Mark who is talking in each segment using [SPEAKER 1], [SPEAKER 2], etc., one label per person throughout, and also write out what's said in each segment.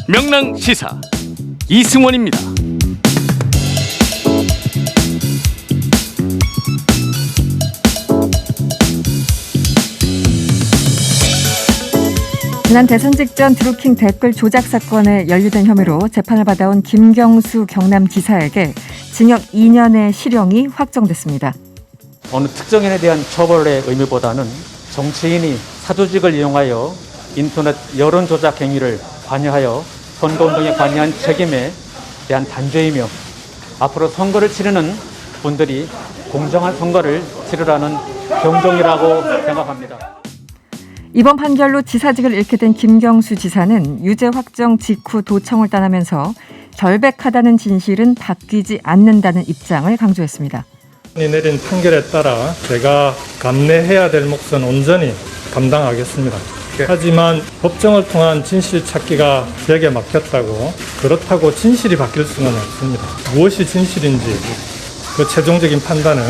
[SPEAKER 1] 명랑 시사 이승원입니다.
[SPEAKER 2] 지난 대선 직전 드루킹 댓글 조작 사건에 연루된 혐의로 재판을 받아온 김경수 경남지사에게 징역 2년의 실형이 확정됐습니다.
[SPEAKER 3] 어느 특정인에 대한 처벌의 의미보다는 정치인이 사조직을 이용하여 인터넷 여론 조작 행위를 관여하여 선거운동에 관여한 책임에 대한 단죄이며 앞으로 선거를 치르는 분들이 공정한 선거를 치르라는 경종이라고 생각합니다.
[SPEAKER 2] 이번 판결로 지사직을 잃게 된 김경수 지사는 유죄 확정 직후 도청을 떠나면서 결백하다는 진실은 바뀌지 않는다는 입장을 강조했습니다.
[SPEAKER 4] 내린 판결에 따라 제가 감내해야 될 몫은 온전히 감당하겠습니다. 하지만 법정을 통한 진실 찾기가 제게 맡겼다고 그렇다고 진실이 바뀔 수는 없습니다. 무엇이 진실인지 그 최종적인 판단은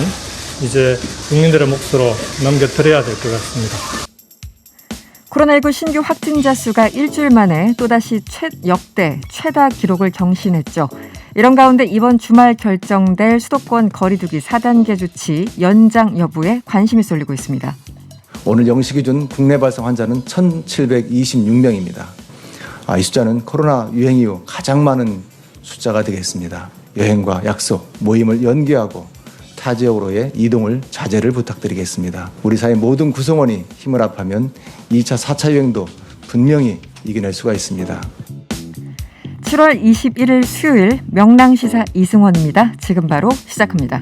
[SPEAKER 4] 이제 국민들의 몫으로 넘겨드려야 될 것 같습니다.
[SPEAKER 2] 코로나19 신규 확진자 수가 일주일 만에 또다시 역대 최다 기록을 경신했죠. 이런 가운데 이번 주말 결정될 수도권 거리두기 4단계 조치 연장 여부에 관심이 쏠리고 있습니다.
[SPEAKER 5] 오늘 0시 기준 국내 발생 환자는 1,726명입니다. 이 숫자는 코로나 유행 이후 가장 많은 숫자가 되겠습니다. 여행과 약속, 모임을 연기하고 타 지역으로의 이동을 자제를 부탁드리겠습니다. 우리 사회 모든 구성원이 힘을 합하면 2차, 4차 유행도 분명히 이겨낼 수가 있습니다.
[SPEAKER 2] 7월 21일 수요일 명랑시사 이승원입니다. 지금 바로 시작합니다.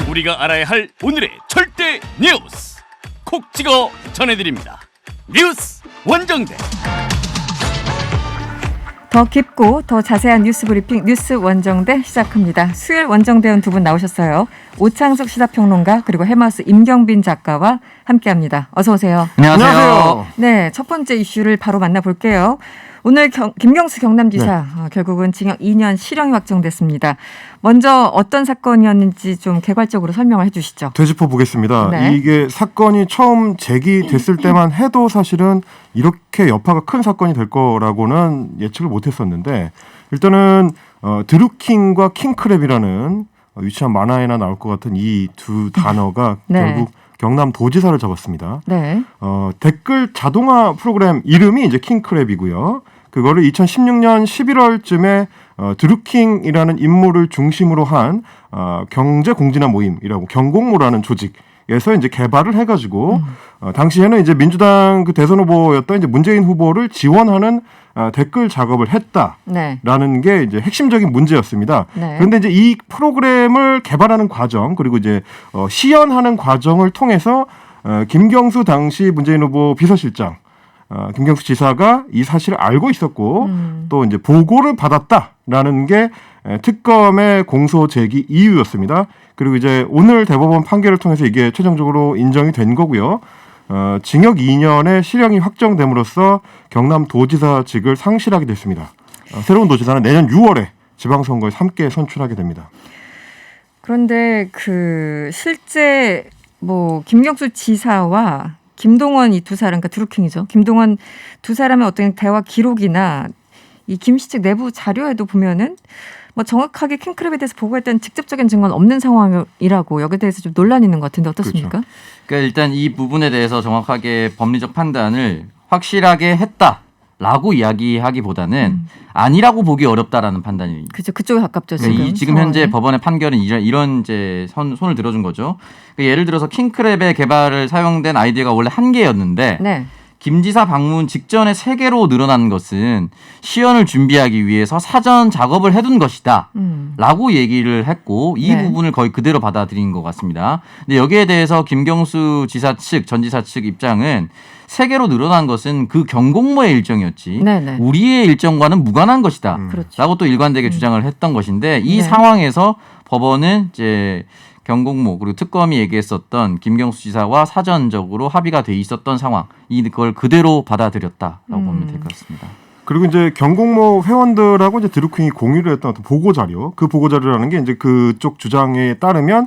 [SPEAKER 1] 우리가 알아야 할 오늘의 절대 뉴스 콕 찍어 전해드립니다. 뉴스 원정대.
[SPEAKER 2] 더 깊고 더 자세한 뉴스 브리핑 뉴스 원정대 시작합니다. 수요일 원정대원 두 분 나오셨어요. 오창석 시사평론가 그리고 해마우스 임경빈 작가와 함께합니다. 어서 오세요.
[SPEAKER 6] 안녕하세요.
[SPEAKER 2] 네, 첫 번째 이슈를 바로 만나볼게요. 오늘 김경수 경남지사 결국은 징역 2년 실형이 확정됐습니다. 먼저 어떤 사건이었는지 좀 개괄적으로 설명을 해주시죠.
[SPEAKER 6] 되짚어 보겠습니다.
[SPEAKER 2] 네.
[SPEAKER 6] 이게 사건이 처음 제기됐을 때만 해도 사실은 이렇게 여파가 큰 사건이 될 거라고는 예측을 못했었는데 일단은 드루킹과 킹크랩이라는 유치한 만화에나 나올 것 같은 이 두 단어가
[SPEAKER 2] 네.
[SPEAKER 6] 결국 경남도지사를 잡았습니다.
[SPEAKER 2] 네.
[SPEAKER 6] 댓글 자동화 프로그램 이름이 이제 킹크랩이고요. 그거를 2016년 11월쯤에 드루킹이라는 인물을 중심으로 한 경제공진화 모임이라고 경공모라는 조직에서 이제 개발을 해가지고 당시에는 이제 민주당 그 대선 후보였던 이제 문재인 후보를 지원하는 댓글 작업을 했다라는 게 이제 핵심적인 문제였습니다.
[SPEAKER 2] 네.
[SPEAKER 6] 그런데 이제 이 프로그램을 개발하는 과정 그리고 이제 시연하는 과정을 통해서 김경수 당시 문재인 후보 비서실장 김경수 지사가 이 사실을 알고 있었고 또 이제 보고를 받았다라는 게 특검의 공소 제기 이유였습니다. 그리고 이제 오늘 대법원 판결을 통해서 이게 최종적으로 인정이 된 거고요. 징역 2년의 실형이 확정됨으로써 경남도지사직을 상실하게 됐습니다. 새로운 도지사는 내년 6월에 지방선거에 함께 선출하게 됩니다.
[SPEAKER 2] 그런데 실제 김경수 지사와 김동원 이 두 사람, 그러니까 드루킹이죠. 김동원 두 사람의 어떤 대화 기록이나 이 김씨 측 내부 자료에도 보면은 정확하게 킹크랩에 대해서 보고했다는 직접적인 증거는 없는 상황이라고 여기에 대해서 좀 논란이 있는 것 같은데 어떻습니까?
[SPEAKER 6] 그렇죠.
[SPEAKER 7] 그러니까 일단 이 부분에 대해서 정확하게 법리적 판단을 확실하게 했다라고 이야기하기보다는 아니라고 보기 어렵다라는 판단이.
[SPEAKER 2] 그렇죠. 그쪽에 가깝죠.
[SPEAKER 7] 그러니까 지금 현재 법원의 판결은 이런 이제 손을 들어준 거죠. 그러니까 예를 들어서 킹크랩의 개발을 사용된 아이디어가 원래 한 개였는데.
[SPEAKER 2] 네.
[SPEAKER 7] 김 지사 방문 직전에 3개로 늘어난 것은 시연을 준비하기 위해서 사전 작업을 해둔 것이다 라고 얘기를 했고 이 부분을 거의 그대로 받아들인 것 같습니다. 근데 여기에 대해서 김경수 지사 측, 전 지사 측 입장은 3개로 늘어난 것은 그 경공모의 일정이었지
[SPEAKER 2] 네네.
[SPEAKER 7] 우리의 일정과는 무관한 것이다
[SPEAKER 2] 그렇죠.
[SPEAKER 7] 라고 또 일관되게 주장을 했던 것인데 이 상황에서 법원은 이제 경공모 그리고 특검이 얘기했었던 김경수 지사와 사전적으로 합의가 돼 있었던 상황 이걸 그대로 받아들였다라고 보면 될 것 같습니다.
[SPEAKER 6] 그리고 이제 경공모 회원들하고 이제 드루킹이 공유를 했던 어떤 보고 자료, 그 보고 자료라는 게 이제 그쪽 주장에 따르면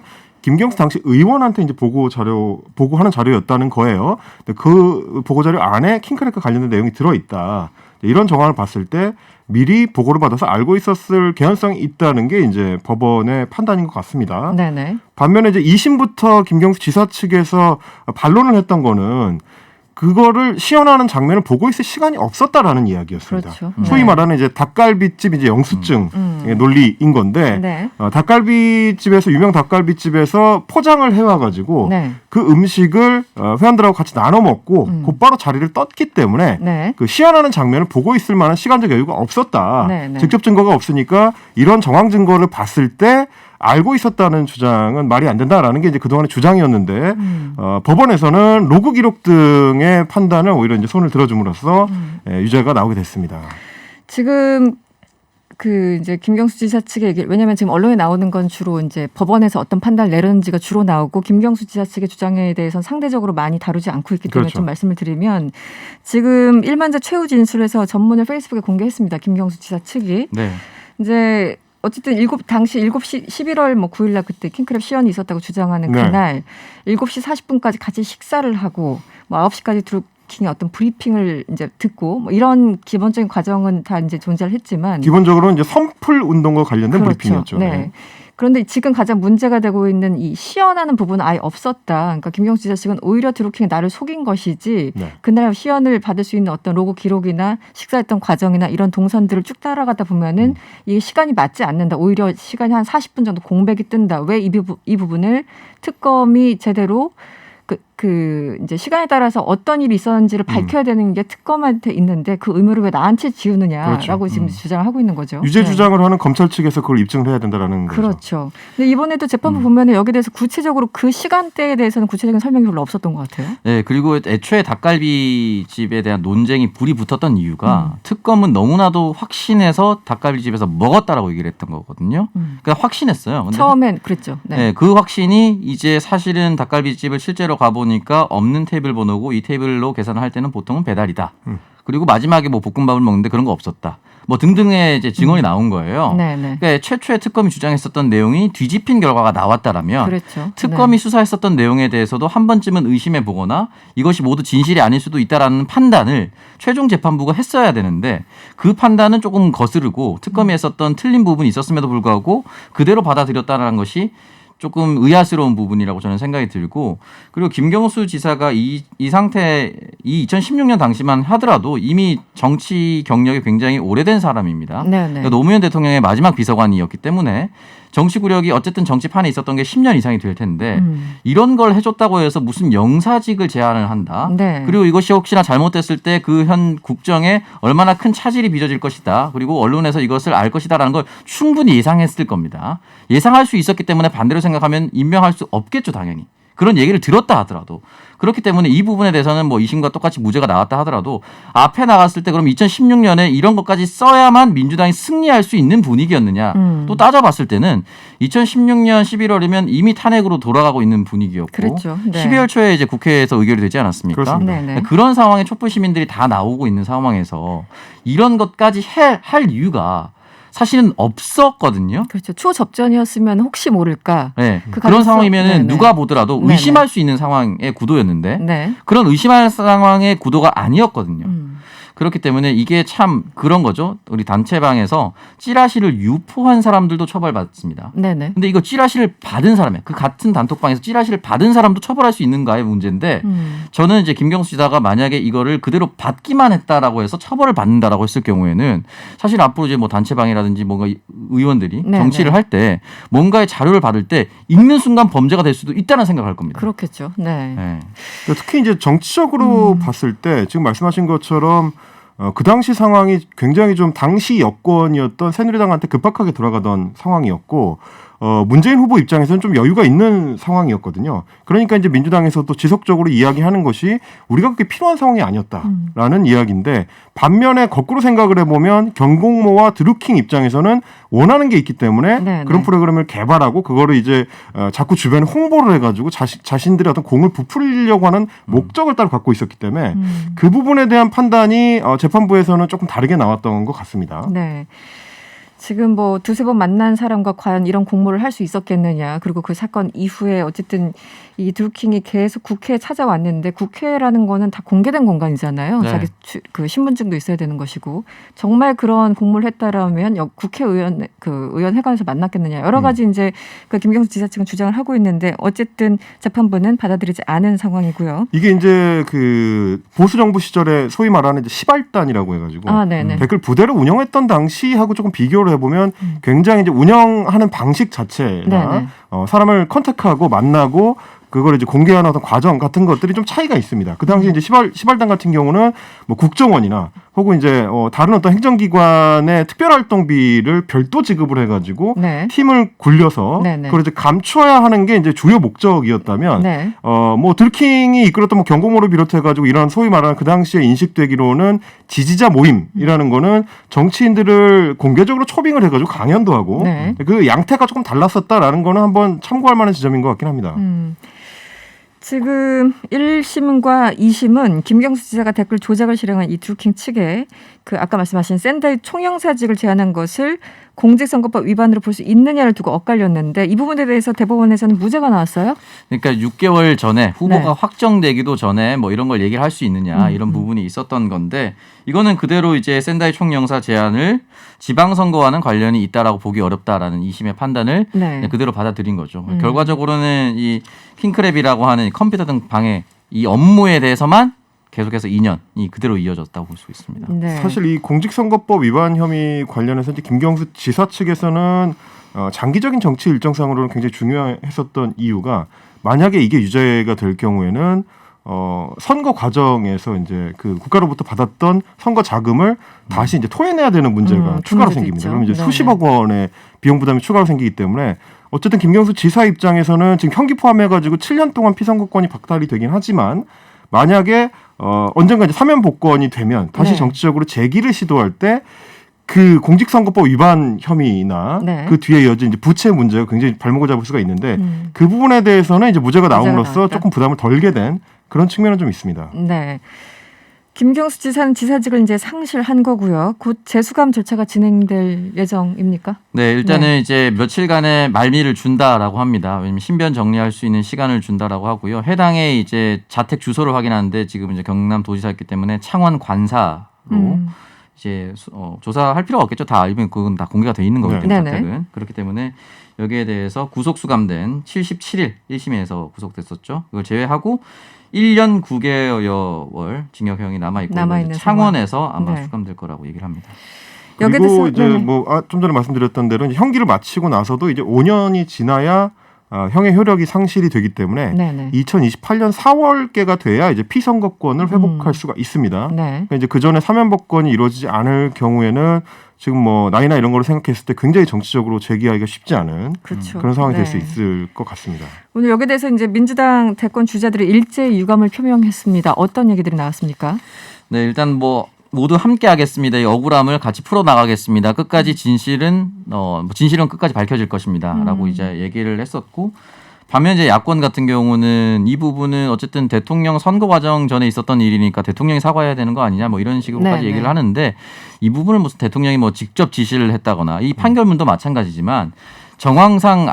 [SPEAKER 6] 김경수 당시 의원한테 이제 보고하는 자료였다는 거예요. 근데 그 보고 자료 안에 킹크랩과 관련된 내용이 들어있다. 이런 정황을 봤을 때 미리 보고를 받아서 알고 있었을 개연성이 있다는 게 이제 법원의 판단인 것 같습니다.
[SPEAKER 2] 네네.
[SPEAKER 6] 반면에 이제 2심부터 김경수 지사 측에서 반론을 했던 거는 그거를 시연하는 장면을 보고 있을 시간이 없었다라는 이야기였습니다.
[SPEAKER 2] 그렇죠.
[SPEAKER 6] 소위
[SPEAKER 2] 네.
[SPEAKER 6] 말하는 이제 닭갈비집 이제 영수증 논리인 건데
[SPEAKER 2] 네.
[SPEAKER 6] 닭갈비집에서 유명 닭갈비집에서 포장을 해와가지고
[SPEAKER 2] 네.
[SPEAKER 6] 그 음식을 회원들하고 같이 나눠 먹고 곧바로 자리를 떴기 때문에
[SPEAKER 2] 네.
[SPEAKER 6] 그 시연하는 장면을 보고 있을 만한 시간적 여유가 없었다.
[SPEAKER 2] 네, 네.
[SPEAKER 6] 직접 증거가 없으니까 이런 정황 증거를 봤을 때 알고 있었다는 주장은 말이 안 된다라는 게 이제 그동안의 주장이었는데 법원에서는 로그 기록 등의 판단을 오히려 이제 손을 들어줌으로써 유죄가 나오게 됐습니다.
[SPEAKER 2] 지금 그 이제 김경수 지사 측의 얘기, 왜냐하면 지금 언론에 나오는 건 주로 이제 법원에서 어떤 판단을 내렸는지가 주로 나오고 김경수 지사 측의 주장에 대해서는 상대적으로 많이 다루지 않고 있기 때문에
[SPEAKER 6] 그렇죠.
[SPEAKER 2] 좀 말씀을 드리면 지금 일만자 최후 진술에서 전문을 페이스북에 공개했습니다. 김경수 지사 측이
[SPEAKER 7] 네.
[SPEAKER 2] 이제 어쨌든 당시 7시 11월 뭐 9일 날 그때 킹크랩 시연이 있었다고 주장하는
[SPEAKER 6] 네.
[SPEAKER 2] 그날 7시 40분까지 같이 식사를 하고 뭐 9시까지 드루킹의 어떤 브리핑을 이제 듣고 뭐 이런 기본적인 과정은 다 이제 존재를 했지만
[SPEAKER 6] 기본적으로 이제 선풀 운동과 관련된
[SPEAKER 2] 그렇죠.
[SPEAKER 6] 브리핑이었죠.
[SPEAKER 2] 네. 그런데 지금 가장 문제가 되고 있는 이 시연하는 부분은 아예 없었다. 그러니까 김경수 지사 측은 오히려 드루킹이 나를 속인 것이지
[SPEAKER 6] 네.
[SPEAKER 2] 그날 시연을 받을 수 있는 어떤 로그 기록이나 식사했던 과정이나 이런 동선들을 쭉 따라가다 보면은 이게 시간이 맞지 않는다. 오히려 시간이 한 40분 정도 공백이 뜬다. 왜 이 부분을 특검이 제대로 이제 시간에 따라서 어떤 일이 있었는지를 밝혀야 되는 게 특검한테 있는데 그 의무를 왜 나한테 지우느냐라고
[SPEAKER 6] 그렇죠.
[SPEAKER 2] 지금 주장을 하고 있는 거죠.
[SPEAKER 6] 유죄
[SPEAKER 2] 네.
[SPEAKER 6] 주장을 하는 검찰 측에서 그걸 입증을 해야 된다라는 거죠.
[SPEAKER 2] 그렇죠. 근데 이번에도 재판부 보면은 여기에 대해서 구체적으로 그 시간대에 대해서는 구체적인 설명이 별로 없었던 것 같아요.
[SPEAKER 7] 네, 그리고 애초에 닭갈비집에 대한 논쟁이 불이 붙었던 이유가 특검은 너무나도 확신해서 닭갈비집에서 먹었다라고 얘기를 했던 거거든요. 그러니까 확신했어요. 근데
[SPEAKER 2] 처음엔 그랬죠. 네.
[SPEAKER 7] 네, 그 확신이 이제 사실은 닭갈비집을 실제로 가보니까 없는 테이블 번호고 이 테이블로 계산을 할 때는 보통은 배달이다. 그리고 마지막에 뭐 볶음밥을 먹는데 그런 거 없었다. 뭐 등등의 이제 증언이 나온 거예요.
[SPEAKER 2] 네네.
[SPEAKER 7] 그러니까 최초에 특검이 주장했었던 내용이 뒤집힌 결과가 나왔다라면
[SPEAKER 2] 그렇죠.
[SPEAKER 7] 특검이 수사했었던 내용에 대해서도 한 번쯤은 의심해 보거나 이것이 모두 진실이 아닐 수도 있다라는 판단을 최종 재판부가 했어야 되는데 그 판단은 조금 거스르고 특검이 했었던 틀린 부분이 있었음에도 불구하고 그대로 받아들였다는 것이 조금 의아스러운 부분이라고 저는 생각이 들고 그리고 김경수 지사가 이 상태 이 2016년 당시만 하더라도 이미 정치 경력이 굉장히 오래된 사람입니다.
[SPEAKER 2] 네네.
[SPEAKER 7] 그러니까 노무현 대통령의 마지막 비서관이었기 때문에 정치 구력이 어쨌든 정치판에 있었던 게 10년 이상이 될 텐데 이런 걸 해줬다고 해서 무슨 영사직을 제안을 한다.
[SPEAKER 2] 네.
[SPEAKER 7] 그리고 이것이 혹시나 잘못됐을 때 그 현 국정에 얼마나 큰 차질이 빚어질 것이다. 그리고 언론에서 이것을 알 것이다라는 걸 충분히 예상했을 겁니다. 예상할 수 있었기 때문에 반대로 생각하면 임명할 수 없겠죠, 당연히. 그런 얘기를 들었다 하더라도. 그렇기 때문에 이 부분에 대해서는 뭐 2심과 똑같이 무죄가 나왔다 하더라도 앞에 나갔을 때 그럼 2016년에 이런 것까지 써야만 민주당이 승리할 수 있는 분위기였느냐. 또 따져봤을 때는 2016년 11월이면 이미 탄핵으로 돌아가고 있는 분위기였고
[SPEAKER 2] 그랬죠. 네.
[SPEAKER 7] 12월 초에 이제 국회에서 의결이 되지 않았습니까?
[SPEAKER 6] 그렇습니다.
[SPEAKER 2] 네네.
[SPEAKER 7] 그런 상황에 촛불 시민들이 다 나오고 있는 상황에서 이런 것까지 할 이유가 사실은 없었거든요.
[SPEAKER 2] 그렇죠. 초접전이었으면 혹시 모를까.
[SPEAKER 7] 네.
[SPEAKER 2] 그
[SPEAKER 7] 그런
[SPEAKER 2] 가능성-
[SPEAKER 7] 상황이면은
[SPEAKER 2] 네네.
[SPEAKER 7] 누가 보더라도
[SPEAKER 2] 네네.
[SPEAKER 7] 의심할 수 있는 상황의 구도였는데
[SPEAKER 2] 네.
[SPEAKER 7] 그런 의심할 상황의 구도가 아니었거든요. 그렇기 때문에 이게 참 그런 거죠. 우리 단체방에서 찌라시를 유포한 사람들도 처벌받습니다.
[SPEAKER 2] 네네.
[SPEAKER 7] 근데 이거 찌라시를 받은 사람이 그 같은 단톡방에서 찌라시를 받은 사람도 처벌할 수 있는가의 문제인데 저는 이제 김경수 지사가 만약에 이거를 그대로 받기만 했다라고 해서 처벌을 받는다라고 했을 경우에는 사실 앞으로 이제 뭐 단체방이라든지 뭔가 의원들이
[SPEAKER 2] 네,
[SPEAKER 7] 정치를
[SPEAKER 2] 네.
[SPEAKER 7] 할 때 뭔가의 자료를 받을 때 읽는 순간 범죄가 될 수도 있다는 생각을 할 겁니다.
[SPEAKER 2] 그렇겠죠. 네.
[SPEAKER 7] 네.
[SPEAKER 6] 특히 이제 정치적으로 봤을 때 지금 말씀하신 것처럼 그 당시 상황이 굉장히 좀 당시 여권이었던 새누리당한테 급박하게 돌아가던 상황이었고 문재인 후보 입장에서는 좀 여유가 있는 상황이었거든요. 그러니까 이제 민주당에서도 지속적으로 이야기하는 것이 우리가 그렇게 필요한 상황이 아니었다라는 이야기인데 반면에 거꾸로 생각을 해보면 경공모와 드루킹 입장에서는 원하는 게 있기 때문에
[SPEAKER 2] 네네.
[SPEAKER 6] 그런 프로그램을 개발하고 그거를 이제 자꾸 주변에 홍보를 해가지고 자신들의 어떤 공을 부풀리려고 하는 목적을 따로 갖고 있었기 때문에 그 부분에 대한 판단이 재판부에서는 조금 다르게 나왔던 것 같습니다.
[SPEAKER 2] 네. 지금 뭐 두세 번 만난 사람과 과연 이런 공모를 할 수 있었겠느냐. 그리고 그 사건 이후에 어쨌든 이 드루킹이 계속 국회에 찾아왔는데 국회라는 거는 다 공개된 공간이잖아요.
[SPEAKER 7] 네.
[SPEAKER 2] 자기 그 신분증도 있어야 되는 것이고 정말 그런 공모를 했다라면 국회의원 그 의원회관에서 만났겠느냐. 여러 가지 이제 그 김경수 지사 측은 주장을 하고 있는데 어쨌든 재판부는 받아들이지 않은 상황이고요.
[SPEAKER 6] 이게 이제 그 보수 정부 시절에 소위 말하는 이제 시발단이라고 해가지고
[SPEAKER 2] 네네.
[SPEAKER 6] 댓글 부대로 운영했던 당시하고 조금 비교를 해보면 굉장히 이제 운영하는 방식 자체나
[SPEAKER 2] 네네.
[SPEAKER 6] 사람을 컨택하고 만나고 그걸 이제 공개하는 어떤 과정 같은 것들이 좀 차이가 있습니다. 그 당시 이제 시발단 같은 경우는 뭐 국정원이나 혹은 이제 다른 어떤 행정기관의 특별활동비를 별도 지급을 해가지고
[SPEAKER 2] 네.
[SPEAKER 6] 팀을 굴려서
[SPEAKER 2] 네네.
[SPEAKER 6] 그걸 이제 감춰야 하는 게 이제 주요 목적이었다면
[SPEAKER 2] 네.
[SPEAKER 6] 뭐 들킹이 이끌었던 뭐 경고모를 비롯해가지고 이런 소위 말하는 그 당시에 인식되기로는 지지자 모임이라는 거는 정치인들을 공개적으로 초빙을 해가지고 강연도 하고
[SPEAKER 2] 네.
[SPEAKER 6] 그 양태가 조금 달랐었다라는 거는 한번 참고할 만한 지점인 것 같긴 합니다.
[SPEAKER 2] 지금 1심과 2심은 김경수 지사가 댓글 조작을 실행한 이 드루킹 측에 그 아까 말씀하신 샌다이 총영사직을 제안한 것을 공직선거법 위반으로 볼 수 있느냐를 두고 엇갈렸는데 이 부분에 대해서 대법원에서는 무죄가 나왔어요?
[SPEAKER 7] 그러니까 6개월 전에 후보가
[SPEAKER 2] 네.
[SPEAKER 7] 확정되기도 전에 뭐 이런 걸 얘기를 할 수 있느냐 이런 부분이 있었던 건데 이거는 그대로 이제 샌다이 총영사 제안을 지방선거와는 관련이 있다라고 보기 어렵다라는 2심의 판단을
[SPEAKER 2] 네.
[SPEAKER 7] 그대로 받아들인 거죠. 결과적으로는 이 킹크랩이라고 하는 컴퓨터 등 방해 이 업무에 대해서만 계속해서 2년이 그대로 이어졌다고 볼 수 있습니다.
[SPEAKER 2] 네.
[SPEAKER 6] 사실 이 공직선거법 위반 혐의 관련해서 이제 김경수 지사 측에서는 장기적인 정치 일정상으로는 굉장히 중요했었던 이유가 만약에 이게 유죄가 될 경우에는 선거 과정에서 이제 그 국가로부터 받았던 선거 자금을 다시 이제 토해내야 되는 문제가 추가로
[SPEAKER 2] 문제도
[SPEAKER 6] 생깁니다.
[SPEAKER 2] 있죠.
[SPEAKER 6] 그럼 이제
[SPEAKER 2] 네네.
[SPEAKER 6] 수십억 원의 비용 부담이 추가로 생기기 때문에 어쨌든 김경수 지사 입장에서는 지금 형기 포함해가지고 7년 동안 피선거권이 박탈이 되긴 하지만 만약에 언젠가 이제 사면 복권이 되면 다시
[SPEAKER 2] 네.
[SPEAKER 6] 정치적으로 재기를 시도할 때 그 공직선거법 위반 혐의나
[SPEAKER 2] 네.
[SPEAKER 6] 그 뒤에 이어진 이제 부채 문제가 굉장히 발목을 잡을 수가 있는데 그 부분에 대해서는 이제 무죄가 나옴으로써
[SPEAKER 2] 나왔다.
[SPEAKER 6] 조금 부담을 덜게 된 그런 측면은 좀 있습니다.
[SPEAKER 2] 네. 김경수 지사는 지사직을 이제 상실한 거고요. 곧 재수감 절차가 진행될 예정입니까?
[SPEAKER 7] 네, 일단은 이제 며칠간의 말미를 준다라고 합니다. 왜냐면 신변 정리할 수 있는 시간을 준다라고 하고요. 해당의 이제 자택 주소를 확인하는데 지금 이제 경남도지사였기 때문에 창원 관사로 이제 조사할 필요가 없겠죠. 다 알면 그건 다 공개가 돼 있는 거기 때문에
[SPEAKER 2] 네네.
[SPEAKER 7] 자택은. 그렇기 때문에 여기에 대해서 구속 수감된 77일 1심에서 구속됐었죠. 이걸 제외하고 1년 9개월 징역형이 남아있고
[SPEAKER 2] 남아있는
[SPEAKER 7] 창원에서 아마
[SPEAKER 2] 네.
[SPEAKER 7] 수감될 거라고 얘기를 합니다.
[SPEAKER 2] 여기에
[SPEAKER 6] 그리고
[SPEAKER 2] 대해서-
[SPEAKER 6] 이제
[SPEAKER 2] 네네.
[SPEAKER 6] 뭐 좀 전에 말씀드렸던 대로 이제 형기를 마치고 나서도 이제 5년이 지나야 형의 효력이 상실이 되기 때문에
[SPEAKER 2] 네네.
[SPEAKER 6] 2028년 4월께가 돼야 이제 피선거권을 회복할 수가 있습니다.
[SPEAKER 2] 네.
[SPEAKER 6] 그러니까 이제 그 전에 사면 복권이 이루어지지 않을 경우에는 지금 뭐 나이나 이런 거를 생각했을 때 굉장히 정치적으로 재기하기가 쉽지 않은
[SPEAKER 2] 그렇죠.
[SPEAKER 6] 그런 상황이 될 수
[SPEAKER 2] 네.
[SPEAKER 6] 있을 것 같습니다.
[SPEAKER 2] 오늘 여기에 대해서 이제 민주당 대권 주자들이 일제히 유감을 표명했습니다. 어떤 얘기들이 나왔습니까?
[SPEAKER 7] 네, 일단 뭐 모두 함께 하겠습니다. 이 억울함을 같이 풀어 나가겠습니다. 끝까지 진실은 끝까지 밝혀질 것입니다라고 이제 얘기를 했었고 반면 이제 야권 같은 경우는 이 부분은 어쨌든 대통령 선거 과정 전에 있었던 일이니까 대통령이 사과해야 되는 거 아니냐 뭐 이런 식으로까지
[SPEAKER 2] 네,
[SPEAKER 7] 얘기를
[SPEAKER 2] 네.
[SPEAKER 7] 하는데 이 부분을 무슨 대통령이 뭐 직접 지시를 했다거나 이 판결문도 마찬가지지만 정황상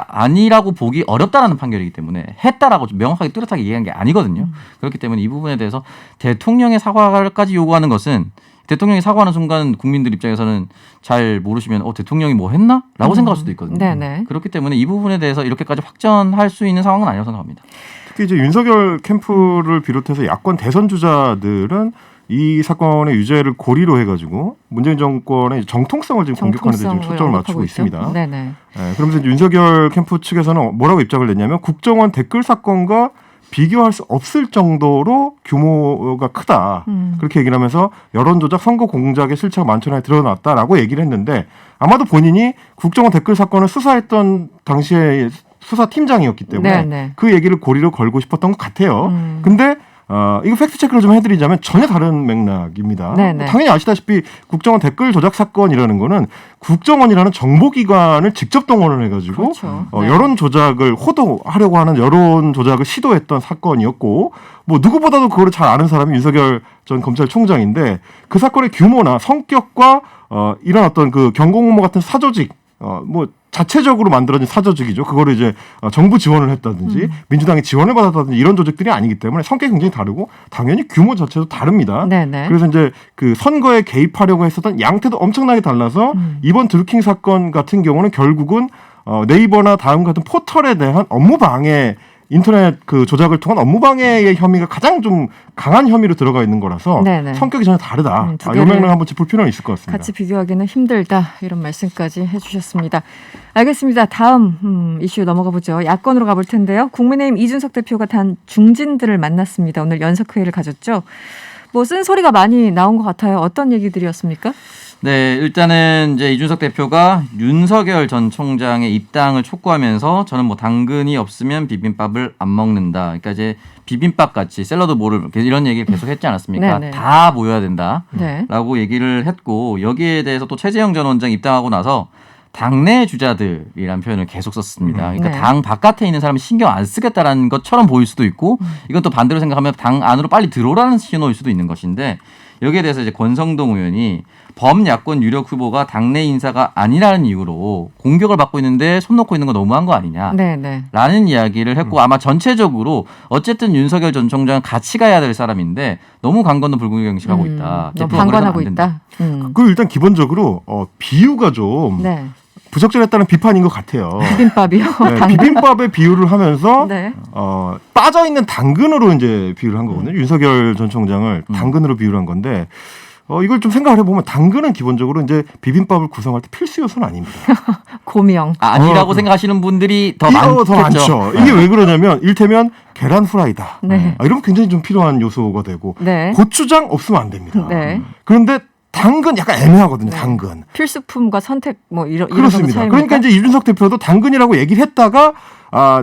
[SPEAKER 7] 아니라고 보기 어렵다라는 판결이기 때문에 했다라고 좀 명확하게 뚜렷하게 얘기한 게 아니거든요. 그렇기 때문에 이 부분에 대해서 대통령의 사과까지 요구하는 것은 대통령이 사과하는 순간 국민들 입장에서는 잘 모르시면 대통령이 뭐 했나? 라고 생각할 수도 있거든요.
[SPEAKER 2] 네네.
[SPEAKER 7] 그렇기 때문에 이 부분에 대해서 이렇게까지 확전할 수 있는 상황은 아니라고 생각합니다.
[SPEAKER 6] 특히 이제 윤석열 캠프를 비롯해서 야권 대선 주자들은 이 사건의 유죄를 고리로 해가지고 문재인 정권의 정통성을 지금 공격하는 데 지금
[SPEAKER 2] 정통성을
[SPEAKER 6] 초점을 맞추고
[SPEAKER 2] 언급하고 있죠.
[SPEAKER 6] 있습니다.
[SPEAKER 2] 네네.
[SPEAKER 6] 그러면서 이제 윤석열 캠프 측에서는 뭐라고 입장을 냈냐면 국정원 댓글 사건과 비교할 수 없을 정도로 규모가 크다. 그렇게 얘기를 하면서 여론조작, 선거 공작의 실체가 만천하에 드러났다라고 얘기를 했는데 아마도 본인이 국정원 댓글 사건을 수사했던 당시에 수사팀장이었기 때문에
[SPEAKER 2] 네네.
[SPEAKER 6] 그 얘기를 고리로 걸고 싶었던 것 같아요. 근데 이거 팩트 체크를 좀 해드리자면 전혀 다른 맥락입니다.
[SPEAKER 2] 네네.
[SPEAKER 6] 당연히 아시다시피 국정원 댓글 조작 사건이라는 거는 국정원이라는 정보기관을 직접 동원을 해가지고
[SPEAKER 2] 그렇죠. 네.
[SPEAKER 6] 여론 조작을 호도하려고 하는 여론 조작을 시도했던 사건이었고 뭐 누구보다도 그거를 잘 아는 사람이 윤석열 전 검찰총장인데 그 사건의 규모나 성격과 이런 어떤 그 경공모모 같은 사조직 뭐 자체적으로 만들어진 사조직이죠. 그거를 이제 정부 지원을 했다든지 민주당이 지원을 받았다든지 이런 조직들이 아니기 때문에 성격이 굉장히 다르고 당연히 규모 자체도 다릅니다.
[SPEAKER 2] 네네.
[SPEAKER 6] 그래서 이제 그 선거에 개입하려고 했었던 양태도 엄청나게 달라서 이번 드루킹 사건 같은 경우는 결국은 네이버나 다음 같은 포털에 대한 업무 방해 인터넷 그 조작을 통한 업무 방해의 혐의가 가장 좀 강한 혐의로 들어가 있는 거라서
[SPEAKER 2] 네네.
[SPEAKER 6] 성격이 전혀 다르다.
[SPEAKER 2] 두
[SPEAKER 6] 이
[SPEAKER 2] 개를
[SPEAKER 6] 맥락을 한번 짚을 필요는 있을 것 같습니다.
[SPEAKER 2] 같이 비교하기는 힘들다 이런 말씀까지 해주셨습니다. 알겠습니다. 다음 이슈 넘어가 보죠. 야권으로 가볼 텐데요. 국민의힘 이준석 대표가 단 중진들을 만났습니다. 오늘 연석회의를 가졌죠. 뭐 쓴소리가 많이 나온 것 같아요. 어떤 얘기들이었습니까?
[SPEAKER 7] 네, 일단은 이제 이준석 대표가 윤석열 전 총장의 입당을 촉구하면서 저는 뭐 당근이 없으면 비빔밥을 안 먹는다. 그러니까 이제 비빔밥 같이 샐러드 볼을 이런 얘기를 계속 했지 않았습니까?
[SPEAKER 2] 네네.
[SPEAKER 7] 다 모여야 된다라고
[SPEAKER 2] 네.
[SPEAKER 7] 얘기를 했고 여기에 대해서 또 최재형 전 원장 입당하고 나서 당내 주자들이라는 표현을 계속 썼습니다. 그러니까
[SPEAKER 2] 네.
[SPEAKER 7] 당 바깥에 있는 사람이 신경 안 쓰겠다라는 것처럼 보일 수도 있고 이건 또 반대로 생각하면 당 안으로 빨리 들어오라는 신호일 수도 있는 것인데 여기에 대해서 이제 권성동 의원이 범야권 유력 후보가 당내 인사가 아니라는 이유로 공격을 받고 있는데 손 놓고 있는 거 너무한 거 아니냐.
[SPEAKER 2] 네네.
[SPEAKER 7] 라는 이야기를 했고 아마 전체적으로 어쨌든 윤석열 전 총장은 같이 가야 될 사람인데 너무 강 건너 불구경식하고 있다.
[SPEAKER 2] 너무
[SPEAKER 7] 대표가 그래서는
[SPEAKER 2] 방관하고
[SPEAKER 7] 안 된다.
[SPEAKER 2] 있다.
[SPEAKER 6] 그 일단 기본적으로 비유가 좀
[SPEAKER 2] 네.
[SPEAKER 6] 부적절했다는 비판인 것 같아요.
[SPEAKER 2] 비빔밥이요.
[SPEAKER 6] 네,
[SPEAKER 2] 당근.
[SPEAKER 6] 비빔밥의 비유를 하면서
[SPEAKER 2] 네.
[SPEAKER 6] 빠져 있는 당근으로 이제 비유를 한 거거든요. 윤석열 전 총장을 당근으로 비유를 한 건데 이걸 좀 생각을 해보면 당근은 기본적으로 이제 비빔밥을 구성할 때 필수 요소는 아닙니다.
[SPEAKER 2] 고명.
[SPEAKER 7] 아니라고 생각하시는 분들이 더
[SPEAKER 6] 더
[SPEAKER 7] 많겠죠.
[SPEAKER 6] 많죠. 이게 왜 그러냐면 일테면 계란 후라이다.
[SPEAKER 2] 네.
[SPEAKER 6] 이러면 굉장히 좀 필요한 요소가 되고
[SPEAKER 2] 네.
[SPEAKER 6] 고추장 없으면 안 됩니다.
[SPEAKER 2] 네.
[SPEAKER 6] 그런데 당근 약간 애매하거든요. 당근.
[SPEAKER 2] 필수품과 선택 뭐 이런
[SPEAKER 6] 그렇습니다.
[SPEAKER 2] 차이입니까?
[SPEAKER 6] 그러니까 이제 이준석 대표도 당근이라고 얘기를 했다가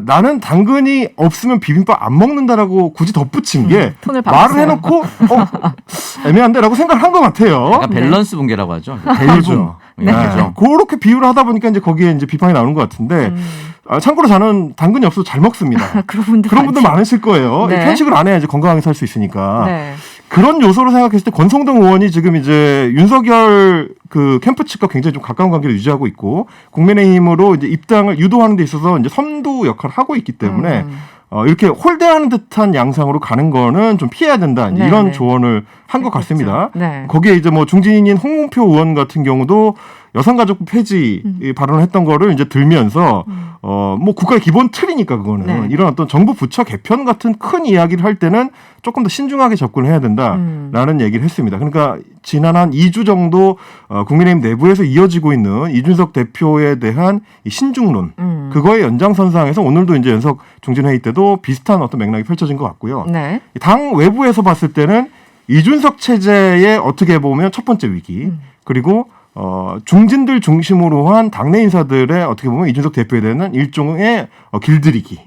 [SPEAKER 6] 나는 당근이 없으면 비빔밥 안 먹는다라고 굳이 덧붙인 게
[SPEAKER 2] 톤을
[SPEAKER 6] 말을
[SPEAKER 2] 바꿨어요.
[SPEAKER 6] 해놓고 애매한데라고 생각을 한 것 같아요.
[SPEAKER 7] 약간 밸런스 붕괴라고 하죠.
[SPEAKER 6] 그렇죠.
[SPEAKER 7] 네. 그렇죠.
[SPEAKER 6] 그렇게 비유를 하다 보니까 이제 거기에 이제 비판이 나오는 것 같은데 참고로 저는 당근이 없어도 잘 먹습니다.
[SPEAKER 2] 그런 분들
[SPEAKER 6] 그런 분들
[SPEAKER 2] 많죠.
[SPEAKER 6] 많으실 거예요.
[SPEAKER 2] 네.
[SPEAKER 6] 편식을 안 해야지 건강하게 살 수 있으니까.
[SPEAKER 2] 네.
[SPEAKER 6] 그런 요소로 생각했을 때 권성동 의원이 지금 이제 윤석열 그 캠프 측과 굉장히 좀 가까운 관계를 유지하고 있고 국민의힘으로 이제 입당을 유도하는 데 있어서 이제 선두 역할을 하고 있기 때문에 이렇게 홀대하는 듯한 양상으로 가는 거는 좀 피해야 된다. 이제
[SPEAKER 2] 네,
[SPEAKER 6] 이런
[SPEAKER 2] 네.
[SPEAKER 6] 조언을 한 것 같습니다.
[SPEAKER 2] 네.
[SPEAKER 6] 거기에 이제 뭐 중진인 홍문표 의원 같은 경우도 여성가족부 폐지 발언을 했던 거를 이제 들면서 뭐 국가의 기본 틀이니까 그거는
[SPEAKER 2] 네.
[SPEAKER 6] 이런 어떤 정부 부처 개편 같은 큰 이야기를 할 때는 조금 더 신중하게 접근을 해야 된다라는 얘기를 했습니다. 그러니까 지난 한 2주 정도 국민의힘 내부에서 이어지고 있는 이준석 대표에 대한 이 신중론 그거의 연장선상에서 오늘도 이제 연석 중진회의 때도 비슷한 어떤 맥락이 펼쳐진 것 같고요.
[SPEAKER 2] 네.
[SPEAKER 6] 당 외부에서 봤을 때는 이준석 체제의 어떻게 보면 첫 번째 위기 그리고 중진들 중심으로 한 당내 인사들의 어떻게 보면 이준석 대표에 대한 일종의 길들이기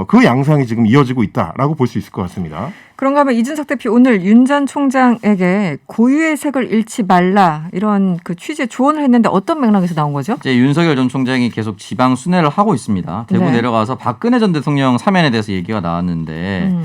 [SPEAKER 6] 그 양상이 지금 이어지고 있다라고 볼 수 있을 것 같습니다.
[SPEAKER 2] 그런가 하면 이준석 대표 오늘 윤 전 총장에게 고유의 색을 잃지 말라 이런 그 취지의 조언을 했는데 어떤 맥락에서 나온 거죠?
[SPEAKER 7] 이제 윤석열 전 총장이 계속 지방 순회를 하고 있습니다. 대구
[SPEAKER 2] 네.
[SPEAKER 7] 내려가서 박근혜 전 대통령 사면에 대해서 얘기가 나왔는데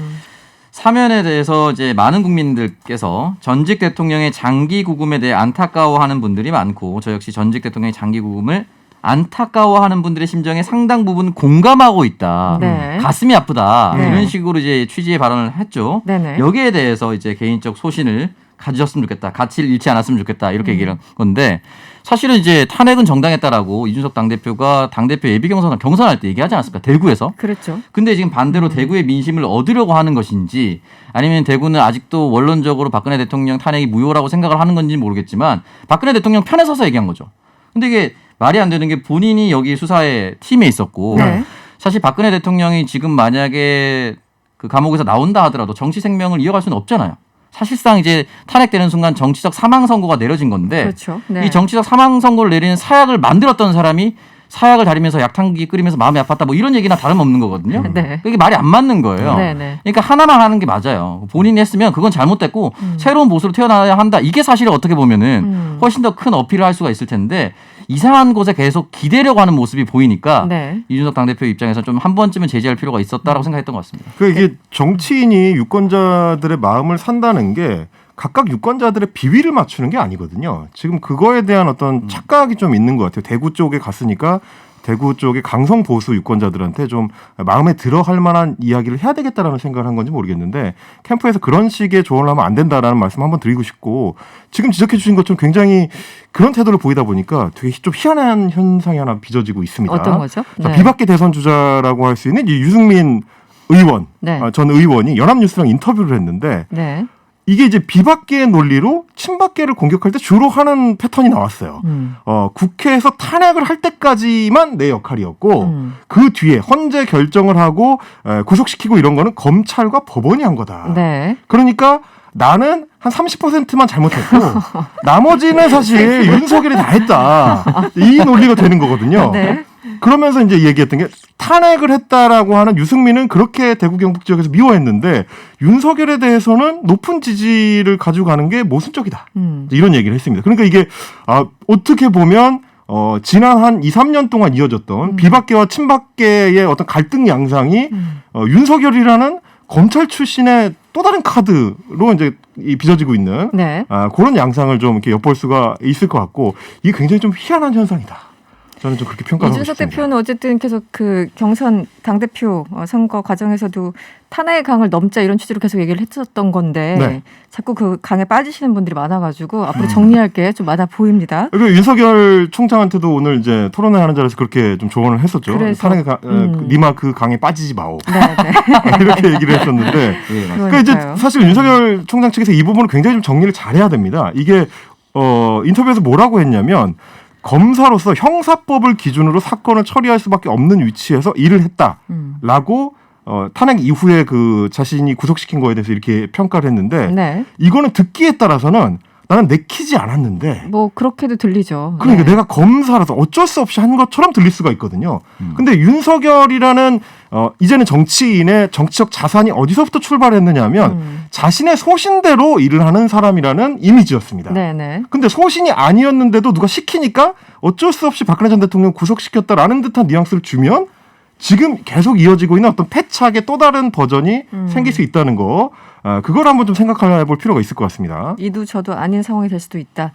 [SPEAKER 7] 사면에 대해서 이제 많은 국민들께서 전직 대통령의 장기 구금에 대해 안타까워하는 분들이 많고 저 역시 전직 대통령의 장기 구금을 안타까워하는 분들의 심정에 상당 부분 공감하고 있다.
[SPEAKER 2] 네.
[SPEAKER 7] 가슴이 아프다.
[SPEAKER 2] 네.
[SPEAKER 7] 이런 식으로 이제 취지의 발언을 했죠.
[SPEAKER 2] 네네.
[SPEAKER 7] 여기에 대해서 이제 개인적 소신을 가지셨으면 좋겠다. 가치를 잃지 않았으면 좋겠다. 이렇게 얘기를 한 건데 사실은 이제 탄핵은 정당했다라고 이준석 당대표가 당대표 예비 경선할 때 얘기하지 않았습니까? 대구에서.
[SPEAKER 2] 그렇죠.
[SPEAKER 7] 근데 지금 반대로 대구의 민심을 얻으려고 하는 것인지 아니면 대구는 아직도 원론적으로 박근혜 대통령 탄핵이 무효라고 생각을 하는 건지 모르겠지만 박근혜 대통령 편에 서서 얘기한 거죠. 근데 이게 말이 안 되는 게 본인이 여기 수사에 팀에 있었고
[SPEAKER 2] 네.
[SPEAKER 7] 사실 박근혜 대통령이 지금 만약에 그 감옥에서 나온다 하더라도 정치 생명을 이어갈 수는 없잖아요. 사실상 이제 탄핵되는 순간 정치적 사망 선고가 내려진 건데
[SPEAKER 2] 그렇죠. 네.
[SPEAKER 7] 이 정치적 사망 선고를 내리는 사약을 만들었던 사람이 사약을 다리면서 약탕기 끓이면서 마음이 아팠다 뭐 이런 얘기나 다름없는 거거든요.
[SPEAKER 2] 네.
[SPEAKER 7] 이게 말이 안 맞는 거예요.
[SPEAKER 2] 네, 네.
[SPEAKER 7] 그러니까 하나만 하는 게 맞아요. 본인이 했으면 그건 잘못됐고 새로운 모습으로 태어나야 한다. 이게 사실 어떻게 보면은 훨씬 더 큰 어필을 할 수가 있을 텐데 이상한 곳에 계속 기대려고 하는 모습이 보이니까
[SPEAKER 2] 네.
[SPEAKER 7] 이준석 당대표 입장에서 좀 한 번쯤은 제지할 필요가 있었다라고 생각했던 것 같습니다.
[SPEAKER 6] 그 이게 정치인이 유권자들의 마음을 산다는 게 각각 유권자들의 비위를 맞추는 게 아니거든요. 지금 그거에 대한 어떤 착각이 좀 있는 것 같아요. 대구 쪽에 갔으니까 대구 쪽의 강성 보수 유권자들한테 좀 마음에 들어 할 만한 이야기를 해야 되겠다라는 생각을 한 건지 모르겠는데 캠프에서 그런 식의 조언을 하면 안 된다라는 말씀 한번 드리고 싶고 지금 지적해 주신 것처럼 굉장히 그런 태도를 보이다 보니까 되게 좀 희한한 현상이 하나 빚어지고 있습니다.
[SPEAKER 2] 어떤 거죠?
[SPEAKER 6] 자,
[SPEAKER 2] 네.
[SPEAKER 6] 비박계 대선 주자라고 할 수 있는 이 유승민 의원,
[SPEAKER 2] 네.
[SPEAKER 6] 전 의원이 연합뉴스랑 인터뷰를 했는데
[SPEAKER 2] 네.
[SPEAKER 6] 이게 이제 비박계의 논리로 친박계를 공격할 때 주로 하는 패턴이 나왔어요. 국회에서 탄핵을 할 때까지만 내 역할이었고 그 뒤에 헌재 결정을 하고 구속시키고 이런 거는 검찰과 법원이 한 거다.
[SPEAKER 2] 네.
[SPEAKER 6] 그러니까 나는 한 30%만 잘못했고 나머지는 사실 윤석열이 다 했다. 이 논리가 되는 거거든요.
[SPEAKER 2] 네.
[SPEAKER 6] 그러면서 이제 얘기했던 게 탄핵을 했다라고 하는 유승민은 그렇게 대구 경북 지역에서 미워했는데 윤석열에 대해서는 높은 지지를 가지고 가는 게 모순적이다. 이런 얘기를 했습니다. 그러니까 이게 어떻게 보면 지난 한 2, 3년 동안 이어졌던 비박계와 친박계의 어떤 갈등 양상이 윤석열이라는 검찰 출신의 또 다른 카드로 이제 빚어지고 있는
[SPEAKER 2] 네.
[SPEAKER 6] 그런 양상을 좀 이렇게 엿볼 수가 있을 것 같고 이게 굉장히 좀 희한한 현상이다. 저는 좀 그렇게 평가하고
[SPEAKER 2] 이준석
[SPEAKER 6] 싶습니다.
[SPEAKER 2] 대표는 어쨌든 계속 그 경선 당대표 선거 과정에서도 탄핵의 강을 넘자 이런 취지로 계속 얘기를 했었던 건데
[SPEAKER 6] 네.
[SPEAKER 2] 자꾸 그 강에 빠지시는 분들이 많아가지고 앞으로 정리할 게 좀 많아 보입니다.
[SPEAKER 6] 그리고 윤석열 총장한테도 오늘 이제 토론회 하는 자리에서 그렇게 좀 조언을 했었죠.
[SPEAKER 2] 그래서,
[SPEAKER 6] 탄핵의 니마 그 강에 빠지지 마오.
[SPEAKER 2] 네, 네.
[SPEAKER 6] 이렇게 얘기를 했었는데
[SPEAKER 7] 예, 맞습니다.
[SPEAKER 6] 그러니까 이제
[SPEAKER 2] 그러니까요.
[SPEAKER 6] 사실 윤석열 총장 측에서 이 부분을 굉장히 좀 정리를 잘해야 됩니다. 이게 인터뷰에서 뭐라고 했냐면 검사로서 형사법을 기준으로 사건을 처리할 수밖에 없는 위치에서 일을 했다라고 탄핵 이후에 그 자신이 구속시킨 거에 대해서 이렇게 평가를 했는데
[SPEAKER 2] 네.
[SPEAKER 6] 이거는 듣기에 따라서는 나는 내키지 않았는데
[SPEAKER 2] 뭐 그렇게도 들리죠.
[SPEAKER 6] 그러니까
[SPEAKER 2] 네.
[SPEAKER 6] 내가 검사라서 어쩔 수 없이 한 것처럼 들릴 수가 있거든요. 근데 윤석열이라는 이제는 정치인의 정치적 자산이 어디서부터 출발했느냐면 자신의 소신대로 일을 하는 사람이라는 이미지였습니다.
[SPEAKER 2] 네네.
[SPEAKER 6] 근데 소신이 아니었는데도 누가 시키니까 어쩔 수 없이 박근혜 전 대통령 구속시켰다라는 듯한 뉘앙스를 주면 지금 계속 이어지고 있는 어떤 패착의 또 다른 버전이 생길 수 있다는 거 그걸 한번 좀 생각해 볼 필요가 있을 것 같습니다.
[SPEAKER 2] 이도 저도 아닌 상황이 될 수도 있다.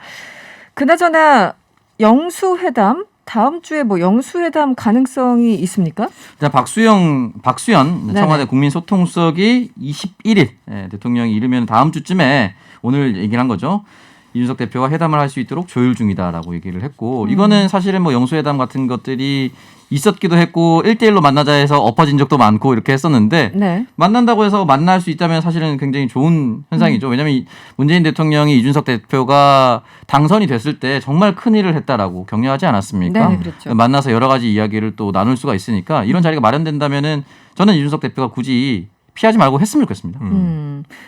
[SPEAKER 2] 그나저나 영수회담 다음 주에 뭐 영수회담 가능성이 있습니까?
[SPEAKER 7] 자, 박수현
[SPEAKER 2] 네네.
[SPEAKER 7] 청와대 국민소통수석이 21일 대통령이 이르면 다음 주쯤에 오늘 얘기를 한 거죠. 이준석 대표가 회담을 할 수 있도록 조율 중이다라고 얘기를 했고 이거는 사실은 뭐 영수회담 같은 것들이 있었기도 했고 1대1로 만나자 해서 엎어진 적도 많고 이렇게 했었는데
[SPEAKER 2] 네.
[SPEAKER 7] 만난다고 해서 만날 수 있다면 사실은 굉장히 좋은 현상이죠. 왜냐하면 문재인 대통령이 이준석 대표가 당선이 됐을 때 정말 큰일을 했다라고 격려하지 않았습니까?
[SPEAKER 2] 네, 그렇죠.
[SPEAKER 7] 만나서 여러 가지 이야기를 또 나눌 수가 있으니까 이런 자리가 마련된다면은 저는 이준석 대표가 굳이 피하지 말고 했으면 좋겠습니다.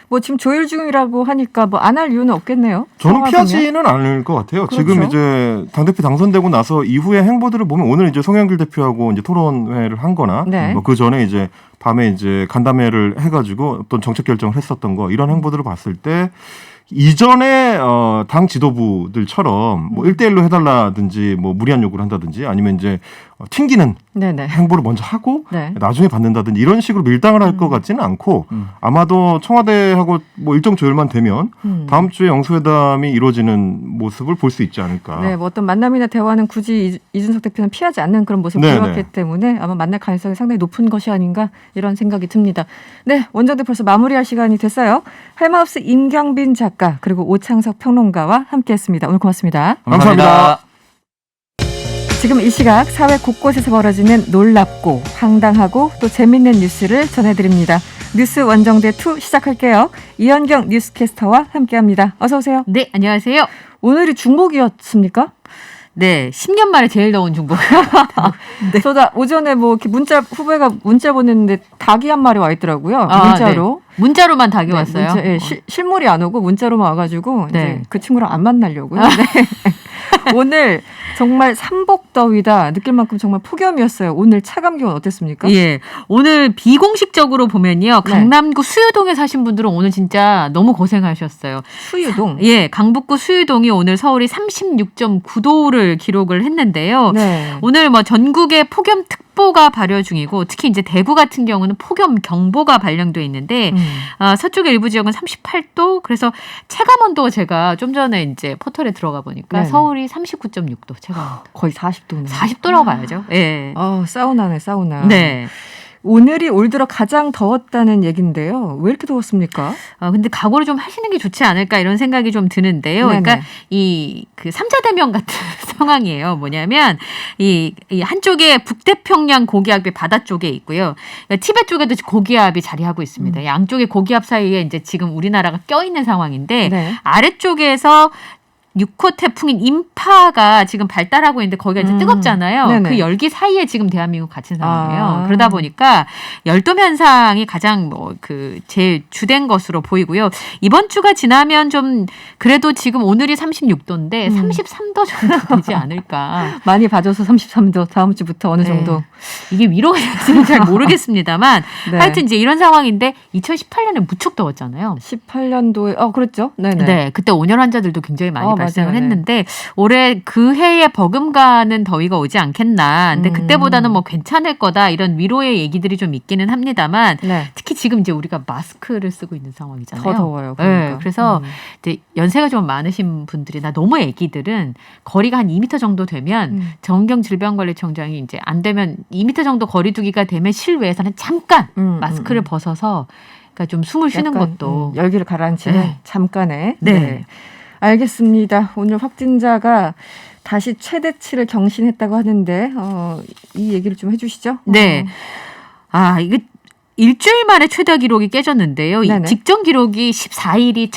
[SPEAKER 2] 뭐 지금 조율 중이라고 하니까 뭐 안 할 이유는 없겠네요.
[SPEAKER 6] 저는
[SPEAKER 2] 상황
[SPEAKER 6] 피하지는 않을 것 같아요.
[SPEAKER 2] 그렇죠.
[SPEAKER 6] 지금 이제 당대표 당선되고 나서 이후의 행보들을 보면 오늘 이제 송영길 대표하고 이제 토론회를 한 거나
[SPEAKER 2] 네.
[SPEAKER 6] 뭐 그 전에 이제 밤에 이제 간담회를 해가지고 어떤 정책 결정을 했었던 거 이런 행보들을 봤을 때 이전에 당 지도부들처럼 뭐 1대1로 해달라든지 뭐 무리한 요구를 한다든지 아니면 이제 튕기는
[SPEAKER 2] 네네.
[SPEAKER 6] 행보를 먼저 하고
[SPEAKER 2] 네.
[SPEAKER 6] 나중에 받는다든지 이런 식으로 밀당을 할 것 같지는 않고 아마도 청와대하고 뭐 일정 조율만 되면 다음 주에 영수회담이 이루어지는 모습을 볼 수 있지 않을까.
[SPEAKER 2] 네, 뭐 어떤 만남이나 대화는 굳이 이준석 대표는 피하지 않는 그런 모습을
[SPEAKER 6] 네네.
[SPEAKER 2] 보였기 때문에 아마 만날 가능성이 상당히 높은 것이 아닌가 이런 생각이 듭니다. 네, 원정대 벌써 마무리할 시간이 됐어요. 헬마우스 임경빈 작가 그리고 오창석 평론가와 함께했습니다. 오늘 고맙습니다.
[SPEAKER 6] 감사합니다.
[SPEAKER 2] 지금 이 시각 사회 곳곳에서 벌어지는 놀랍고 황당하고 또 재밌는 뉴스를 전해드립니다. 뉴스 원정대 2 시작할게요. 이현경 뉴스캐스터와 함께합니다. 어서 오세요.
[SPEAKER 8] 네, 안녕하세요.
[SPEAKER 2] 오늘이 중복이었습니까?
[SPEAKER 8] 네, 10년 만에 제일 더운 중복.
[SPEAKER 2] 네. 저도 오전에 뭐 이렇게 후배가 문자 보냈는데 닭이 한 마리 와 있더라고요. 문자로.
[SPEAKER 8] 네. 문자로만 닭이
[SPEAKER 2] 네,
[SPEAKER 8] 왔어요.
[SPEAKER 2] 실물이 안 오고 문자로만 와가지고
[SPEAKER 8] 네.
[SPEAKER 2] 이제 그 친구랑 안 만나려고요. 네. 오늘 정말 삼복더위다 느낄 만큼 정말 폭염이었어요. 오늘 차감 기온 어땠습니까?
[SPEAKER 8] 예. 오늘 비공식적으로 보면요.
[SPEAKER 2] 네.
[SPEAKER 8] 강남구 수유동에 사신 분들은 오늘 진짜 너무 고생하셨어요.
[SPEAKER 2] 수유동.
[SPEAKER 8] 예. 강북구 수유동이 오늘 서울이 36.9도를 기록을 했는데요.
[SPEAKER 2] 네.
[SPEAKER 8] 오늘 뭐 전국에 폭염특보가 발효 중이고 특히 이제 대구 같은 경우는 폭염경보가 발령돼 있는데 서쪽의 일부 지역은 38도. 그래서 체감 온도가 제가 좀 전에 이제 포털에 들어가 보니까
[SPEAKER 2] 네네.
[SPEAKER 8] 서울이 39.6도 체감 온도.
[SPEAKER 2] 거의 40도네요.
[SPEAKER 8] 40도라고 봐야죠. 예.
[SPEAKER 2] 사우나네, 사우나.
[SPEAKER 8] 네.
[SPEAKER 2] 오늘이 올 들어 가장 더웠다는 얘기인데요. 왜 이렇게 더웠습니까?
[SPEAKER 8] 근데 각오를 좀 하시는 게 좋지 않을까 이런 생각이 좀 드는데요.
[SPEAKER 2] 네네.
[SPEAKER 8] 그러니까 그 삼자대면 같은 상황이에요. 뭐냐면 이 한쪽에 북태평양 고기압이 바다 쪽에 있고요. 그러니까 티베트 쪽에도 고기압이 자리하고 있습니다. 양쪽의 고기압 사이에 이제 지금 우리나라가 껴있는 상황인데
[SPEAKER 2] 네.
[SPEAKER 8] 아래쪽에서 6호 태풍인 인파가 지금 발달하고 있는데 거기가 이제 뜨겁잖아요.
[SPEAKER 2] 네네.
[SPEAKER 8] 그 열기 사이에 지금 대한민국 갇힌 상황이에요.
[SPEAKER 2] 아.
[SPEAKER 8] 그러다 보니까 열돔 현상이 가장 제일 주된 것으로 보이고요. 이번 주가 지나면 좀 그래도 지금 오늘이 36도인데 33도 정도 되지 않을까.
[SPEAKER 2] 많이 봐줘서 33도 다음 주부터 어느
[SPEAKER 8] 네.
[SPEAKER 2] 정도.
[SPEAKER 8] 이게 위로가 될지는 잘 모르겠습니다만
[SPEAKER 2] 네.
[SPEAKER 8] 하여튼 이제 이런 상황인데 2018년에 무척 더웠잖아요.
[SPEAKER 2] 18년도에 그랬죠. 네네.
[SPEAKER 8] 네, 그때 온열 환자들도 굉장히 많이 발생을
[SPEAKER 2] 맞아요.
[SPEAKER 8] 했는데 올해 그 해에 버금가는 더위가 오지 않겠나. 근데 그때보다는 뭐 괜찮을 거다 이런 위로의 얘기들이 좀 있기는 합니다만
[SPEAKER 2] 네.
[SPEAKER 8] 특히 지금 이제 우리가 마스크를 쓰고 있는 상황이잖아요.
[SPEAKER 2] 더 더워요.
[SPEAKER 8] 네,
[SPEAKER 2] 그러니까.
[SPEAKER 8] 그래서 이제 연세가 좀 많으신 분들이나 너무 애기들은 거리가 한 2m 정도 되면 정경질병관리청장이 이제 안 되면 2m 정도 거리두기가 되면 실외에서는 잠깐 마스크를 벗어서 그러니까 좀 숨을 쉬는
[SPEAKER 2] 약간,
[SPEAKER 8] 것도
[SPEAKER 2] 열기를 가라앉히는
[SPEAKER 8] 네.
[SPEAKER 2] 잠깐의.
[SPEAKER 8] 네.
[SPEAKER 2] 알겠습니다. 오늘 확진자가 다시 최대치를 경신했다고 하는데 이 얘기를 좀 해주시죠.
[SPEAKER 8] 네. 이게 일주일 만에 최다 기록이 깨졌는데요. 이
[SPEAKER 2] 네네.
[SPEAKER 8] 직전 기록이 14일이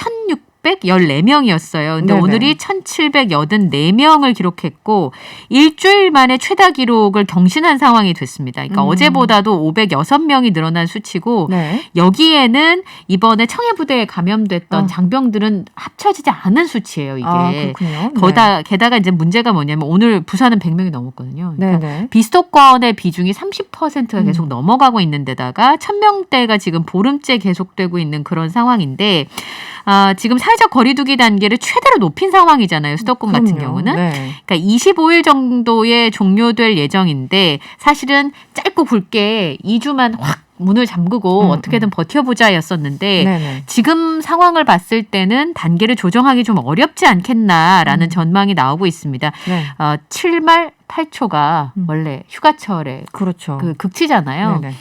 [SPEAKER 8] 1614명이었어요. 근데
[SPEAKER 2] 네네.
[SPEAKER 8] 오늘이 1784명을 기록했고 일주일 만에 최다 기록을 경신한 상황이 됐습니다. 그러니까 어제보다도 506명이 늘어난 수치고
[SPEAKER 2] 네.
[SPEAKER 8] 여기에는 이번에 청해부대에 감염됐던 장병들은 합쳐지지 않은 수치예요. 이게.
[SPEAKER 2] 그렇군요.
[SPEAKER 8] 게다가 이제 문제가 뭐냐면 오늘 부산은 100명이 넘었거든요. 그러니까
[SPEAKER 2] 네네.
[SPEAKER 8] 비수도권의 비중이 30%가 계속 넘어가고 있는 데다가 1000명대가 지금 보름째 계속되고 있는 그런 상황인데 지금 사회적 거리두기 단계를 최대로 높인 상황이잖아요. 수도권 같은
[SPEAKER 2] 그럼요.
[SPEAKER 8] 경우는.
[SPEAKER 2] 네.
[SPEAKER 8] 그러니까 25일 정도에 종료될 예정인데 사실은 짧고 굵게 2주만 확 문을 잠그고 어떻게든 버텨보자였었는데
[SPEAKER 2] 네네.
[SPEAKER 8] 지금 상황을 봤을 때는 단계를 조정하기 좀 어렵지 않겠나라는 전망이 나오고 있습니다.
[SPEAKER 2] 네.
[SPEAKER 8] 7말 8초가 원래 휴가철에
[SPEAKER 2] 그렇죠.
[SPEAKER 8] 그 극치잖아요.
[SPEAKER 2] 네네.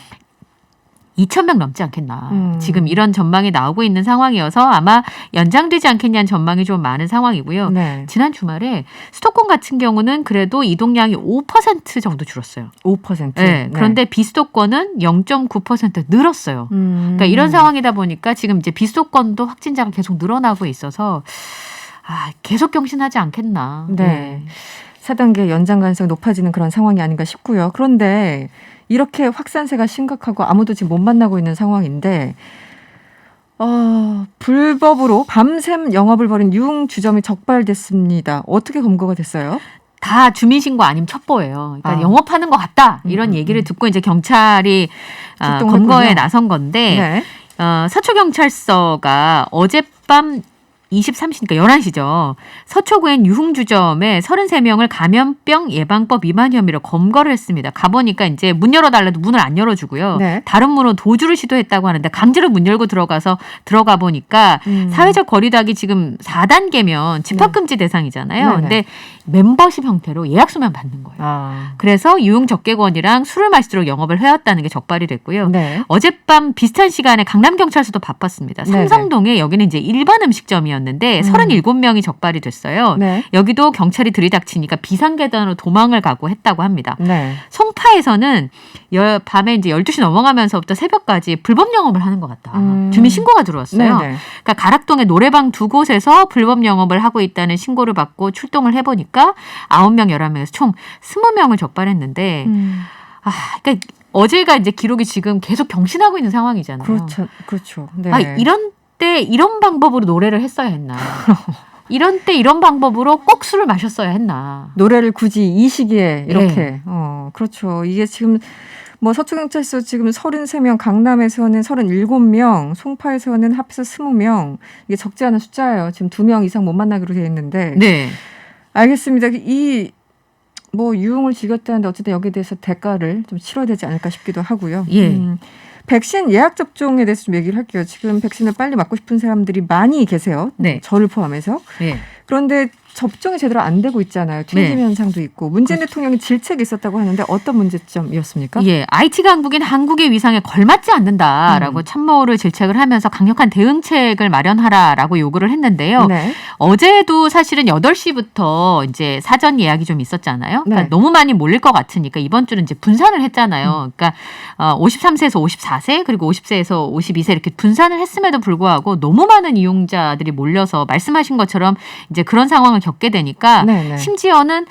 [SPEAKER 8] 2,000명 넘지 않겠나. 지금 이런 전망이 나오고 있는 상황이어서 아마 연장되지 않겠냐는 전망이 좀 많은 상황이고요.
[SPEAKER 2] 네.
[SPEAKER 8] 지난 주말에 수도권 같은 경우는 그래도 이동량이 5% 정도 줄었어요.
[SPEAKER 2] 5%.
[SPEAKER 8] 네. 그런데 비수도권은 0.9% 늘었어요. 그러니까 이런 상황이다 보니까 지금 이제 비수도권도 확진자가 계속 늘어나고 있어서 계속 경신하지 않겠나.
[SPEAKER 2] 네. 4단계 연장 가능성이 높아지는 그런 상황이 아닌가 싶고요. 그런데 이렇게 확산세가 심각하고 아무도 지금 못 만나고 있는 상황인데 불법으로 밤샘 영업을 벌인 유흥주점이 적발됐습니다. 어떻게 검거가 됐어요?
[SPEAKER 8] 다 주민신고 아니면 첩보예요. 그러니까 영업하는 것 같다. 이런 얘기를 듣고 이제 경찰이 검거에 나선 건데
[SPEAKER 2] 네.
[SPEAKER 8] 서초경찰서가 어젯밤 23시니까 11시죠. 서초구엔 유흥주점에 33명을 감염병 예방법 위반 혐의로 검거를 했습니다. 가보니까 이제 문 열어달라도 문을 안 열어주고요.
[SPEAKER 2] 네.
[SPEAKER 8] 다른 문으로 도주를 시도했다고 하는데 강제로 문 열고 들어가 보니까 사회적 거리두기 지금 4단계면 집합금지 대상이잖아요.
[SPEAKER 2] 네네.
[SPEAKER 8] 근데 멤버십 형태로 예약수만 받는 거예요. 그래서 유흥접객원이랑 술을 마시도록 영업을 해왔다는 게 적발이 됐고요.
[SPEAKER 2] 네.
[SPEAKER 8] 어젯밤 비슷한 시간에 강남경찰서도 바빴습니다. 삼성동에 여기는 이제 일반 음식점이었는데 37명이 적발이 됐어요.
[SPEAKER 2] 네.
[SPEAKER 8] 여기도 경찰이 들이닥치니까 비상계단으로 도망을 가고 했다고 합니다.
[SPEAKER 2] 네.
[SPEAKER 8] 송파에서는 밤에 이제 12시 넘어가면서부터 새벽까지 불법 영업을 하는 것 같다. 주민 신고가 들어왔어요.
[SPEAKER 2] 네네.
[SPEAKER 8] 그러니까 가락동의 노래방 두 곳에서 불법 영업을 하고 있다는 신고를 받고 출동을 해보니까 9명, 11명에서 총 20명을 적발했는데 그러니까 어제가 이제 기록이 지금 계속 경신하고 있는 상황이잖아요.
[SPEAKER 2] 그렇죠. 네.
[SPEAKER 8] 이런 때 이런 방법으로 노래를 했어야 했나. 이런 때 이런 방법으로 꼭 술을 마셨어야 했나.
[SPEAKER 2] 노래를 굳이 이 시기에 이렇게. 그렇죠. 이게 지금 뭐 서초경찰서 지금 33명, 강남에서는 37명, 송파에서는 합해서 20명. 이게 적지 않은 숫자예요. 지금 2명 이상 못 만나기로 돼 있는데.
[SPEAKER 8] 네.
[SPEAKER 2] 알겠습니다. 이 뭐 유흥을 즐겼다는데 어쨌든 여기에 대해서 대가를 좀 치러야 되지 않을까 싶기도 하고요.
[SPEAKER 8] 예.
[SPEAKER 2] 백신 예약 접종에 대해서 좀 얘기를 할게요. 지금 백신을 빨리 맞고 싶은 사람들이 많이 계세요.
[SPEAKER 8] 네.
[SPEAKER 2] 저를 포함해서.
[SPEAKER 8] 예.
[SPEAKER 2] 그런데 접종이 제대로 안 되고 있잖아요. 튕김
[SPEAKER 8] 네.
[SPEAKER 2] 현상도 있고. 문재인 대통령이 질책이 있었다고 하는데 어떤 문제점이었습니까?
[SPEAKER 8] 예, IT 강국인 한국의 위상에 걸맞지 않는다라고 참모를 질책을 하면서 강력한 대응책을 마련하라라고 요구를 했는데요.
[SPEAKER 2] 네.
[SPEAKER 8] 어제도 사실은 8시부터 이제 사전 예약이 좀 있었잖아요. 그러니까
[SPEAKER 2] 네.
[SPEAKER 8] 너무 많이 몰릴 것 같으니까 이번 주는 이제 분산을 했잖아요. 그러니까 53세에서 54세 그리고 50세에서 52세 이렇게 분산을 했음에도 불구하고 너무 많은 이용자들이 몰려서 말씀하신 것처럼 이제 그런 상황을 겪게 되니까
[SPEAKER 2] 네, 네.
[SPEAKER 8] 심지어는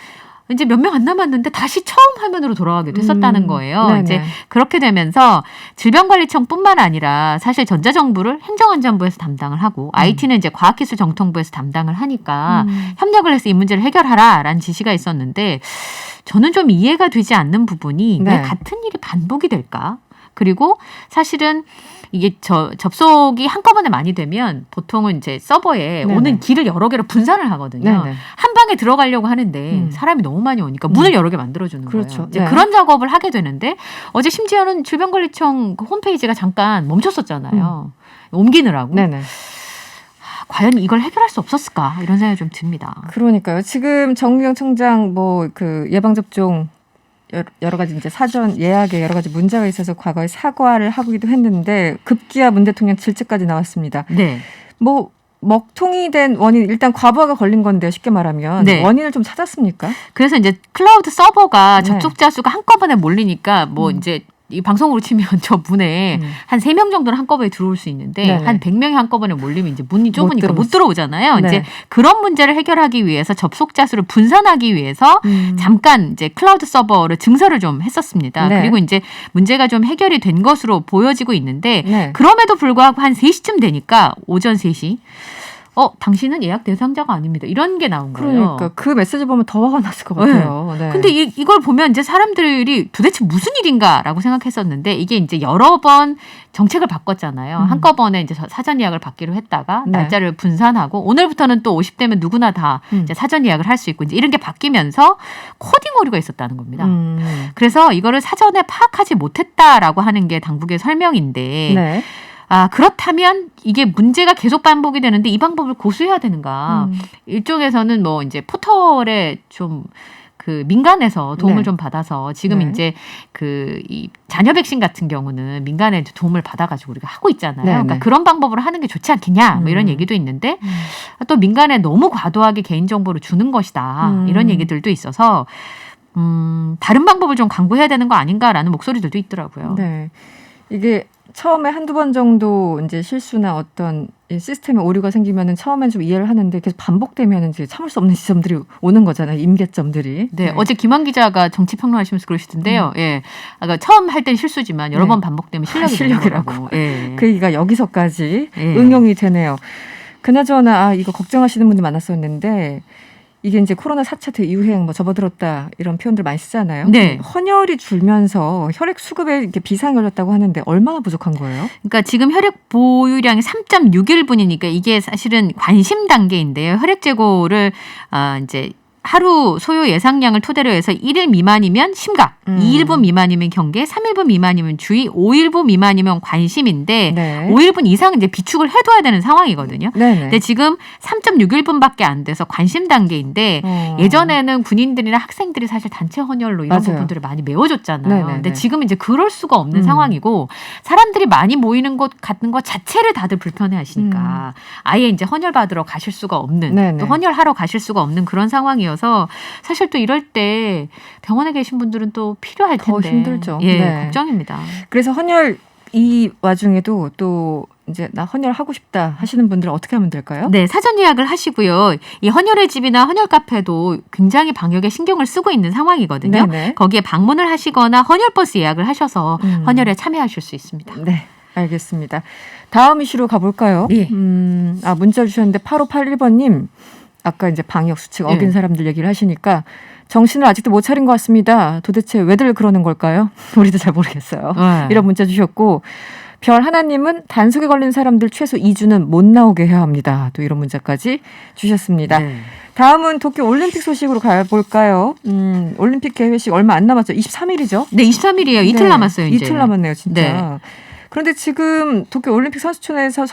[SPEAKER 8] 이제 몇 명 안 남았는데 다시 처음 화면으로 돌아가기도 했었다는 거예요.
[SPEAKER 2] 네네.
[SPEAKER 8] 이제 그렇게 되면서 질병관리청뿐만 아니라 사실 전자정부를 행정안전부에서 담당을 하고 IT는 이제 과학기술정통부에서 담당을 하니까 협력을 해서 이 문제를 해결하라라는 지시가 있었는데 저는 좀 이해가 되지 않는 부분이
[SPEAKER 2] 네.
[SPEAKER 8] 왜 같은 일이 반복이 될까? 그리고 사실은 이게 접속이 한꺼번에 많이 되면 보통은 이제 서버에
[SPEAKER 2] 네네.
[SPEAKER 8] 오는 길을 여러 개로 분산을 하거든요.
[SPEAKER 2] 네네.
[SPEAKER 8] 한 방에 들어가려고 하는데 사람이 너무 많이 오니까 문을 여러 개 만들어주는
[SPEAKER 2] 그렇죠.
[SPEAKER 8] 거예요. 이제
[SPEAKER 2] 네.
[SPEAKER 8] 그런 작업을 하게 되는데 어제 심지어는 질병관리청 그 홈페이지가 잠깐 멈췄었잖아요. 옮기느라고.
[SPEAKER 2] 네네.
[SPEAKER 8] 과연 이걸 해결할 수 없었을까 이런 생각이 좀 듭니다.
[SPEAKER 2] 그러니까요. 지금 정미경 청장 뭐 그 예방접종 여러 가지 이제 사전 예약에 여러 가지 문제가 있어서 과거에 사과를 하기도 했는데 급기야 문 대통령 질책까지 나왔습니다.
[SPEAKER 8] 네.
[SPEAKER 2] 뭐 먹통이 된 원인 일단 과부하가 걸린 건데 쉽게 말하면
[SPEAKER 8] 네.
[SPEAKER 2] 원인을 좀 찾았습니까?
[SPEAKER 8] 그래서 이제 클라우드 서버가
[SPEAKER 2] 네.
[SPEAKER 8] 접속자 수가 한꺼번에 몰리니까 뭐 이제 이 방송으로 치면 저 문에 한 3명 정도는 한꺼번에 들어올 수 있는데
[SPEAKER 2] 네네.
[SPEAKER 8] 한 100명이 한꺼번에 몰리면 이제 문이 좁으니까 못
[SPEAKER 2] 들어오지.
[SPEAKER 8] 들어오잖아요.
[SPEAKER 2] 네.
[SPEAKER 8] 이제 그런 문제를 해결하기 위해서 접속자 수를 분산하기 위해서 잠깐 이제 클라우드 서버를 증설을 좀 했었습니다.
[SPEAKER 2] 네.
[SPEAKER 8] 그리고 이제 문제가 좀 해결이 된 것으로 보여지고 있는데
[SPEAKER 2] 네.
[SPEAKER 8] 그럼에도 불구하고 한 3시쯤 되니까 오전 3시 당신은 예약 대상자가 아닙니다. 이런 게 나온 거예요.
[SPEAKER 2] 그러니까 그 메시지 보면 더 화가 났을 것 같아요. 네.
[SPEAKER 8] 근데 이걸 보면 이제 사람들이 도대체 무슨 일인가라고 생각했었는데 이게 이제 여러 번 정책을 바꿨잖아요. 한꺼번에 이제 사전 예약을 받기로 했다가
[SPEAKER 2] 네.
[SPEAKER 8] 날짜를 분산하고 오늘부터는 또 50대면 누구나 다 이제 사전 예약을 할 수 있고 이제 이런 게 바뀌면서 코딩 오류가 있었다는 겁니다. 그래서 이거를 사전에 파악하지 못했다라고 하는 게 당국의 설명인데
[SPEAKER 2] 네.
[SPEAKER 8] 그렇다면 이게 문제가 계속 반복이 되는데 이 방법을 고수해야 되는가? 일종에서는 뭐 이제 포털에 좀 그 민간에서 도움을
[SPEAKER 2] 네.
[SPEAKER 8] 좀 받아서 지금
[SPEAKER 2] 네.
[SPEAKER 8] 이제 그 이 자녀 백신 같은 경우는 민간에 도움을 받아가지고 우리가 하고 있잖아요.
[SPEAKER 2] 네,
[SPEAKER 8] 그러니까
[SPEAKER 2] 네.
[SPEAKER 8] 그런 방법으로 하는 게 좋지 않겠냐? 뭐 이런 얘기도 있는데 또 민간에 너무 과도하게 개인 정보를 주는 것이다. 이런 얘기들도 있어서 다른 방법을 좀 강구해야 되는 거 아닌가라는 목소리들도 있더라고요.
[SPEAKER 2] 네. 이게 처음에 한두 번 정도 이제 실수나 어떤 이 시스템에 오류가 생기면은 처음엔 좀 이해를 하는데 계속 반복되면은 이제 참을 수 없는 지점들이 오는 거잖아요. 임계점들이.
[SPEAKER 8] 네, 어제 김한 기자가 정치평론하시면서 그러시던데요. 예, 그러니까 처음 할 땐 실수지만 여러
[SPEAKER 2] 네.
[SPEAKER 8] 번 반복되면 실력이라고.
[SPEAKER 2] 실력이라고.
[SPEAKER 8] 예.
[SPEAKER 2] 그 얘기가 여기서까지
[SPEAKER 8] 예.
[SPEAKER 2] 응용이 되네요. 그나저나 이거 걱정하시는 분들 많았었는데 이게 이제 코로나 4차 대유행 뭐 접어들었다 이런 표현들 많이 쓰잖아요.
[SPEAKER 8] 네.
[SPEAKER 2] 헌혈이 줄면서 혈액 수급에 이렇게 비상이 걸렸다고 하는데 얼마나 부족한 거예요?
[SPEAKER 8] 그러니까 지금 혈액 보유량이 3.61분이니까 이게 사실은 관심 단계인데요. 혈액 재고를 이제 하루 소요 예상량을 토대로 해서 1일 미만이면 심각, 2일분 미만이면 경계, 3일분 미만이면 주의, 5일분 미만이면 관심인데
[SPEAKER 2] 네.
[SPEAKER 8] 5일분 이상 이제 비축을 해둬야 되는 상황이거든요.
[SPEAKER 2] 네네.
[SPEAKER 8] 근데 지금 3.61분밖에 안 돼서 관심 단계인데 예전에는 군인들이나 학생들이 사실 단체 헌혈로 이런
[SPEAKER 2] 맞아요.
[SPEAKER 8] 부분들을 많이 메워줬잖아요.
[SPEAKER 2] 네네네.
[SPEAKER 8] 근데 지금 이제 그럴 수가 없는 상황이고 사람들이 많이 모이는 곳 같은 거 자체를 다들 불편해하시니까 아예 이제 헌혈 받으러 가실 수가 없는
[SPEAKER 2] 네네.
[SPEAKER 8] 또 헌혈하러 가실 수가 없는 그런 상황이어서 사실 또 이럴 때 병원에 계신 분들은 또 필요할
[SPEAKER 2] 더
[SPEAKER 8] 텐데
[SPEAKER 2] 힘들죠.
[SPEAKER 8] 예,
[SPEAKER 2] 네.
[SPEAKER 8] 걱정입니다.
[SPEAKER 2] 그래서 헌혈 이 와중에도 또 이제 나 헌혈 하고 싶다 하시는 분들은 어떻게 하면 될까요?
[SPEAKER 8] 네, 사전 예약을 하시고요. 이 헌혈의 집이나 헌혈 카페도 굉장히 방역에 신경을 쓰고 있는 상황이거든요.
[SPEAKER 2] 네네.
[SPEAKER 8] 거기에 방문을 하시거나 헌혈버스 예약을 하셔서 헌혈에 참여하실 수 있습니다.
[SPEAKER 2] 네, 알겠습니다. 다음 이슈로 가볼까요?
[SPEAKER 8] 예.
[SPEAKER 2] 문자 주셨는데 8581번님. 아까 이제 방역 수칙
[SPEAKER 8] 네.
[SPEAKER 2] 어긴 사람들 얘기를 하시니까 정신을 아직도 못 차린 것 같습니다. 도대체 왜들 그러는 걸까요? 우리도 잘 모르겠어요.
[SPEAKER 8] 네.
[SPEAKER 2] 이런 문자 주셨고 별 하나님은 단속에 걸린 사람들 최소 2주는 못 나오게 해야 합니다. 또 이런 문자까지 주셨습니다.
[SPEAKER 8] 네.
[SPEAKER 2] 다음은 도쿄 올림픽 소식으로 가볼까요? 올림픽 개회식 얼마 안 남았죠. 23일이죠.
[SPEAKER 8] 네, 23일이에요. 이틀 남았어요, 이제.
[SPEAKER 2] 이틀 남았네요, 진짜.
[SPEAKER 8] 네.
[SPEAKER 2] 그런데 지금 도쿄 올림픽 선수촌에서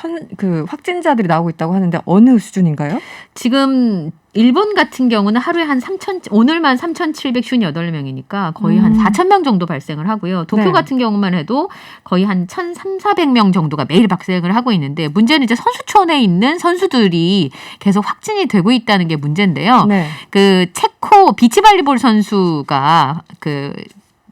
[SPEAKER 2] 확진자들이 나오고 있다고 하는데 어느 수준인가요?
[SPEAKER 8] 지금 일본 같은 경우는 하루에 한 3,000, 오늘만 3,758명이니까 거의 한 4,000명 정도 발생을 하고요. 도쿄
[SPEAKER 2] 네.
[SPEAKER 8] 같은 경우만 해도 거의 한 1,300~400명 정도가 매일 발생을 하고 있는데 문제는 이제 선수촌에 있는 선수들이 계속 확진이 되고 있다는 게 문제인데요.
[SPEAKER 2] 네.
[SPEAKER 8] 그 체코 비치발리볼 선수가 그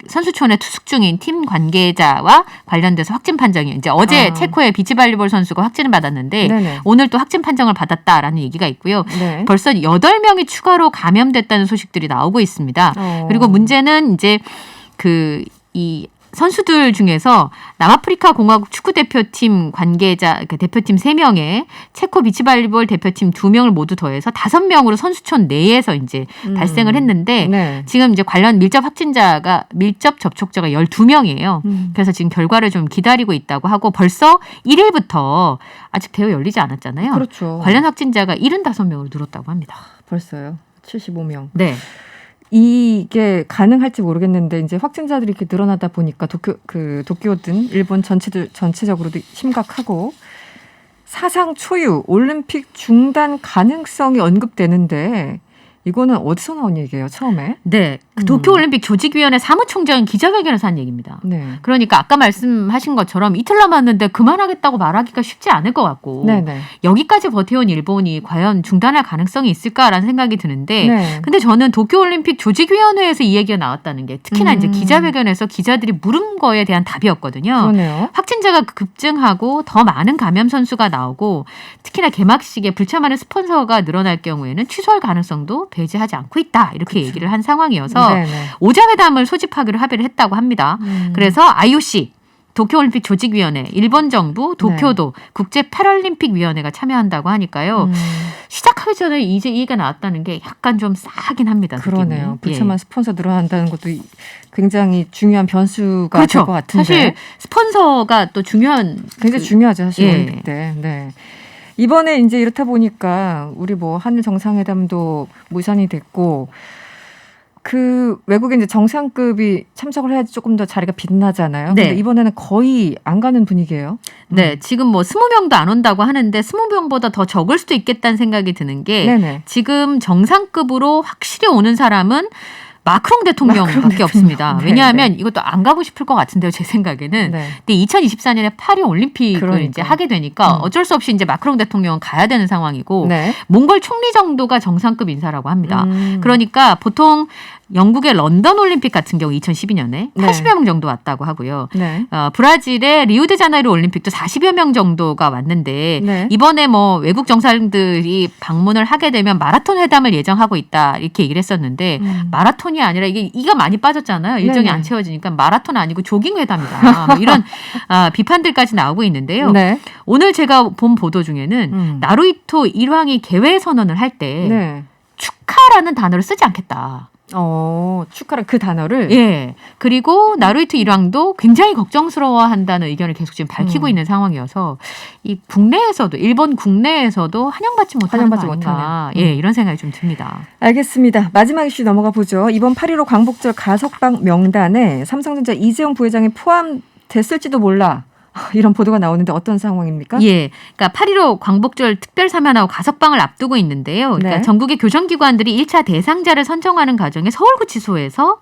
[SPEAKER 8] 선수촌에 투숙 중인 팀 관계자와 관련돼서 확진 판정이 이제 어제 체코의 비치발리볼 선수가 확진을 받았는데
[SPEAKER 2] 네네.
[SPEAKER 8] 오늘 또 확진 판정을 받았다라는 얘기가 있고요.
[SPEAKER 2] 네.
[SPEAKER 8] 벌써 8명이 추가로 감염됐다는 소식들이 나오고 있습니다. 그리고 문제는 이제 이 선수들 중에서 남아프리카 공화국 축구대표팀 관계자, 대표팀 3명에 체코 비치발리볼 대표팀 2명을 모두 더해서 5명으로 선수촌 내에서 이제 발생을 했는데
[SPEAKER 2] 네.
[SPEAKER 8] 지금 이제 관련 밀접 접촉자가 12명이에요. 그래서 지금 결과를 좀 기다리고 있다고 하고 벌써 1일부터 아직 대회 열리지 않았잖아요.
[SPEAKER 2] 그렇죠.
[SPEAKER 8] 관련 확진자가 75명으로 늘었다고 합니다.
[SPEAKER 2] 벌써요. 75명.
[SPEAKER 8] 네.
[SPEAKER 2] 이게 가능할지 모르겠는데 이제 확진자들이 이렇게 늘어나다 보니까 도쿄든 일본 전체적으로도 심각하고 사상 초유 올림픽 중단 가능성이 언급되는데 이거는 어디서 나온 얘기예요, 처음에?
[SPEAKER 8] 네. 그 도쿄올림픽 조직위원회 사무총장은 기자회견에서 한 얘기입니다.
[SPEAKER 2] 네.
[SPEAKER 8] 그러니까 아까 말씀하신 것처럼 이틀 남았는데 그만하겠다고 말하기가 쉽지 않을 것 같고
[SPEAKER 2] 네네.
[SPEAKER 8] 여기까지 버텨온 일본이 과연 중단할 가능성이 있을까라는 생각이 드는데
[SPEAKER 2] 네.
[SPEAKER 8] 근데 저는 도쿄올림픽 조직위원회에서 이 얘기가 나왔다는 게 특히나 이제 기자회견에서 기자들이 물은 거에 대한 답이었거든요.
[SPEAKER 2] 그러네요.
[SPEAKER 8] 확진자가 급증하고 더 많은 감염 선수가 나오고 특히나 개막식에 불참하는 스폰서가 늘어날 경우에는 취소할 가능성도 배제하지 않고 있다. 이렇게 얘기를 한 상황이어서
[SPEAKER 2] 네네.
[SPEAKER 8] 오자회담을 소집하기로 합의를 했다고 합니다. 그래서 IOC 도쿄올림픽 조직위원회, 일본 정부, 도쿄도 국제 패럴림픽위원회가 참여한다고 하니까요. 시작하기 전에 이제 이 얘기가 나왔다는 게 약간 좀 싸하긴 합니다.
[SPEAKER 2] 그러네요.
[SPEAKER 8] 느낌이.
[SPEAKER 2] 불참한 스폰서 늘어난다는 것도 굉장히 중요한 변수가
[SPEAKER 8] 그렇죠.
[SPEAKER 2] 될 것 같은데.
[SPEAKER 8] 사실 스폰서가 또 중요한
[SPEAKER 2] 굉장히 중요하죠, 사실
[SPEAKER 8] 예.
[SPEAKER 2] 올림픽 때. 네. 이번에 이제 이렇다 보니까 우리 뭐 한일 정상회담도 무산이 됐고 그 외국에 이제 정상급이 참석을 해야지 조금 더 자리가 빛나잖아요.
[SPEAKER 8] 네.
[SPEAKER 2] 근데 이번에는 거의 안 가는 분위기예요.
[SPEAKER 8] 네, 지금 뭐 20명도 안 온다고 하는데 20명보다 더 적을 수도 있겠다는 생각이 드는 게
[SPEAKER 2] 네네.
[SPEAKER 8] 지금 정상급으로 확실히 오는 사람은 마크롱 대통령밖에
[SPEAKER 2] 대통령.
[SPEAKER 8] 없습니다.
[SPEAKER 2] 네,
[SPEAKER 8] 왜냐하면 이것도 안 가고 싶을 것 같은데요, 제 생각에는.
[SPEAKER 2] 네.
[SPEAKER 8] 근데 2024년에 파리 올림픽을
[SPEAKER 2] 그러니까.
[SPEAKER 8] 이제 하게 되니까 어쩔 수 없이 이제 마크롱 대통령은 가야 되는 상황이고
[SPEAKER 2] 네.
[SPEAKER 8] 몽골 총리 정도가 정상급 인사라고 합니다.
[SPEAKER 2] 음.
[SPEAKER 8] 그러니까 보통 영국의 런던 올림픽 같은 경우 2012년에
[SPEAKER 2] 네.
[SPEAKER 8] 80여 명 정도 왔다고 하고요.
[SPEAKER 2] 네.
[SPEAKER 8] 브라질의 리우데자네이루 올림픽도 40여 명 정도가 왔는데
[SPEAKER 2] 네.
[SPEAKER 8] 이번에 뭐 외국 정상들이 방문을 하게 되면 마라톤 회담을 예정하고 있다 이렇게 얘기를 했었는데 마라톤이 아니라 이가 많이 빠졌잖아요. 일정이
[SPEAKER 2] 네네.
[SPEAKER 8] 안 채워지니까 마라톤 아니고 조깅 회담이다. 뭐 이런 비판들까지 나오고 있는데요.
[SPEAKER 2] 네.
[SPEAKER 8] 오늘 제가 본 보도 중에는 나루히토 일왕이 개회 선언을 할 때
[SPEAKER 2] 네.
[SPEAKER 8] 축하라는 단어를 쓰지 않겠다.
[SPEAKER 2] 축하라 그 단어를
[SPEAKER 8] 예. 그리고 나루히토 일왕도 굉장히 걱정스러워한다는 의견을 계속 지금 밝히고 있는 상황이어서 이 국내에서도 일본 국내에서도 환영받지 못하는 거
[SPEAKER 2] 환영받지
[SPEAKER 8] 아닌가.
[SPEAKER 2] 못하는.
[SPEAKER 8] 예, 이런 생각이 좀 듭니다.
[SPEAKER 2] 알겠습니다. 마지막 이슈 넘어가 보죠. 이번 8.15 광복절 가석방 명단에 삼성전자 이재용 부회장이 포함됐을지도 몰라. 이런 보도가 나오는데 어떤 상황입니까?
[SPEAKER 8] 예. 그러니까 8.15 광복절 특별 사면하고 가석방을 앞두고 있는데요. 그러니까
[SPEAKER 2] 네.
[SPEAKER 8] 전국의 교정기관들이 1차 대상자를 선정하는 과정에 서울구치소에서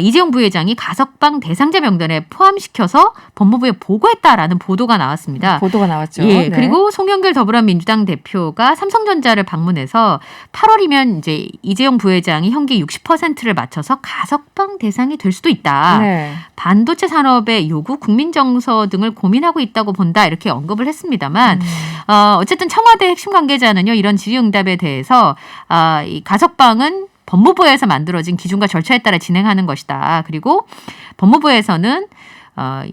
[SPEAKER 8] 이재용 부회장이 가석방 대상자 명단에 포함시켜서 법무부에 보고했다라는 보도가 나왔습니다.
[SPEAKER 2] 보도가 나왔죠.
[SPEAKER 8] 예.
[SPEAKER 2] 네.
[SPEAKER 8] 그리고 송영길 더불어민주당 대표가 삼성전자를 방문해서 8월이면 이제 이재용 부회장이 형기 60%를 맞춰서 가석방 대상이 될 수도 있다.
[SPEAKER 2] 네.
[SPEAKER 8] 반도체 산업의 요구, 국민정서 등을 고민하고 있다고 본다 이렇게 언급을 했습니다만 어쨌든 청와대 핵심 관계자는요 이런 질의응답에 대해서 이 가석방은 법무부에서 만들어진 기준과 절차에 따라 진행하는 것이다. 그리고 법무부에서는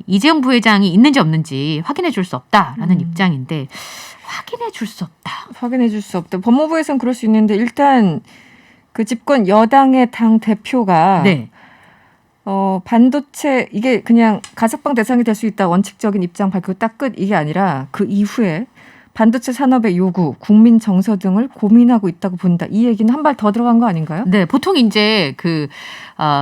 [SPEAKER 8] 이재용 부회장이 있는지 없는지 확인해 줄 수 없다라는 입장인데 확인해 줄 수 없다.
[SPEAKER 2] 확인해 줄 수 없다. 법무부에서는 그럴 수 있는데 일단 그 집권 여당의 당 대표가
[SPEAKER 8] 네.
[SPEAKER 2] 반도체 이게 그냥 가석방 대상이 될 수 있다 원칙적인 입장 밝히고 딱 끝 이게 아니라 그 이후에 반도체 산업의 요구, 국민 정서 등을 고민하고 있다고 본다. 이 얘기는 한 발 더 들어간 거 아닌가요?
[SPEAKER 8] 네, 보통 이제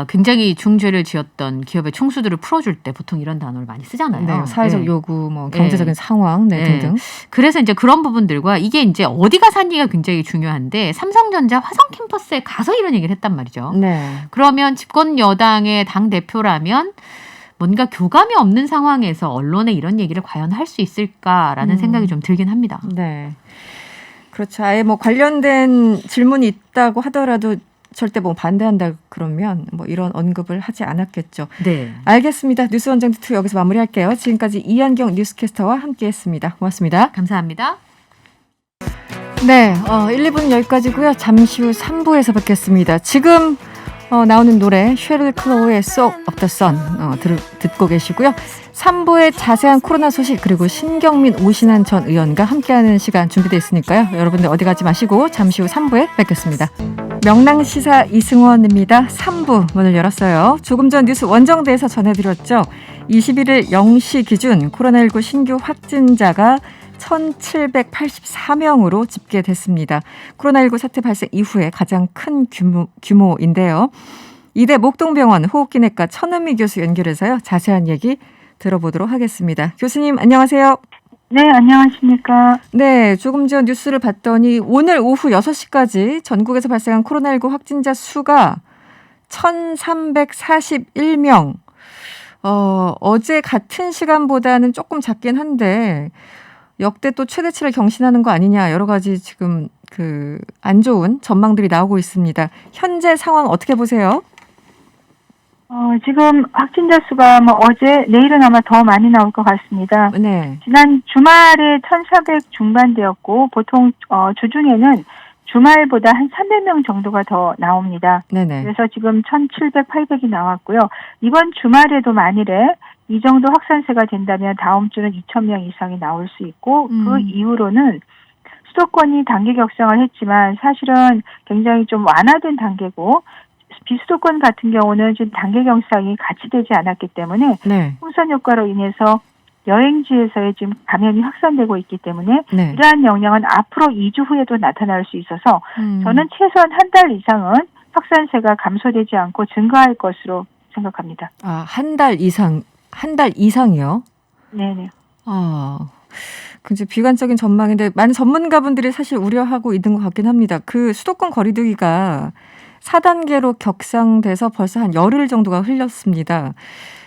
[SPEAKER 8] 굉장히 중죄를 지었던 기업의 총수들을 풀어줄 때 보통 이런 단어를 많이 쓰잖아요.
[SPEAKER 2] 네, 사회적
[SPEAKER 8] 네.
[SPEAKER 2] 요구, 뭐 경제적인
[SPEAKER 8] 네.
[SPEAKER 2] 상황, 네,
[SPEAKER 8] 네.
[SPEAKER 2] 등등.
[SPEAKER 8] 그래서 이제 그런 부분들과 이게 이제 어디가 산지가 굉장히 중요한데 삼성전자 화성 캠퍼스에 가서 이런 얘기를 했단 말이죠.
[SPEAKER 2] 네.
[SPEAKER 8] 그러면 집권 여당의 당 대표라면 뭔가 교감이 없는 상황에서 언론에 이런 얘기를 과연 할 수 있을까라는 생각이 좀 들긴 합니다.
[SPEAKER 2] 네. 그렇죠. 아예 뭐 관련된 질문이 있다고 하더라도 절대 뭐 반대한다 그러면 뭐 이런 언급을 하지 않았겠죠.
[SPEAKER 8] 네.
[SPEAKER 2] 알겠습니다. 뉴스 원정대 2 여기서 마무리할게요. 지금까지 이한경 뉴스캐스터와 함께했습니다. 고맙습니다.
[SPEAKER 8] 감사합니다.
[SPEAKER 2] 네, 1, 2부는 여기까지고요. 잠시 후 3부에서 뵙겠습니다. 지금 나오는 노래 쉐릴 클로우의 Soul of the Sun 듣고 계시고요. 3부의 자세한 코로나 소식 그리고 신경민 오신환 전 의원과 함께하는 시간 준비되어 있으니까요. 여러분들 어디 가지 마시고 잠시 후 3부에 뵙겠습니다. 명랑시사 이승원입니다. 3부 문을 열었어요. 조금 전 뉴스 원정대에서 전해드렸죠. 21일 0시 기준 코로나19 신규 확진자가 1,784명으로 집계됐습니다. 코로나19 사태 발생 이후에 가장 큰 규모인데요. 이대 목동병원 호흡기내과 천은미 교수 연결해서요. 자세한 얘기 들어보도록 하겠습니다. 교수님 안녕하세요.
[SPEAKER 9] 네, 안녕하십니까.
[SPEAKER 2] 네, 조금 전 뉴스를 봤더니 오늘 오후 6시까지 전국에서 발생한 코로나19 확진자 수가 1,341명. 어제 같은 시간보다는 조금 작긴 한데 역대 또 최대치를 경신하는 거 아니냐 여러 가지 지금 안 좋은 전망들이 나오고 있습니다. 현재 상황 어떻게 보세요?
[SPEAKER 9] 지금 확진자 수가 어제, 내일은 아마 더 많이 나올 것 같습니다.
[SPEAKER 2] 네.
[SPEAKER 9] 지난 주말에 1,400 중반대였고 보통 주중에는 주말보다 한 300명 정도가 더 나옵니다.
[SPEAKER 2] 네네.
[SPEAKER 9] 그래서 지금 1,700, 800이 나왔고요. 이번 주말에도 만일에 이 정도 확산세가 된다면 다음 주는 2,000명 이상이 나올 수 있고 그 이후로는 수도권이 단계 격상을 했지만 사실은 굉장히 좀 완화된 단계고 비수도권 같은 경우는 지금 단계 격상이 같이 되지 않았기 때문에
[SPEAKER 2] 네.
[SPEAKER 9] 풍선 효과로 인해서 여행지에서의 지금 감염이 확산되고 있기 때문에
[SPEAKER 2] 네.
[SPEAKER 9] 이러한 영향은 앞으로 2주 후에도 나타날 수 있어서 저는 최소한 한 달 이상은 확산세가 감소되지 않고 증가할 것으로 생각합니다.
[SPEAKER 2] 아, 한 달 이상이요?
[SPEAKER 9] 네네.
[SPEAKER 2] 굉장히 비관적인 전망인데 많은 전문가분들이 사실 우려하고 있는 것 같긴 합니다. 그 수도권 거리두기가 4단계로 격상돼서 벌써 한 열흘 정도가 흘렸습니다.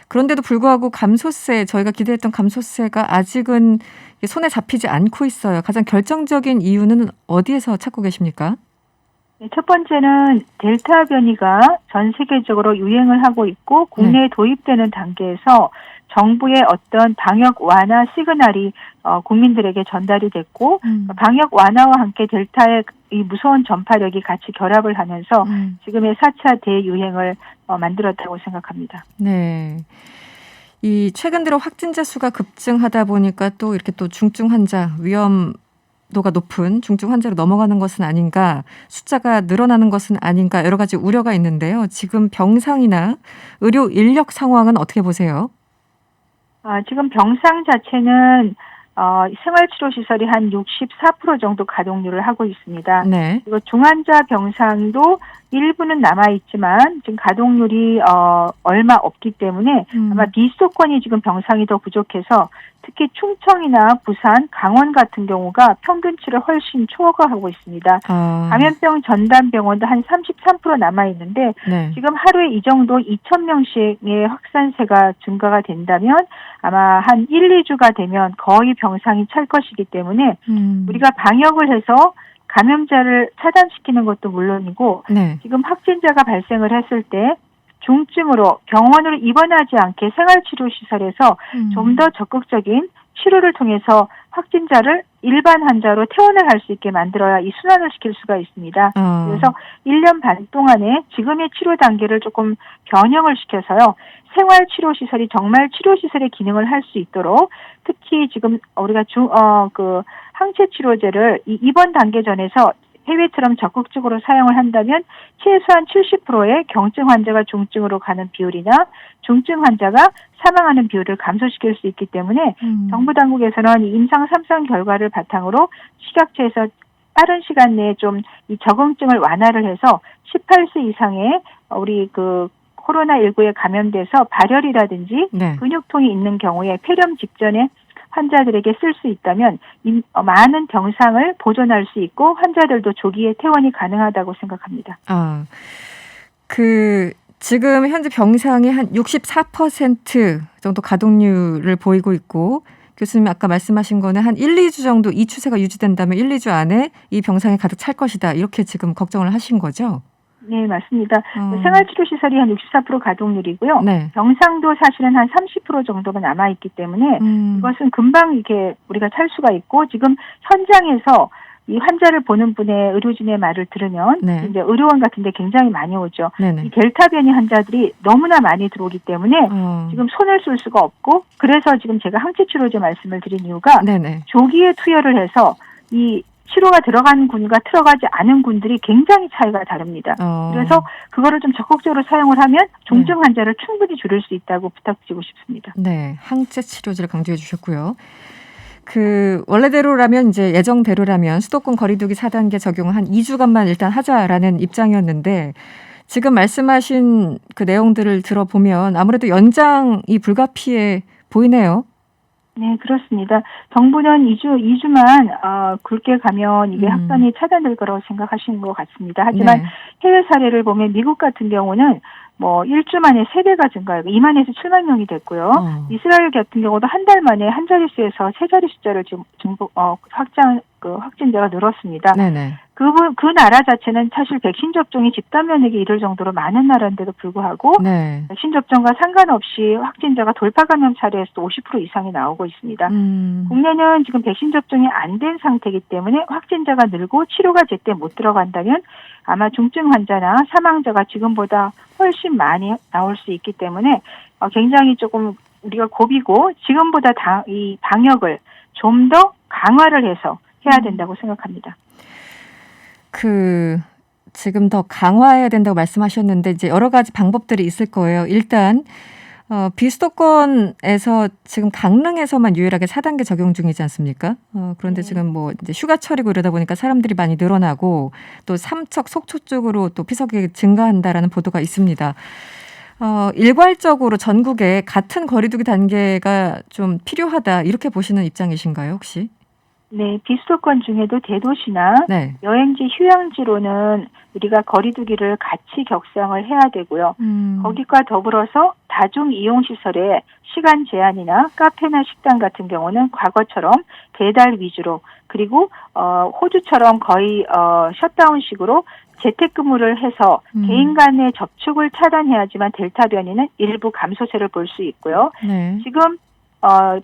[SPEAKER 2] 그런데도 불구하고 저희가 기대했던 감소세가 아직은 손에 잡히지 않고 있어요. 가장 결정적인 이유는 어디에서 찾고 계십니까?
[SPEAKER 9] 네, 첫 번째는 델타 변이가 전 세계적으로 유행을 하고 있고 국내에 도입되는 단계에서 정부의 어떤 방역 완화 시그널이 국민들에게 전달이 됐고 방역 완화와 함께 델타의 이 무서운 전파력이 같이 결합을 하면서 지금의 4차 대유행을 만들었다고 생각합니다.
[SPEAKER 2] 네. 이 최근 들어 확진자 수가 급증하다 보니까 또 이렇게 또 중증 환자 위험도가 높은 중증 환자로 넘어가는 것은 아닌가, 숫자가 늘어나는 것은 아닌가 여러 가지 우려가 있는데요. 지금 병상이나 의료 인력 상황은 어떻게 보세요?
[SPEAKER 9] 지금 병상 자체는 생활치료시설이 한 64% 정도 가동률을 하고 있습니다.
[SPEAKER 2] 네.
[SPEAKER 9] 그리고 중환자 병상도 일부는 남아있지만 지금 가동률이 얼마 없기 때문에 아마 비수도권이 지금 병상이 더 부족해서 특히 충청이나 부산, 강원 같은 경우가 평균치를 훨씬 초과하고 있습니다. 감염병 전담병원도 한 33% 남아있는데
[SPEAKER 2] 네.
[SPEAKER 9] 지금 하루에 이 정도 2,000명씩의 확산세가 증가가 된다면 아마 한 1, 2주가 되면 거의 병상이 찰 것이기 때문에 우리가 방역을 해서 감염자를 차단시키는 것도 물론이고
[SPEAKER 2] 네.
[SPEAKER 9] 지금 확진자가 발생을 했을 때 중증으로 병원으로 입원하지 않게 생활치료시설에서 좀 더 적극적인 치료를 통해서 확진자를 일반 환자로 퇴원을 할 수 있게 만들어야 이 순환을 시킬 수가 있습니다. 그래서 1년 반 동안에 지금의 치료 단계를 조금 변형을 시켜서요. 생활치료시설이 정말 치료시설의 기능을 할 수 있도록 특히 지금 우리가 항체치료제를 입원 단계 전에서 해외처럼 적극적으로 사용을 한다면 최소한 70%의 경증 환자가 중증으로 가는 비율이나 중증 환자가 사망하는 비율을 감소시킬 수 있기 때문에 정부 당국에서는 임상 3상 결과를 바탕으로 식약처에서 빠른 시간 내에 좀 이 적응증을 완화를 해서 18세 이상의 우리 코로나19에 감염돼서 발열이라든지
[SPEAKER 2] 네.
[SPEAKER 9] 근육통이 있는 경우에 폐렴 직전에 환자들에게 쓸 수 있다면 많은 병상을 보존할 수 있고 환자들도 조기에 퇴원이 가능하다고 생각합니다.
[SPEAKER 2] 지금 현재 병상이 한 64% 정도 가동률을 보이고 있고 교수님 아까 말씀하신 거는 한 1, 2주 정도 이 추세가 유지된다면 1, 2주 안에 이 병상이 가득 찰 것이다. 이렇게 지금 걱정을 하신 거죠?
[SPEAKER 9] 네, 맞습니다. 생활치료시설이 한 64% 가동률이고요.
[SPEAKER 2] 네.
[SPEAKER 9] 병상도 사실은 한 30% 정도가 남아있기 때문에 이것은 금방 이렇게 우리가 찰 수가 있고 지금 현장에서 이 환자를 보는 분의 의료진의 말을 들으면
[SPEAKER 2] 네.
[SPEAKER 9] 이제 의료원 같은 데 굉장히 많이 오죠.
[SPEAKER 2] 네네.
[SPEAKER 9] 이 델타 변이 환자들이 너무나 많이 들어오기 때문에 지금 손을 쓸 수가 없고 그래서 지금 제가 항체치료제 말씀을 드린 이유가
[SPEAKER 2] 네네.
[SPEAKER 9] 조기에 투여를 해서 이 치료가 들어간 군과 들어가지 않은 군들이 굉장히 차이가 다릅니다. 그래서 그거를 좀 적극적으로 사용을 하면 중증 환자를 충분히 줄일 수 있다고 부탁드리고 싶습니다.
[SPEAKER 2] 네, 항체 치료제를 강조해 주셨고요. 원래대로라면 이제 예정대로라면 수도권 거리두기 4단계 적용을 한 2주간만 일단 하자라는 입장이었는데 지금 말씀하신 그 내용들을 들어보면 아무래도 연장이 불가피해 보이네요.
[SPEAKER 9] 네, 그렇습니다. 정부는 2주만 굵게 가면 이게 확산이 차단될 거라고 생각하시는 것 같습니다. 하지만 해외 사례를 보면 미국 같은 경우는 1주 만에 3배가 증가하고 2만에서 7만 명이 됐고요. 이스라엘 같은 경우도 한 달 만에 한 자릿수에서 세 자릿 숫자를 지금 확진자가 늘었습니다.
[SPEAKER 2] 네네.
[SPEAKER 9] 그 나라 자체는 사실 백신 접종이 집단 면역에 이를 정도로 많은 나라인데도 불구하고
[SPEAKER 2] 네.
[SPEAKER 9] 백신 접종과 상관없이 확진자가 돌파 감염 사례에서도 50% 이상이 나오고 있습니다. 국내는 지금 백신 접종이 안 된 상태이기 때문에 확진자가 늘고 치료가 제때 못 들어간다면 아마 중증 환자나 사망자가 지금보다 훨씬 많이 나올 수 있기 때문에 굉장히 조금 우리가 고비고 지금보다 이 방역을 좀 더 강화를 해서 해야 된다고 생각합니다.
[SPEAKER 2] 지금 더 강화해야 된다고 말씀하셨는데 이제 여러 가지 방법들이 있을 거예요. 일단 비수도권에서 지금 강릉에서만 유일하게 4단계 적용 중이지 않습니까? 그런데 지금 이제 휴가철이고 이러다 보니까 사람들이 많이 늘어나고 또 삼척, 속초 쪽으로 또 피서객이 증가한다라는 보도가 있습니다. 일괄적으로 전국에 같은 거리두기 단계가 좀 필요하다 이렇게 보시는 입장이신가요, 혹시?
[SPEAKER 9] 네, 비수도권 중에도 대도시나
[SPEAKER 2] 네.
[SPEAKER 9] 여행지, 휴양지로는 우리가 거리두기를 같이 격상을 해야 되고요. 거기과 더불어서 다중이용시설에 시간 제한이나 카페나 식당 같은 경우는 과거처럼 배달 위주로 그리고 호주처럼 거의 셧다운식으로 재택근무를 해서 개인 간의 접촉을 차단해야지만 델타 변이는 일부 감소세를 볼 수 있고요.
[SPEAKER 2] 네.
[SPEAKER 9] 지금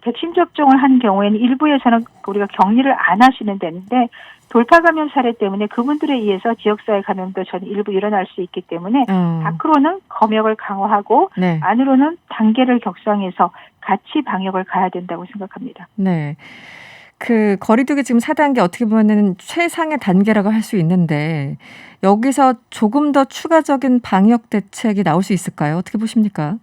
[SPEAKER 9] 백신 접종을 한 경우에는 일부에서는 우리가 격리를 안 하시는 데인데 돌파 감염 사례 때문에 그분들에 의해서 지역사회 감염도 저는 일부 일어날 수 있기 때문에 밖으로는 검역을 강화하고
[SPEAKER 2] 네.
[SPEAKER 9] 안으로는 단계를 격상해서 같이 방역을 가야 된다고 생각합니다.
[SPEAKER 2] 네. 거리두기 지금 4단계 어떻게 보면은 최상의 단계라고 할 수 있는데 여기서 조금 더 추가적인 방역 대책이 나올 수 있을까요? 어떻게 보십니까?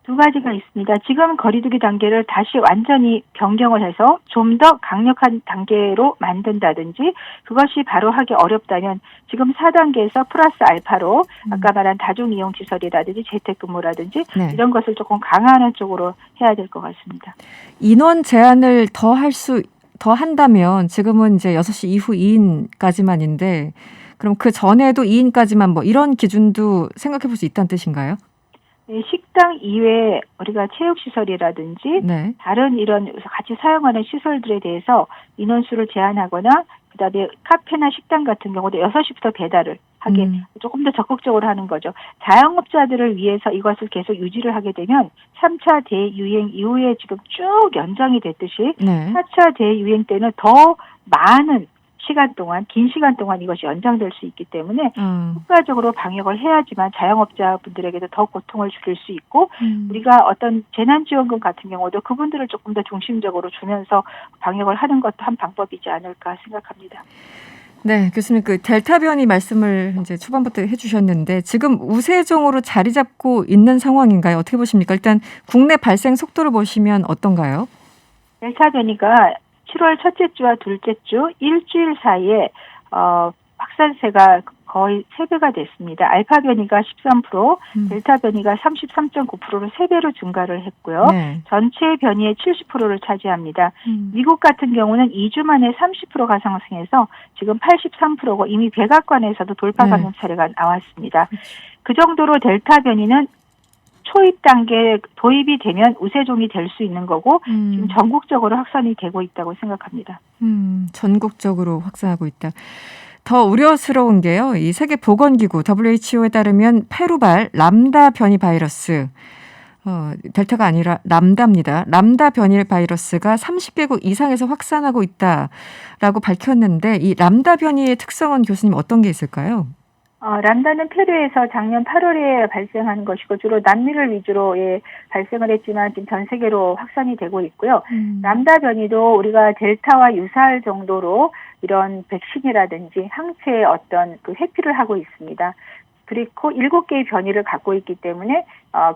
[SPEAKER 9] 두 가지가 있습니다. 지금 거리두기 단계를 다시 완전히 변경을 해서 좀 더 강력한 단계로 만든다든지 그것이 바로 하기 어렵다면 지금 4단계에서 플러스 알파로 아까 말한 다중이용시설이라든지 재택근무라든지
[SPEAKER 2] 네.
[SPEAKER 9] 이런 것을 조금 강화하는 쪽으로 해야 될 것 같습니다.
[SPEAKER 2] 인원 제한을 더 한다면 지금은 이제 6시 이후 2인까지만인데 그럼 그 전에도 2인까지만 이런 기준도 생각해 볼 수 있다는 뜻인가요?
[SPEAKER 9] 네, 식당 이외에 우리가 체육시설이라든지
[SPEAKER 2] 네.
[SPEAKER 9] 다른 이런 같이 사용하는 시설들에 대해서 인원수를 제한하거나 그다음에 카페나 식당 같은 경우도 6시부터 배달을 하게 조금 더 적극적으로 하는 거죠. 자영업자들을 위해서 이것을 계속 유지를 하게 되면 3차 대유행 이후에 지금 쭉 연장이 됐듯이
[SPEAKER 2] 네.
[SPEAKER 9] 4차 대유행 때는 더 많은 시간 동안, 긴 시간 동안 이것이 연장될 수 있기 때문에 효과적으로 방역을 해야지만 자영업자분들에게도 더 고통을 줄일 수 있고 우리가 어떤 재난지원금 같은 경우도 그분들을 조금 더 중심적으로 주면서 방역을 하는 것도 한 방법이지 않을까 생각합니다.
[SPEAKER 2] 네, 교수님 그 델타 변이 말씀을 이제 초반부터 해주셨는데 지금 우세종으로 자리 잡고 있는 상황인가요? 어떻게 보십니까? 일단 국내 발생 속도를 보시면 어떤가요?
[SPEAKER 9] 델타 변이가 7월 첫째 주와 둘째 주 일주일 사이에 확산세가 거의 3배가 됐습니다. 알파 변이가 13%, 델타 변이가 33.9%로 3배로 증가를 했고요.
[SPEAKER 2] 네.
[SPEAKER 9] 전체 변이의 70%를 차지합니다. 미국 같은 경우는 2주 만에 30%가 상승해서 지금 83%고 이미 백악관에서도 돌파 감염 사례가 나왔습니다. 그 정도로 델타 변이는 초입 단계에 도입이 되면 우세종이 될 수 있는 거고 지금 전국적으로 확산이 되고 있다고 생각합니다.
[SPEAKER 2] 전국적으로 확산하고 있다. 더 우려스러운 게요. 이 세계보건기구 WHO에 따르면 페루발 람다 변이 바이러스, 델타가 아니라 람다입니다. 람다 변이 바이러스가 30개국 이상에서 확산하고 있다라고 밝혔는데 이 람다 변이의 특성은 교수님 어떤 게 있을까요?
[SPEAKER 9] 람다는 페루에서 작년 8월에 발생한 것이고 주로 남미를 위주로 발생을 했지만 지금 전 세계로 확산이 되고 있고요. 람다 변이도 우리가 델타와 유사할 정도로 이런 백신이라든지 항체의 어떤 그 회피를 하고 있습니다. 그리고 7개의 변이를 갖고 있기 때문에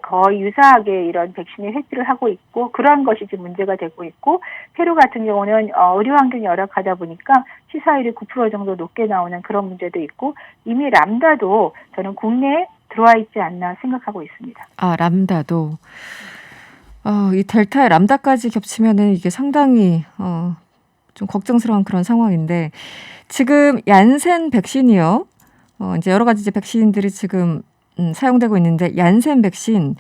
[SPEAKER 9] 거의 유사하게 이런 백신의 회피를 하고 있고 그러한 것이 지금 문제가 되고 있고 페루 같은 경우는 의료 환경이 열악하다 보니까 치사율이 9% 정도 높게 나오는 그런 문제도 있고 이미 람다도 저는 국내에 들어와 있지 않나 생각하고 있습니다.
[SPEAKER 2] 람다도. 이 델타에 람다까지 겹치면은 이게 상당히 좀 걱정스러운 그런 상황인데 지금 얀센 백신이요. 이제 여러 가지 이제 백신들이 지금 사용되고 있는데 얀센 백신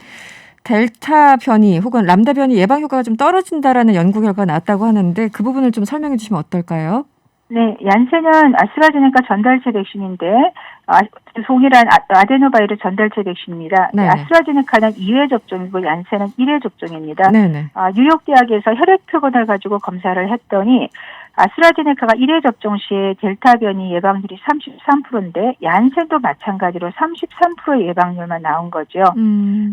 [SPEAKER 2] 델타 변이 혹은 람다 변이 예방 효과가 좀 떨어진다라는 연구 결과가 나왔다고 하는데 그 부분을 좀 설명해 주시면 어떨까요?
[SPEAKER 9] 네, 얀센은 아스트라제네카 전달체 백신인데 동일한 아데노바이러스 전달체 백신입니다.
[SPEAKER 2] 네네.
[SPEAKER 9] 아스트라제네카는 2회 접종이고 얀센은 1회 접종입니다.
[SPEAKER 2] 네네.
[SPEAKER 9] 뉴욕대학에서 혈액 표본을 가지고 검사를 했더니 아스트라제네카가 1회 접종 시에 델타 변이 예방률이 33%인데 얀센도 마찬가지로 33%의 예방률만 나온 거죠.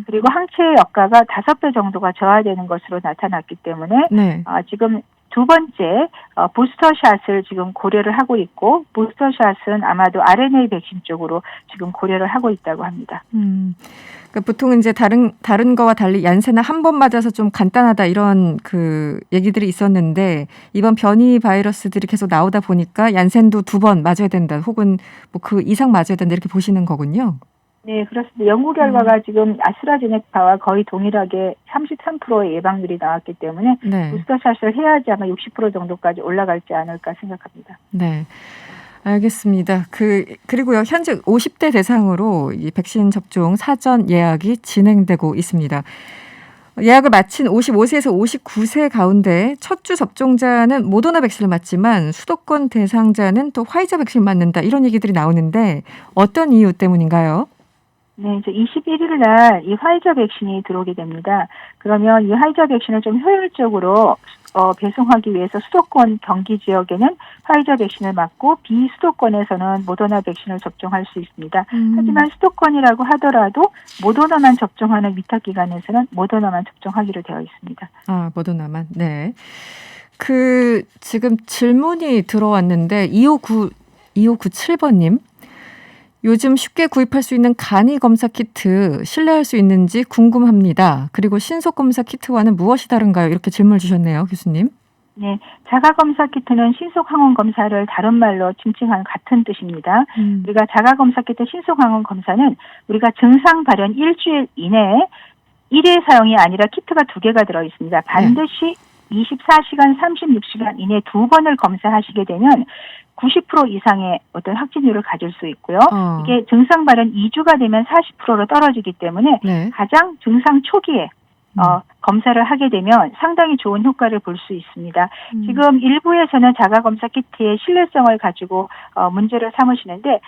[SPEAKER 9] 그리고 항체의 역가가 5배 정도가 저하되는 것으로 나타났기 때문에
[SPEAKER 2] 네.
[SPEAKER 9] 지금 두 번째 부스터샷을 지금 고려를 하고 있고 부스터샷은 아마도 RNA 백신 쪽으로 지금 고려를 하고 있다고 합니다.
[SPEAKER 2] 그러니까 보통 이제 다른 거와 달리 얀센은 한 번 맞아서 좀 간단하다 이런 그 얘기들이 있었는데 이번 변이 바이러스들이 계속 나오다 보니까 얀센도 2번 맞아야 된다 혹은 뭐 그 이상 맞아야 된다 이렇게 보시는 거군요.
[SPEAKER 9] 네, 그렇습니다. 연구 결과가 지금 아스트라제네카와 거의 동일하게 33%의 예방률이 나왔기 때문에
[SPEAKER 2] 네.
[SPEAKER 9] 부스터샷을 해야지 아마 60% 정도까지 올라갈지 않을까 생각합니다.
[SPEAKER 2] 네. 알겠습니다. 그리고요, 현재 50대 대상으로 이 백신 접종 사전 예약이 진행되고 있습니다. 예약을 마친 55세에서 59세 가운데 첫 주 접종자는 모더나 백신을 맞지만 수도권 대상자는 또 화이자 백신을 맞는다 이런 얘기들이 나오는데 어떤 이유 때문인가요?
[SPEAKER 9] 네, 이제 21일 날 이 화이자 백신이 들어오게 됩니다. 그러면 이 화이자 백신을 좀 효율적으로 배송하기 위해서 수도권 경기 지역에는 화이자 백신을 맞고 비수도권에서는 모더나 백신을 접종할 수 있습니다. 하지만 수도권이라고 하더라도 모더나만 접종하는 위탁기관에서는 모더나만 접종하기로 되어 있습니다.
[SPEAKER 2] 모더나만. 네. 지금 질문이 들어왔는데 2597번님. 요즘 쉽게 구입할 수 있는 간이 검사 키트 신뢰할 수 있는지 궁금합니다. 그리고 신속 검사 키트와는 무엇이 다른가요? 이렇게 질문을 주셨네요, 교수님.
[SPEAKER 9] 네, 자가 검사 키트는 신속 항원 검사를 다른 말로 지칭하는 같은 뜻입니다. 우리가 자가 검사 키트 신속 항원 검사는 우리가 증상 발현 일주일 이내에 1회 사용이 아니라 키트가 2개가 들어 있습니다. 반드시 24시간, 36시간 이내 2번을 검사하시게 되면 90% 이상의 어떤 확진율을 가질 수 있고요. 이게 증상 발현 2주가 되면 40%로 떨어지기 때문에 가장 증상 초기에 검사를 하게 되면 상당히 좋은 효과를 볼 수 있습니다. 지금 일부에서는 자가검사 키트의 신뢰성을 가지고 문제를 삼으시는데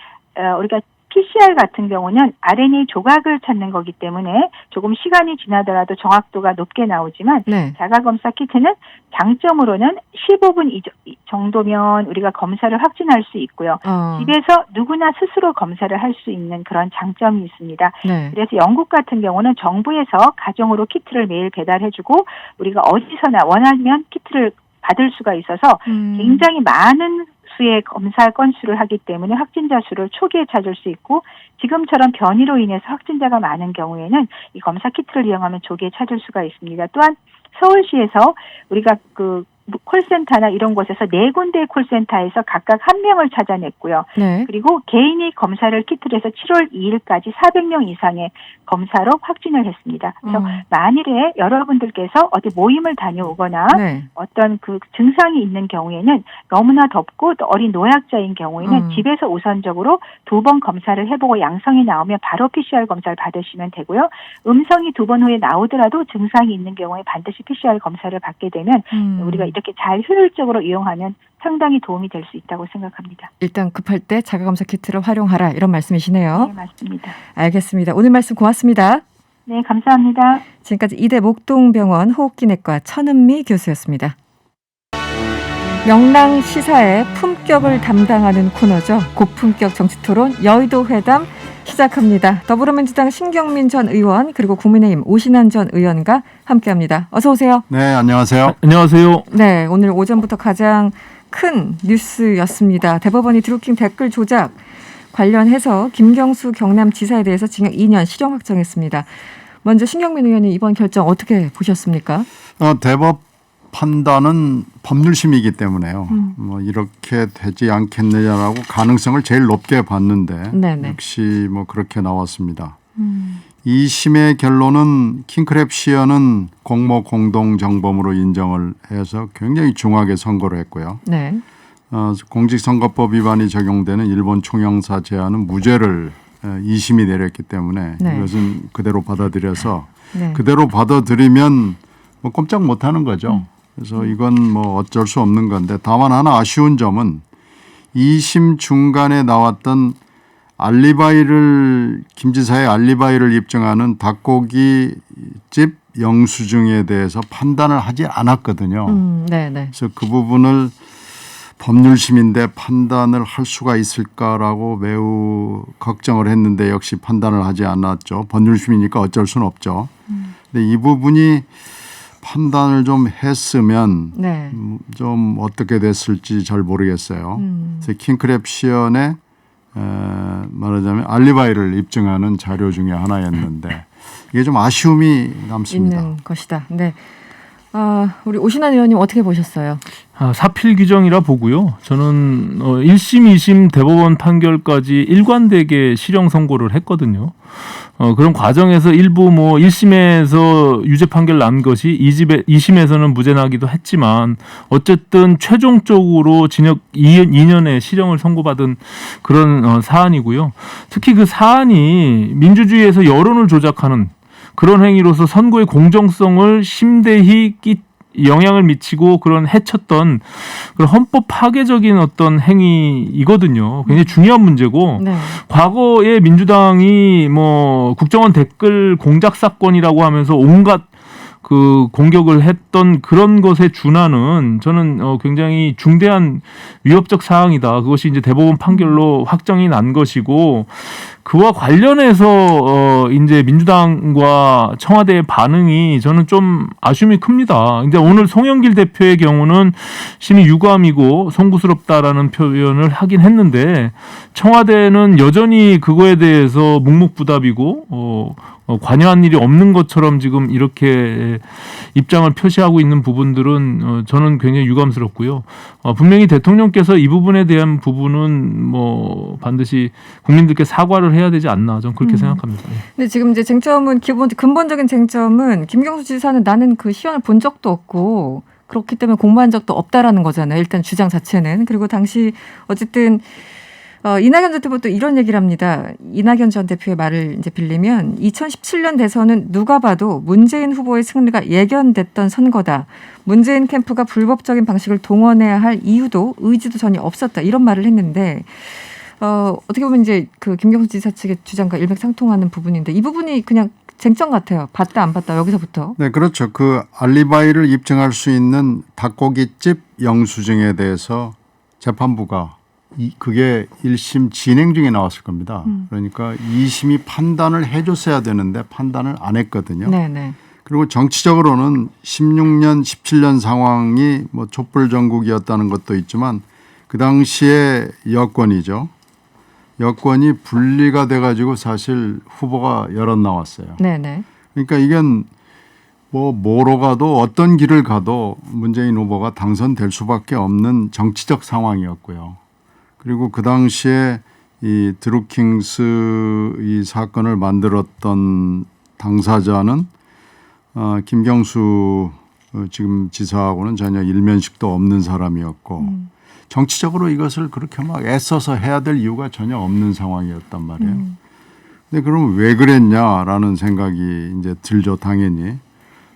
[SPEAKER 9] 우리가 PCR 같은 경우는 RNA 조각을 찾는 거기 때문에 조금 시간이 지나더라도 정확도가 높게 나오지만
[SPEAKER 2] 네.
[SPEAKER 9] 자가검사 키트는 장점으로는 15분 정도면 우리가 검사를 확진할 수 있고요. 집에서 누구나 스스로 검사를 할 수 있는 그런 장점이 있습니다.
[SPEAKER 2] 네.
[SPEAKER 9] 그래서 영국 같은 경우는 정부에서 가정으로 키트를 매일 배달해주고 우리가 어디서나 원하면 키트를 받을 수가 있어서 굉장히 많은 수의 검사 건수를 하기 때문에 확진자 수를 초기에 찾을 수 있고 지금처럼 변이로 인해서 확진자가 많은 경우에는 이 검사 키트를 이용하면 조기에 찾을 수가 있습니다. 또한 서울시에서 우리가 그 콜센터나 이런 곳에서 4군데의 콜센터에서 각각 1명을 찾아냈고요.
[SPEAKER 2] 네.
[SPEAKER 9] 그리고 개인이 검사를 키트를 해서 7월 2일까지 400명 이상의 검사로 확진을 했습니다. 그래서 만일에 여러분들께서 어디 모임을 다녀오거나
[SPEAKER 2] 네.
[SPEAKER 9] 어떤 그 증상이 있는 경우에는 너무나 덥고 또 어린 노약자인 경우에는 집에서 우선적으로 2번 검사를 해보고 양성이 나오면 바로 PCR 검사를 받으시면 되고요. 음성이 2번 후에 나오더라도 증상이 있는 경우에 반드시 PCR 검사를 받게 되면 우리가 이렇게 잘 효율적으로 이용하면 상당히 도움이 될 수 있다고 생각합니다.
[SPEAKER 2] 일단 급할 때 자가검사 키트를 활용하라 이런 말씀이시네요.
[SPEAKER 9] 네, 맞습니다.
[SPEAKER 2] 알겠습니다. 오늘 말씀 고맙습니다.
[SPEAKER 9] 네, 감사합니다.
[SPEAKER 2] 지금까지 이대 목동병원 호흡기내과 천은미 교수였습니다. 명랑 시사의 품격을 담당하는 코너죠. 고품격 정치토론 여의도 회담 시작합니다. 더불어민주당 신경민 전 의원 그리고 국민의힘 오신환 전 의원과 함께합니다. 어서 오세요.
[SPEAKER 10] 네, 안녕하세요.
[SPEAKER 1] 안녕하세요.
[SPEAKER 2] 네, 오늘 오전부터 가장 큰 뉴스였습니다. 대법원이 드루킹 댓글 조작 관련해서 김경수 경남지사에 대해서 징역 2년 실형 확정했습니다. 먼저 신경민 의원님 이번 결정 어떻게 보셨습니까?
[SPEAKER 10] 대법 판단은 법률심이기 때문에요. 뭐 이렇게 되지 않겠느냐라고 가능성을 제일 높게 봤는데
[SPEAKER 2] 네네.
[SPEAKER 10] 역시 뭐 그렇게 나왔습니다. 2심의 결론은 킹크랩 시연은 공모 공동 정범으로 인정을 해서 굉장히 중하게 선고를 했고요.
[SPEAKER 2] 네.
[SPEAKER 10] 공직선거법 위반이 적용되는 일본 총영사 제한은 무죄를 2심이 내렸기 때문에
[SPEAKER 2] 네.
[SPEAKER 10] 이것은 그대로 받아들여서
[SPEAKER 2] 네.
[SPEAKER 10] 그대로 받아들이면 뭐 꼼짝 못하는 거죠. 그래서 이건 뭐 어쩔 수 없는 건데 다만 하나 아쉬운 점은 2심 중간에 나왔던 김 지사의 알리바이를 입증하는 닭고기집 영수증에 대해서 판단을 하지 않았거든요.
[SPEAKER 2] 네네.
[SPEAKER 10] 그래서 그 부분을 법률심인데 판단을 할 수가 있을까라고 매우 걱정을 했는데 역시 판단을 하지 않았죠. 법률심이니까 어쩔 수는 없죠. 근데 이 부분이 판단을 좀 했으면
[SPEAKER 2] 네.
[SPEAKER 10] 좀 어떻게 됐을지 잘 모르겠어요. 그래서 킹크랩 시연의 말하자면 알리바이를 입증하는 자료 중에 하나였는데 이게 좀 아쉬움이 남습니다.
[SPEAKER 2] 있는 것이다. 네. 우리 오신환 의원님 어떻게 보셨어요?
[SPEAKER 11] 사필 규정이라 보고요. 저는 1심, 2심 대법원 판결까지 일관되게 실형 선고를 했거든요. 그런 과정에서 일부 1심에서 유죄 판결 난 것이 2심에서는 무죄 나기도 했지만 어쨌든 최종적으로 징역 2년의 실형을 선고받은 그런 사안이고요. 특히 그 사안이 민주주의에서 여론을 조작하는 그런 행위로서 선거의 공정성을 심대히 영향을 미치고 그런 해쳤던 그런 헌법 파괴적인 어떤 행위이거든요. 굉장히 중요한 문제고
[SPEAKER 2] 네.
[SPEAKER 11] 과거에 민주당이 국정원 댓글 공작 사건이라고 하면서 온갖 그 공격을 했던 그런 것에 준하는 저는 굉장히 중대한 위협적 사항이다. 그것이 이제 대법원 판결로 확정이 난 것이고 그와 관련해서 이제 민주당과 청와대의 반응이 저는 좀 아쉬움이 큽니다. 이제 오늘 송영길 대표의 경우는 심히 유감이고 송구스럽다라는 표현을 하긴 했는데 청와대는 여전히 그거에 대해서 묵묵부답이고 관여한 일이 없는 것처럼 지금 이렇게 입장을 표시하고 있는 부분들은 저는 굉장히 유감스럽고요. 분명히 대통령께서 이 부분에 대한 부분은 반드시 국민들께 사과를 해야 되지 않나 저는 그렇게 생각합니다.
[SPEAKER 2] 근데 지금 이제 쟁점은 근본적인 쟁점은 김경수 지사는 나는 그 시연을 본 적도 없고 그렇기 때문에 공부한 적도 없다라는 거잖아요. 일단 주장 자체는. 그리고 당시 어쨌든 이낙연 전 대표 또 이런 얘기를 합니다. 이낙연 전 대표의 말을 이제 빌리면 2017년 대선은 누가 봐도 문재인 후보의 승리가 예견됐던 선거다. 문재인 캠프가 불법적인 방식을 동원해야 할 이유도 의지도 전혀 없었다. 이런 말을 했는데 어떻게 보면 이제 그 김경수 지사 측의 주장과 일맥상통하는 부분인데 이 부분이 그냥 쟁점 같아요. 봤다 안 봤다 여기서부터.
[SPEAKER 10] 네, 그렇죠. 그 알리바이를 입증할 수 있는 닭고기집 영수증에 대해서 재판부가 그게 1심 진행 중에 나왔을 겁니다. 그러니까 2심이 판단을 해줬어야 되는데 판단을 안 했거든요.
[SPEAKER 2] 네네.
[SPEAKER 10] 그리고 정치적으로는 16년, 17년 상황이 뭐 촛불정국이었다는 것도 있지만 그 당시에 여권이죠. 여권이 분리가 돼가지고 사실 후보가 여럿 나왔어요.
[SPEAKER 2] 네네.
[SPEAKER 10] 그러니까 이건 뭐로 가도 어떤 길을 가도 문재인 후보가 당선될 수밖에 없는 정치적 상황이었고요. 그리고 그 당시에 이 드루킹스 이 사건을 만들었던 당사자는 김경수 지금 지사하고는 전혀 일면식도 없는 사람이었고 정치적으로 이것을 그렇게 막 애써서 해야 될 이유가 전혀 없는 상황이었단 말이에요. 근데 그럼 왜 그랬냐라는 생각이 이제 들죠, 당연히.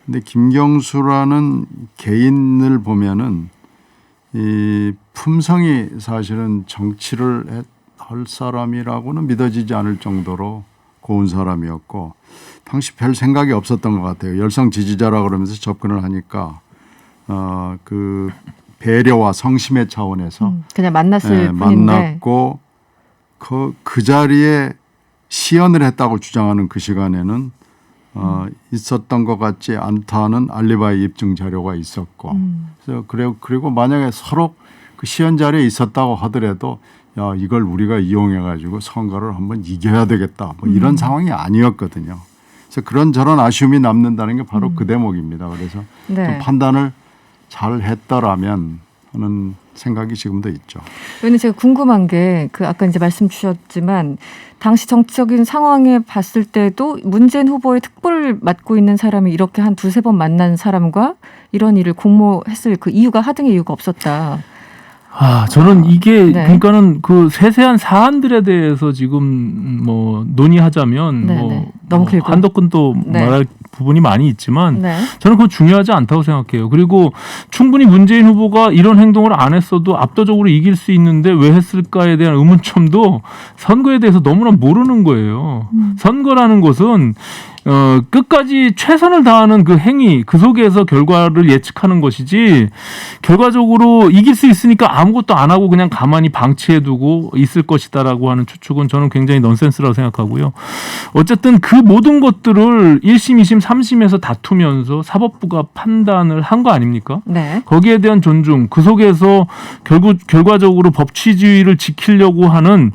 [SPEAKER 10] 근데 김경수라는 개인을 보면은 이 품성이 사실은 정치를 할 사람이라고는 믿어지지 않을 정도로 고운 사람이었고 당시 별 생각이 없었던 것 같아요. 열성 지지자라 그러면서 접근을 하니까 그 배려와 성심의 차원에서
[SPEAKER 2] 그냥 만났을 뿐인데
[SPEAKER 10] 만났고 그 자리에 시연을 했다고 주장하는 그 시간에는 있었던 것 같지 않다는 알리바이 입증 자료가 있었고 그래서 그리고 만약에 서로 그 시연 자리에 있었다고 하더라도 야 이걸 우리가 이용해 가지고 선거를 한번 이겨야 되겠다 뭐 이런 상황이 아니었거든요. 그래서 그런저런 아쉬움이 남는다는 게 바로 그 대목입니다. 그래서
[SPEAKER 2] 네.
[SPEAKER 10] 좀 판단을 잘 했더라면 하는 생각이 지금도 있죠.
[SPEAKER 2] 왜냐면 제가 궁금한 게 그 아까 이제 말씀 주셨지만 당시 정치적인 상황에 봤을 때도 문재인 후보의 특보를 맡고 있는 사람이 이렇게 한 두세 번 만난 사람과 이런 일을 공모했을 그 이유가 하등의 이유가 없었다.
[SPEAKER 11] 저는 이게
[SPEAKER 2] 네.
[SPEAKER 11] 그러니까는 그 세세한 사안들에 대해서 지금 뭐 논의하자면
[SPEAKER 2] 네,
[SPEAKER 11] 뭐,
[SPEAKER 2] 네. 너무
[SPEAKER 11] 뭐
[SPEAKER 2] 길고.
[SPEAKER 11] 한덕근도
[SPEAKER 2] 네.
[SPEAKER 11] 말할 부분이 많이 있지만
[SPEAKER 2] 네.
[SPEAKER 11] 저는 그거 중요하지 않다고 생각해요. 그리고 충분히 문재인 후보가 이런 행동을 안 했어도 압도적으로 이길 수 있는데 왜 했을까에 대한 의문점도 선거에 대해서 너무나 모르는 거예요. 선거라는 것은 끝까지 최선을 다하는 그 행위, 그 속에서 결과를 예측하는 것이지 결과적으로 이길 수 있으니까 아무것도 안 하고 그냥 가만히 방치해두고 있을 것이다라고 하는 추측은 저는 굉장히 넌센스라고 생각하고요. 어쨌든 그 모든 것들을 1심, 2심, 3심에서 다투면서 사법부가 판단을 한 거 아닙니까?
[SPEAKER 2] 네.
[SPEAKER 11] 거기에 대한 존중, 그 속에서 결과적으로 법치주의를 지키려고 하는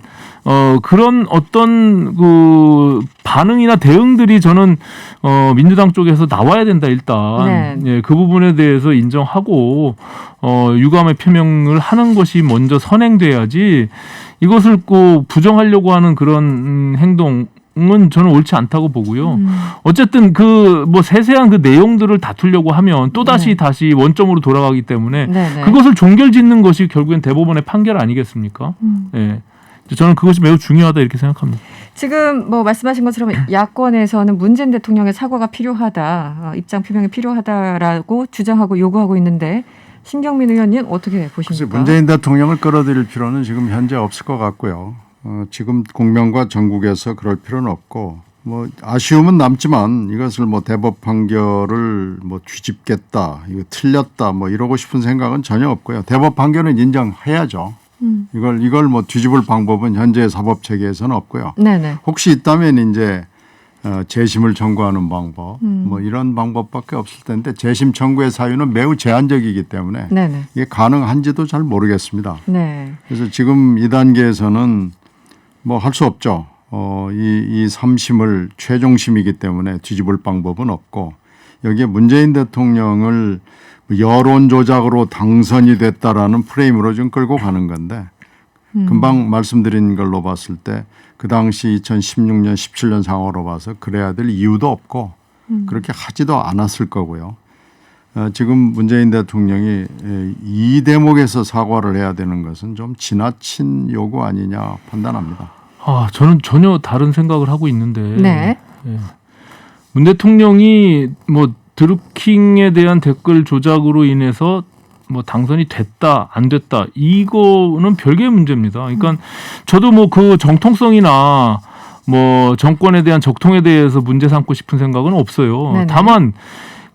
[SPEAKER 11] 그런 어떤 그 반응이나 대응들이 저는 민주당 쪽에서 나와야 된다 일단.
[SPEAKER 2] 네.
[SPEAKER 11] 예, 그 부분에 대해서 인정하고 유감의 표명을 하는 것이 먼저 선행돼야지 이것을 꼭 부정하려고 하는 그런 행동. 은 저는 옳지 않다고 보고요. 어쨌든 그 뭐 세세한 그 내용들을 다투려고 하면 또 다시 원점으로 돌아가기 때문에
[SPEAKER 2] 네네.
[SPEAKER 11] 그것을 종결짓는 것이 결국엔 대법원의 판결 아니겠습니까? 예. 저는 그것이 매우 중요하다 이렇게 생각합니다.
[SPEAKER 2] 지금 뭐 말씀하신 것처럼 야권에서는 문재인 대통령의 사과가 필요하다, 입장 표명이 필요하다라고 주장하고 요구하고 있는데 신경민 의원님 어떻게 보십니까?
[SPEAKER 10] 문재인 대통령을 끌어들일 필요는 지금 현재 없을 것 같고요. 지금 국면과 전국에서 그럴 필요는 없고 뭐 아쉬움은 남지만 이것을 뭐 대법 판결을 뭐 뒤집겠다, 이거 틀렸다, 뭐 이러고 싶은 생각은 전혀 없고요. 대법 판결은 인정해야죠. 이걸 뭐 뒤집을 방법은 현재 사법 체계에서는 없고요.
[SPEAKER 2] 네네.
[SPEAKER 10] 혹시 있다면 이제 재심을 청구하는 방법, 뭐 이런 방법밖에 없을 텐데 재심 청구의 사유는 매우 제한적이기 때문에
[SPEAKER 2] 네네.
[SPEAKER 10] 이게 가능한지도 잘 모르겠습니다.
[SPEAKER 2] 네.
[SPEAKER 10] 그래서 지금 이 단계에서는 뭐 할 수 없죠. 이 3심을 최종심이기 때문에 뒤집을 방법은 없고 여기에 문재인 대통령을 여론 조작으로 당선이 됐다라는 프레임으로 좀 끌고 가는 건데 금방 말씀드린 걸로 봤을 때 그 당시 2016년, 17년 상황으로 봐서 그래야 될 이유도 없고 그렇게 하지도 않았을 거고요. 지금 문재인 대통령이 이 대목에서 사과를 해야 되는 것은 좀 지나친 요구 아니냐 판단합니다.
[SPEAKER 11] 저는 전혀 다른 생각을 하고 있는데
[SPEAKER 2] 네.
[SPEAKER 11] 예. 문 대통령이 뭐 드루킹에 대한 댓글 조작으로 인해서 뭐 당선이 됐다 안 됐다 이거는 별개의 문제입니다. 그러니까 저도 뭐 그 정통성이나 뭐 정권에 대한 적통에 대해서 문제 삼고 싶은 생각은 없어요.
[SPEAKER 2] 네네.
[SPEAKER 11] 다만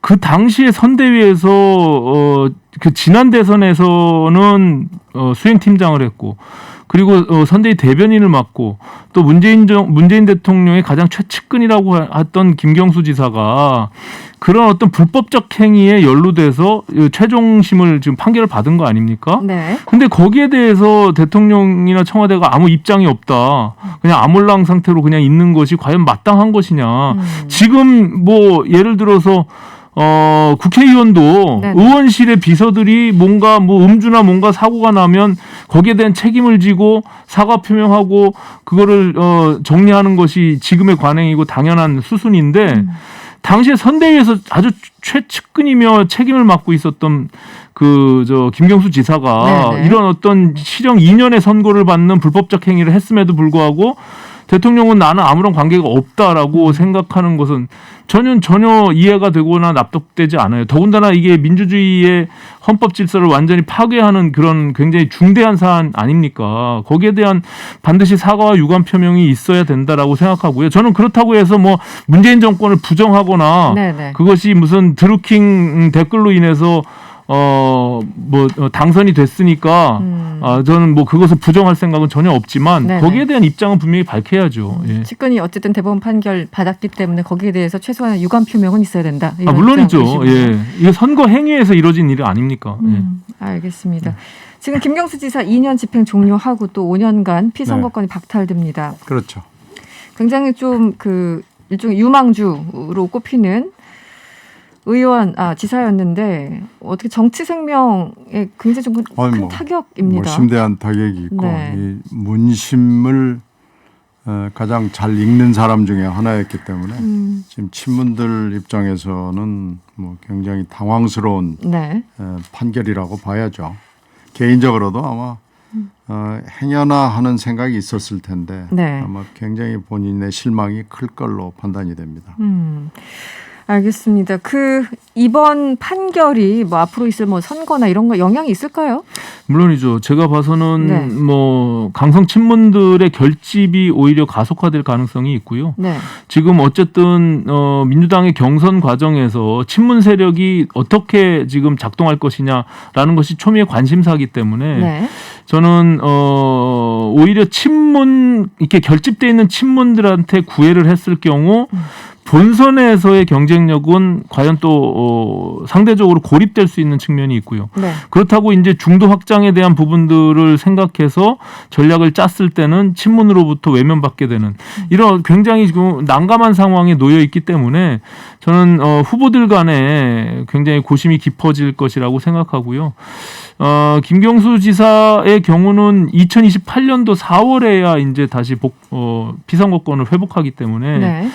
[SPEAKER 11] 그 당시에 선대위에서 그 지난 대선에서는 수행팀장을 했고 그리고 선대위 대변인을 맡고 또 문재인 대통령의 가장 최측근이라고 했던 김경수 지사가 그런 어떤 불법적 행위에 연루돼서 최종심을 지금 판결을 받은 거 아닙니까?
[SPEAKER 2] 네.
[SPEAKER 11] 근데 거기에 대해서 대통령이나 청와대가 아무 입장이 없다. 그냥 아몰랑 상태로 그냥 있는 것이 과연 마땅한 것이냐. 지금 뭐 예를 들어서 국회의원도
[SPEAKER 2] 네네.
[SPEAKER 11] 의원실의 비서들이 뭔가 뭐 음주나 뭔가 사고가 나면 거기에 대한 책임을 지고 사과 표명하고 그거를 정리하는 것이 지금의 관행이고 당연한 수순인데 당시에 선대위에서 아주 최측근이며 책임을 맡고 있었던 김경수 지사가
[SPEAKER 2] 네네.
[SPEAKER 11] 이런 어떤 실형 2년의 선고를 받는 불법적 행위를 했음에도 불구하고 대통령은 나는 아무런 관계가 없다라고 생각하는 것은 전혀 이해가 되거나 납득되지 않아요. 더군다나 이게 민주주의의 헌법 질서를 완전히 파괴하는 그런 굉장히 중대한 사안 아닙니까? 거기에 대한 반드시 사과와 유감 표명이 있어야 된다라고 생각하고요. 저는 그렇다고 해서 뭐 문재인 정권을 부정하거나
[SPEAKER 2] 네네.
[SPEAKER 11] 그것이 무슨 드루킹 댓글로 인해서 당선이 됐으니까 저는 뭐 그것을 부정할 생각은 전혀 없지만
[SPEAKER 2] 네네.
[SPEAKER 11] 거기에 대한 입장은 분명히 밝혀야죠. 예.
[SPEAKER 2] 측근이 어쨌든 대법원 판결 받았기 때문에 거기에 대해서 최소한 유감 표명은 있어야 된다. 이런
[SPEAKER 11] 물론이죠.
[SPEAKER 2] 입장이시군요.
[SPEAKER 11] 예. 이게 선거 행위에서 이뤄진 일이 아닙니까? 예.
[SPEAKER 2] 알겠습니다. 지금 김경수 지사 2년 집행 종료하고 또 5년간 피선거권이 박탈됩니다.
[SPEAKER 10] 그렇죠.
[SPEAKER 2] 굉장히 좀 일종의 유망주로 꼽히는 지사였는데 어떻게 정치 생명에 굉장히 좀 큰 타격입니다.
[SPEAKER 10] 심대한 타격이 있고
[SPEAKER 2] 네.
[SPEAKER 10] 이 문심을 가장 잘 읽는 사람 중에 하나였기 때문에 지금 친문들 입장에서는 뭐 굉장히 당황스러운
[SPEAKER 2] 네.
[SPEAKER 10] 판결이라고 봐야죠. 개인적으로도 아마 행여나 하는 생각이 있었을 텐데
[SPEAKER 2] 네.
[SPEAKER 10] 아마 굉장히 본인의 실망이 클 걸로 판단이 됩니다.
[SPEAKER 2] 알겠습니다. 이번 판결이 뭐 앞으로 있을 뭐 선거나 이런 거 영향이 있을까요?
[SPEAKER 11] 물론이죠. 제가 봐서는
[SPEAKER 2] 네.
[SPEAKER 11] 뭐 강성 친문들의 결집이 오히려 가속화될 가능성이 있고요.
[SPEAKER 2] 네.
[SPEAKER 11] 지금 어쨌든 민주당의 경선 과정에서 친문 세력이 어떻게 지금 작동할 것이냐라는 것이 초미의 관심사이기 때문에
[SPEAKER 2] 네.
[SPEAKER 11] 저는 오히려 이렇게 결집돼 있는 친문들한테 구애를 했을 경우 본선에서의 경쟁력은 과연 또 상대적으로 고립될 수 있는 측면이 있고요.
[SPEAKER 2] 네.
[SPEAKER 11] 그렇다고 이제 중도 확장에 대한 부분들을 생각해서 전략을 짰을 때는 친문으로부터 외면받게 되는 이런 굉장히 지금 난감한 상황에 놓여 있기 때문에 저는 후보들 간에 굉장히 고심이 깊어질 것이라고 생각하고요. 김경수 지사의 경우는 2028년도 4월에야 이제 다시 피선거권을 회복하기 때문에
[SPEAKER 2] 네.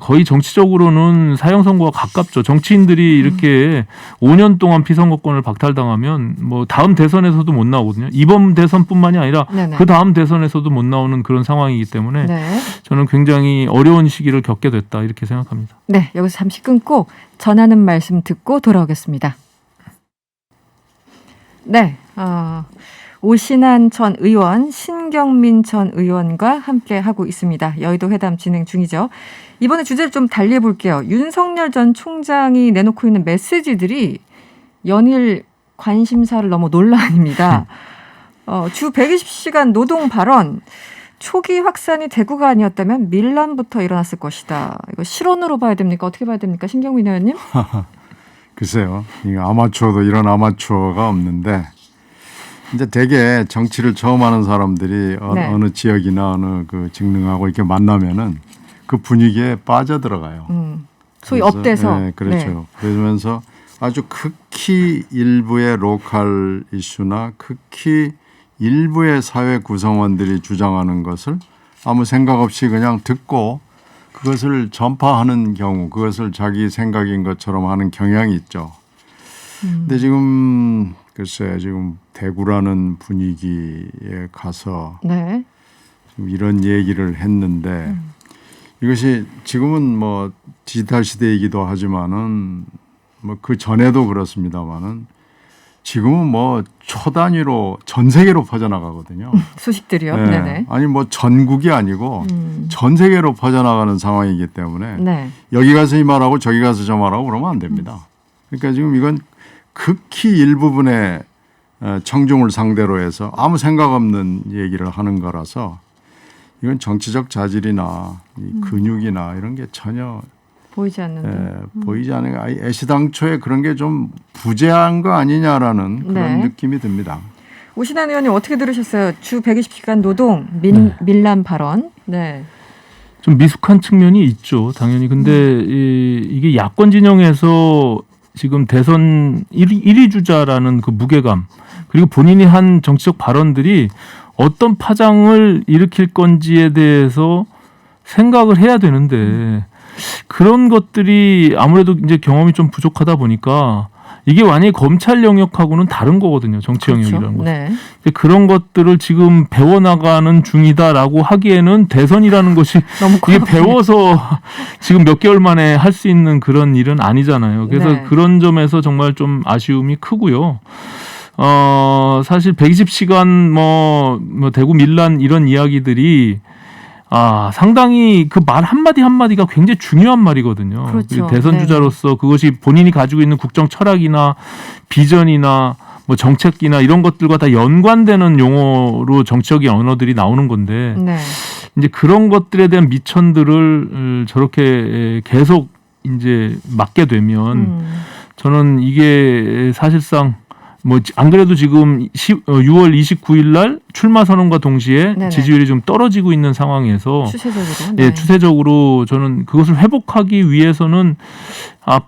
[SPEAKER 11] 거의 정치적으로는 사형 선고와 가깝죠. 정치인들이 이렇게 5년 동안 피선거권을 박탈당하면 뭐 다음 대선에서도 못 나오거든요. 이번 대선뿐만이 아니라
[SPEAKER 2] 네네.
[SPEAKER 11] 그 다음 대선에서도 못 나오는 그런 상황이기 때문에
[SPEAKER 2] 네.
[SPEAKER 11] 저는 굉장히 어려운 시기를 겪게 됐다 이렇게 생각합니다.
[SPEAKER 2] 네, 여기서 잠시 끊고 전하는 말씀 듣고 돌아오겠습니다. 네, 오신환 전 의원, 신경민 전 의원과 함께 하고 있습니다. 여의도 회담 진행 중이죠. 이번에 주제를 좀 달리 해볼게요. 윤석열 전 총장이 내놓고 있는 메시지들이 연일 관심사를 넘어 논란입니다. 주 120시간 노동 발언, 초기 확산이 대구가 아니었다면 밀란부터 일어났을 것이다. 이거 실언으로 봐야 됩니까? 어떻게 봐야 됩니까? 신경민 의원님?
[SPEAKER 10] 글쎄요. 아마추어도 이런 아마추어가 없는데 이제 대개 정치를 처음 하는 사람들이
[SPEAKER 2] 네.
[SPEAKER 10] 어느 지역이나 어느 직능하고 이렇게 만나면은 그 분위기에 빠져들어가요.
[SPEAKER 2] 소위
[SPEAKER 10] 그래서,
[SPEAKER 2] 업돼서.
[SPEAKER 10] 네, 그렇죠. 그러면서 아주 극히 일부의 로컬 이슈나 극히 일부의 사회 구성원들이 주장하는 것을 아무 생각 없이 그냥 듣고 그것을 전파하는 경우, 그것을 자기 생각인 것처럼 하는 경향이 있죠. 근데 지금 글쎄 지금 대구라는 분위기에 가서
[SPEAKER 2] 네.
[SPEAKER 10] 지금 이런 얘기를 했는데 이것이 지금은 뭐 디지털 시대이기도 하지만은 뭐 그 전에도 그렇습니다만은 지금은 뭐 초단위로 전 세계로 퍼져나가거든요.
[SPEAKER 2] 소식들이요.
[SPEAKER 10] 네.
[SPEAKER 2] 네네.
[SPEAKER 10] 아니 뭐 전국이 아니고 전 세계로 퍼져나가는 상황이기 때문에
[SPEAKER 2] 네.
[SPEAKER 10] 여기 가서 이 말하고 저기 가서 저 말하고 그러면 안 됩니다. 그러니까 지금 이건 극히 일부분의 청중을 상대로 해서 아무 생각 없는 얘기를 하는 거라서 이건 정치적 자질이나 이 근육이나 이런 게 전혀
[SPEAKER 2] 보이지 않는데.
[SPEAKER 10] 보이지 않는 거. 애시당초에 그런 게 좀 부재한 거 아니냐라는 그런
[SPEAKER 2] 네.
[SPEAKER 10] 느낌이 듭니다.
[SPEAKER 2] 오신환 의원님 어떻게 들으셨어요? 주 120시간 노동 밀란 발언. 네.
[SPEAKER 11] 좀 미숙한 측면이 있죠, 당연히. 근데 이게 야권 진영에서 지금 대선 1위 주자라는 그 무게감, 그리고 본인이 한 정치적 발언들이 어떤 파장을 일으킬 건지에 대해서 생각을 해야 되는데, 그런 것들이 아무래도 이제 경험이 좀 부족하다 보니까 이게 완전히 검찰 영역하고는 다른 거거든요. 정치 영역이라는 것은.
[SPEAKER 2] 네.
[SPEAKER 11] 그런 것들을 지금 배워나가는 중이다라고 하기에는 대선이라는 것이
[SPEAKER 2] 너무
[SPEAKER 11] 이게
[SPEAKER 2] 코앞에.
[SPEAKER 11] 배워서 지금 몇 개월 만에 할 수 있는 그런 일은 아니잖아요. 그래서
[SPEAKER 2] 네.
[SPEAKER 11] 그런 점에서 정말 좀 아쉬움이 크고요. 사실 120시간 뭐 대구 밀란 이런 이야기들이 상당히 그 말 한마디 한마디가 굉장히 중요한 말이거든요.
[SPEAKER 2] 그렇죠.
[SPEAKER 11] 대선
[SPEAKER 2] 네.
[SPEAKER 11] 주자로서 그것이 본인이 가지고 있는 국정 철학이나 비전이나 뭐 정책이나 이런 것들과 다 연관되는 용어로 정치적인 언어들이 나오는 건데
[SPEAKER 2] 네.
[SPEAKER 11] 이제 그런 것들에 대한 미천들을 저렇게 계속 이제 맡게 되면 저는 이게 사실상 뭐 안 그래도 지금 6월 29일 날 출마 선언과 동시에
[SPEAKER 2] 네네.
[SPEAKER 11] 지지율이 좀 떨어지고 있는 상황에서
[SPEAKER 2] 추세적으로.
[SPEAKER 11] 예, 추세적으로 저는 그것을 회복하기 위해서는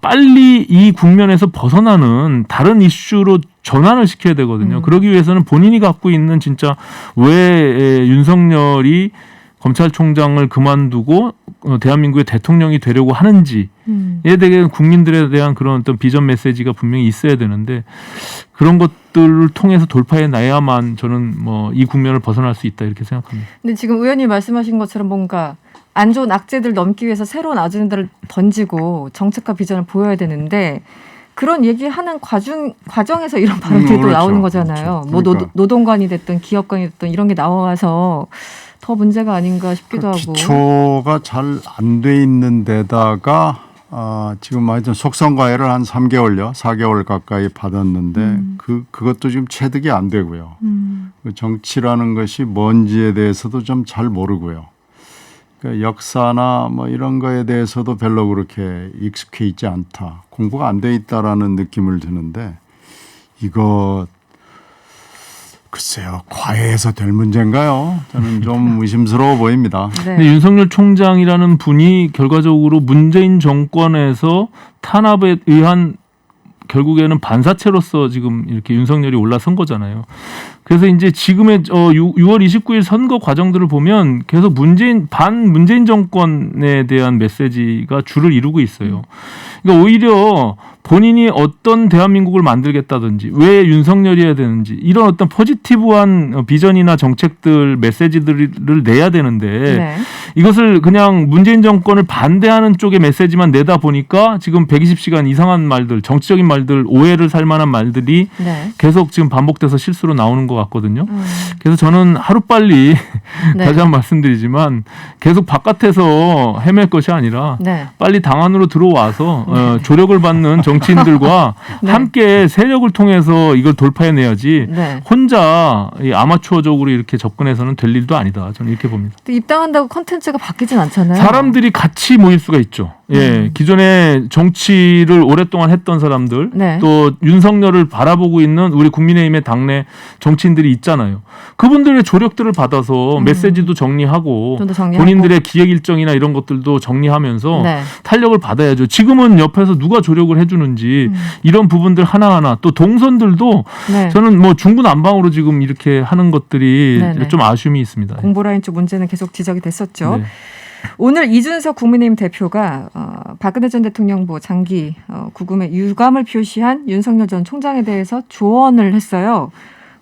[SPEAKER 11] 빨리 이 국면에서 벗어나는 다른 이슈로 전환을 시켜야 되거든요. 그러기 위해서는 본인이 갖고 있는 진짜 왜 윤석열이 검찰총장을 그만두고 대한민국의 대통령이 되려고 하는지에 대한 국민들에 대한 그런 어떤 비전 메시지가 분명히 있어야 되는데 그런 것들을 통해서 돌파해 나야만 저는 뭐 이 국면을 벗어날 수 있다 이렇게 생각합니다.
[SPEAKER 2] 근데 지금 의원님 말씀하신 것처럼 뭔가 안 좋은 악재들 넘기 위해서 새로운 아젠다를 던지고 정책과 비전을 보여야 되는데 그런 얘기하는 과정에서 이런 발언들이 또
[SPEAKER 10] 그렇죠.
[SPEAKER 2] 나오는 거잖아요.
[SPEAKER 10] 그렇죠.
[SPEAKER 2] 뭐
[SPEAKER 10] 그러니까.
[SPEAKER 2] 노동관이 됐든 기업관이 됐든 이런 게 나와서 더 문제가 아닌가 싶기도 하고.
[SPEAKER 10] 기초가 잘 안 돼 있는 데다가 지금 하여튼 속성과외를 한 3개월요, 4개월 가까이 받았는데 그것도 지금 체득이 안 되고요. 그 정치라는 것이 뭔지에 대해서도 좀 잘 모르고요. 그러니까 역사나 뭐 이런 거에 대해서도 별로 그렇게 익숙해 있지 않다. 공부가 안 돼 있다라는 느낌을 드는데 이거 글쎄요, 과외해서 될 문제인가요? 저는 좀 의심스러워 보입니다.
[SPEAKER 2] 네.
[SPEAKER 11] 근데 윤석열 총장이라는 분이 결과적으로 문재인 정권에서 탄압에 의한 결국에는 반사체로서 지금 이렇게 윤석열이 올라선 거잖아요. 그래서 이제 지금의 6월 29일 선거 과정들을 보면 계속 반문재인 정권에 대한 메시지가 주를 이루고 있어요. 그러니까 오히려 본인이 어떤 대한민국을 만들겠다든지 왜 윤석열이어야 되는지 이런 어떤 포지티브한 비전이나 정책들 메시지들을 내야 되는데
[SPEAKER 2] 네.
[SPEAKER 11] 이것을 그냥 문재인 정권을 반대하는 쪽의 메시지만 내다 보니까 지금 120시간 이상한 말들, 정치적인 말들, 오해를 살 만한 말들이
[SPEAKER 2] 네.
[SPEAKER 11] 계속 지금 반복돼서 실수로 나오는 것 같거든요. 그래서 저는 하루빨리
[SPEAKER 2] 네.
[SPEAKER 11] 다시 한 번 말씀드리지만 계속 바깥에서 헤맬 것이 아니라
[SPEAKER 2] 네.
[SPEAKER 11] 빨리 당 안으로 들어와서 조력을 받는 정치인들과
[SPEAKER 2] 네.
[SPEAKER 11] 함께 세력을 통해서 이걸 돌파해내야지
[SPEAKER 2] 네.
[SPEAKER 11] 혼자 이 아마추어적으로 이렇게 접근해서는 될 일도 아니다. 저는 이렇게 봅니다.
[SPEAKER 2] 또 입당한다고 컨텐츠가 바뀌진 않잖아요.
[SPEAKER 11] 사람들이 같이 모일 수가 있죠. 예, 기존에 정치를 오랫동안 했던 사람들,
[SPEAKER 2] 네.
[SPEAKER 11] 또 윤석열을 바라보고 있는 우리 국민의힘의 당내 정치인들이 있잖아요. 그분들의 조력들을 받아서 메시지도 정리하고
[SPEAKER 2] 좀더 정리하고.
[SPEAKER 11] 본인들의 기획 일정이나 이런 것들도 정리하면서
[SPEAKER 2] 네.
[SPEAKER 11] 탄력을 받아야죠. 지금은 옆에서 누가 조력을 해주는지 이런 부분들 하나하나 또 동선들도
[SPEAKER 2] 네.
[SPEAKER 11] 저는 뭐 중구난방으로 지금 이렇게 하는 것들이
[SPEAKER 2] 네네.
[SPEAKER 11] 좀 아쉬움이 있습니다.
[SPEAKER 2] 공보라인 쪽 문제는 계속 지적이 됐었죠.
[SPEAKER 11] 네.
[SPEAKER 2] 오늘 이준석 국민의힘 대표가 박근혜 전 대통령 장기 구금에 유감을 표시한 윤석열 전 총장에 대해서 조언을 했어요.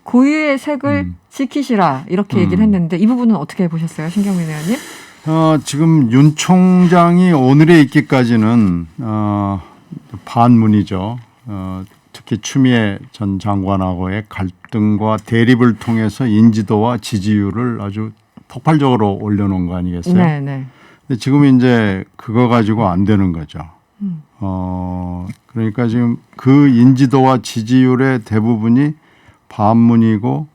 [SPEAKER 2] 고유의 색을 지키시라 이렇게 얘기를 했는데 이 부분은 어떻게 보셨어요, 신경민 의원님?
[SPEAKER 10] 지금 윤 총장이 오늘에 있기까지는 반문이죠. 특히 특히 추미애 전 장관하고의 갈등과 대립을 통해서 인지도와 지지율을 아주 폭발적으로 올려놓은 거 아니겠어요?
[SPEAKER 2] 네, 네.
[SPEAKER 10] 근데 지금 이제 그거 가지고 안 되는 거죠. 그러니까 지금 그 인지도와 지지율의 대부분이 반문이고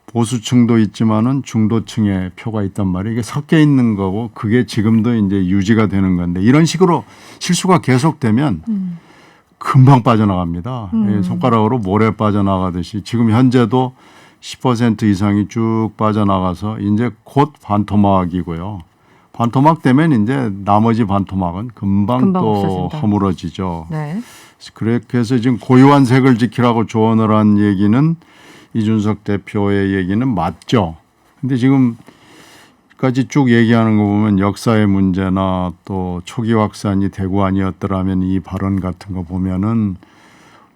[SPEAKER 10] 보수층도 있지만은 중도층의 표가 있단 말이에요. 이게 섞여 있는 거고 그게 지금도 이제 유지가 되는 건데 이런 식으로 실수가 계속되면 금방 빠져나갑니다. 손가락으로 모래 빠져나가듯이 지금 현재도 10% 이상이 쭉 빠져나가서 이제 곧 반토막이고요. 반토막 되면 이제 나머지 반토막은 금방 또
[SPEAKER 2] 없어진다.
[SPEAKER 10] 허물어지죠.
[SPEAKER 2] 네.
[SPEAKER 10] 그래서 지금 고유한 색을 지키라고 조언을 한 얘기는 이준석 대표의 얘기는 맞죠. 근데 지금까지 쭉 얘기하는 거 보면 역사의 문제나 또 초기 확산이 대구 아니었더라면 이 발언 같은 거 보면은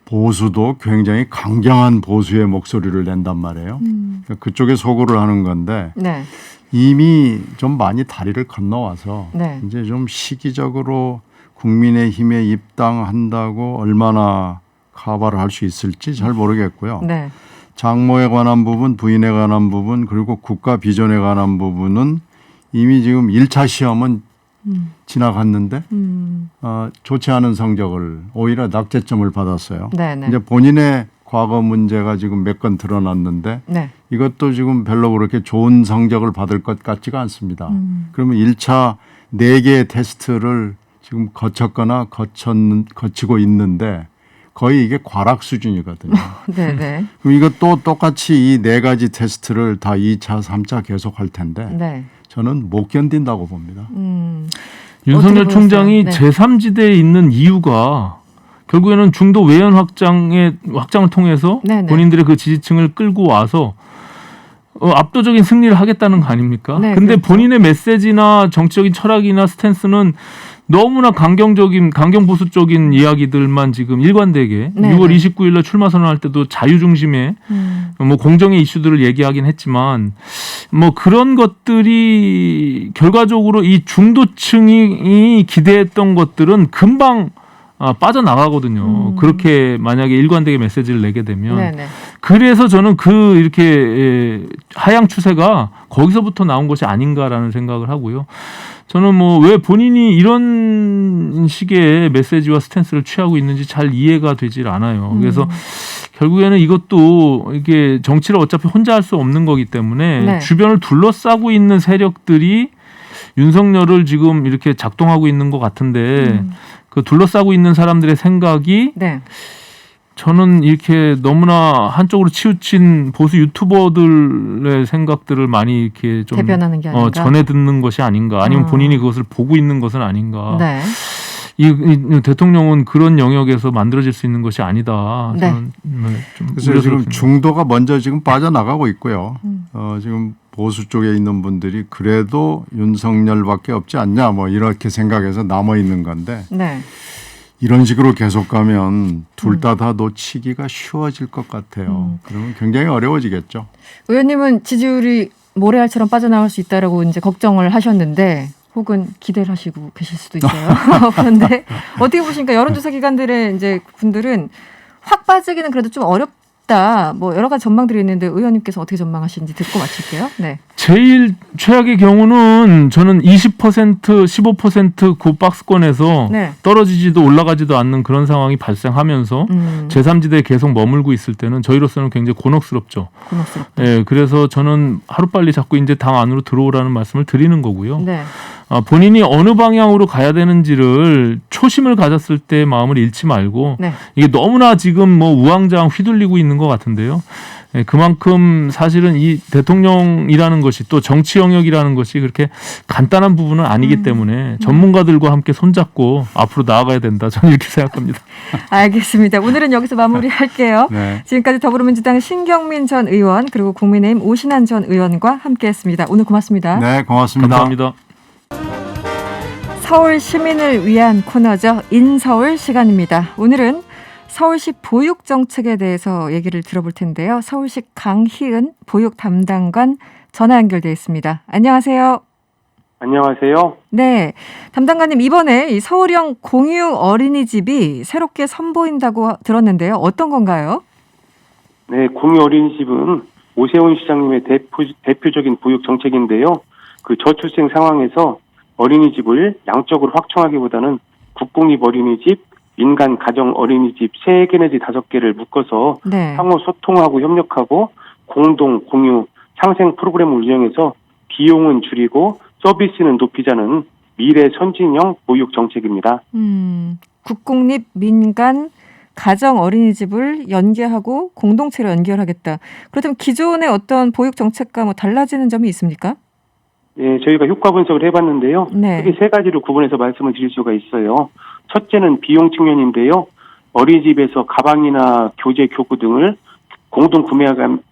[SPEAKER 10] 보수도 굉장히 강경한 보수의 목소리를 낸단 말이에요. 그러니까 그쪽에 소구를 하는 건데
[SPEAKER 2] 네.
[SPEAKER 10] 이미 좀 많이 다리를 건너와서
[SPEAKER 2] 네.
[SPEAKER 10] 이제 좀 시기적으로 국민의힘에 입당한다고 얼마나 커버를 할 수 있을지 잘 모르겠고요.
[SPEAKER 2] 네.
[SPEAKER 10] 장모에 관한 부분, 부인에 관한 부분, 그리고 국가 비전에 관한 부분은 이미 지금 1차 시험은 지나갔는데 좋지 않은 성적을 오히려 낙제점을 받았어요.
[SPEAKER 2] 네네.
[SPEAKER 10] 이제 본인의 과거 문제가 지금 몇 건 드러났는데
[SPEAKER 2] 네.
[SPEAKER 10] 이것도 지금 별로 그렇게 좋은 성적을 받을 것 같지가 않습니다. 그러면 1차 4개의 테스트를 지금 거쳤거나 거치고 있는데 거의 이게 과락 수준이거든요.
[SPEAKER 2] 네네.
[SPEAKER 10] 그럼 이것도 똑같이 이 4가지 테스트를 다 2차, 3차 계속 할 텐데
[SPEAKER 2] 네.
[SPEAKER 10] 저는 못 견딘다고 봅니다.
[SPEAKER 11] 윤석열
[SPEAKER 2] 어떻게
[SPEAKER 11] 총장이
[SPEAKER 2] 보셨어요? 네.
[SPEAKER 11] 제3지대에 있는 이유가 결국에는 중도 외연 확장을 통해서
[SPEAKER 2] 네네.
[SPEAKER 11] 본인들의 그 지지층을 끌고 와서 압도적인 승리를 하겠다는 거 아닙니까?
[SPEAKER 2] 네,
[SPEAKER 11] 근데
[SPEAKER 2] 그렇죠.
[SPEAKER 11] 본인의 메시지나 정치적인 철학이나 스탠스는 너무나 강경 보수 쪽인 이야기들만 지금 일관되게
[SPEAKER 2] 네,
[SPEAKER 11] 6월
[SPEAKER 2] 네.
[SPEAKER 11] 29일 날 출마 선언할 때도 자유 중심의 뭐 공정의 이슈들을 얘기하긴 했지만 뭐 그런 것들이 결과적으로 이 중도층이 기대했던 것들은 금방 빠져나가거든요. 그렇게 만약에 일관되게 메시지를 내게 되면.
[SPEAKER 2] 네네.
[SPEAKER 11] 그래서 저는 이렇게 하향 추세가 거기서부터 나온 것이 아닌가라는 생각을 하고요. 저는 뭐 왜 본인이 이런 식의 메시지와 스탠스를 취하고 있는지 잘 이해가 되질 않아요. 그래서 결국에는 이것도 이게 정치를 어차피 혼자 할 수 없는 거기 때문에
[SPEAKER 2] 네.
[SPEAKER 11] 주변을 둘러싸고 있는 세력들이 윤석열을 지금 이렇게 작동하고 있는 것 같은데 그 둘러싸고 있는 사람들의 생각이
[SPEAKER 2] 네.
[SPEAKER 11] 저는 이렇게 너무나 한쪽으로 치우친 보수 유튜버들의 생각들을 많이 이렇게 좀
[SPEAKER 2] 대변하는 게 아닌가?
[SPEAKER 11] 전해 듣는 것이 아닌가, 아니면 본인이 그것을 보고 있는 것은 아닌가.
[SPEAKER 2] 네.
[SPEAKER 11] 이 대통령은 그런 영역에서 만들어질 수 있는 것이 아니다.
[SPEAKER 2] 네.
[SPEAKER 11] 저는 좀
[SPEAKER 10] 그래서 지금
[SPEAKER 11] 우려스럽습니다.
[SPEAKER 10] 중도가 먼저 지금 빠져나가고 있고요. 지금 보수 쪽에 있는 분들이 그래도 윤석열밖에 없지 않냐 뭐 이렇게 생각해서 남아 있는 건데
[SPEAKER 2] 네.
[SPEAKER 10] 이런 식으로 계속 가면 둘 다 놓치기가 쉬워질 것 같아요. 그러면 굉장히 어려워지겠죠.
[SPEAKER 2] 의원님은 지지율이 모래알처럼 빠져나갈 수 있다라고 이제 걱정을 하셨는데 혹은 기대를 하시고 계실 수도 있어요. 그런데 어떻게 보십니까? 여론조사 기관들의 이제 분들은 확 빠지기는 그래도 좀 어렵다. 뭐 여러 가지 전망들이 있는데 의원님께서 어떻게 전망하시는지 듣고 마칠게요. 네.
[SPEAKER 11] 제일 최악의 경우는 저는 20%, 15% 그 박스권에서
[SPEAKER 2] 네.
[SPEAKER 11] 떨어지지도 올라가지도 않는 그런 상황이 발생하면서 제3지대에 계속 머물고 있을 때는 저희로서는 굉장히 곤혹스럽죠.
[SPEAKER 2] 고맙습니다.
[SPEAKER 11] 예, 그래서 저는 하루빨리 자꾸 이제 당 안으로 들어오라는 말씀을 드리는 거고요.
[SPEAKER 2] 네.
[SPEAKER 11] 본인이 어느 방향으로 가야 되는지를 초심을 가졌을 때 마음을 잃지 말고
[SPEAKER 2] 네.
[SPEAKER 11] 이게 너무나 지금 뭐 우왕좌왕 휘둘리고 있는 것 같은데요. 예, 그만큼 사실은 이 대통령이라는 것이 또 정치 영역이라는 것이 그렇게 간단한 부분은 아니기 때문에 전문가들과 함께 손잡고 앞으로 나아가야 된다. 저는 이렇게 생각합니다.
[SPEAKER 2] 알겠습니다. 오늘은 여기서 마무리할게요.
[SPEAKER 10] 네.
[SPEAKER 2] 지금까지 더불어민주당 신경민 전 의원 그리고 국민의힘 오신환 전 의원과 함께했습니다. 오늘 고맙습니다.
[SPEAKER 10] 네, 고맙습니다.
[SPEAKER 11] 감사합니다.
[SPEAKER 2] 서울 시민을 위한 코너죠. 인서울 시간입니다. 오늘은 서울시 보육 정책에 대해서 얘기를 들어볼 텐데요. 서울시 강희은 보육 담당관 전화 연결되어 있습니다. 안녕하세요.
[SPEAKER 12] 안녕하세요.
[SPEAKER 2] 네, 담당관님 이번에 이 서울형 공유 어린이집이 새롭게 선보인다고 들었는데요. 어떤 건가요?
[SPEAKER 12] 네, 공유 어린이집은 오세훈 시장님의 대표적인 보육 정책인데요. 그 저출생 상황에서 어린이집을 양적으로 확충하기보다는 국공립 어린이집, 민간 가정 어린이집 3개 내지 5개를 묶어서 상호 소통하고 협력하고 공동 공유 상생 프로그램을 운영해서 비용은 줄이고 서비스는 높이자는 미래 선진형 보육 정책입니다.
[SPEAKER 2] 국공립 민간 가정 어린이집을 연계하고 공동체로 연결하겠다. 그렇다면 기존의 어떤 보육 정책과 뭐 달라지는 점이 있습니까?
[SPEAKER 12] 네, 저희가 효과 분석을 해봤는데요. 크게 3가지로 구분해서 말씀을 드릴 수가 있어요. 첫째는 비용 측면인데요. 어린이집에서 가방이나 교재, 교구 등을 공동 구매하면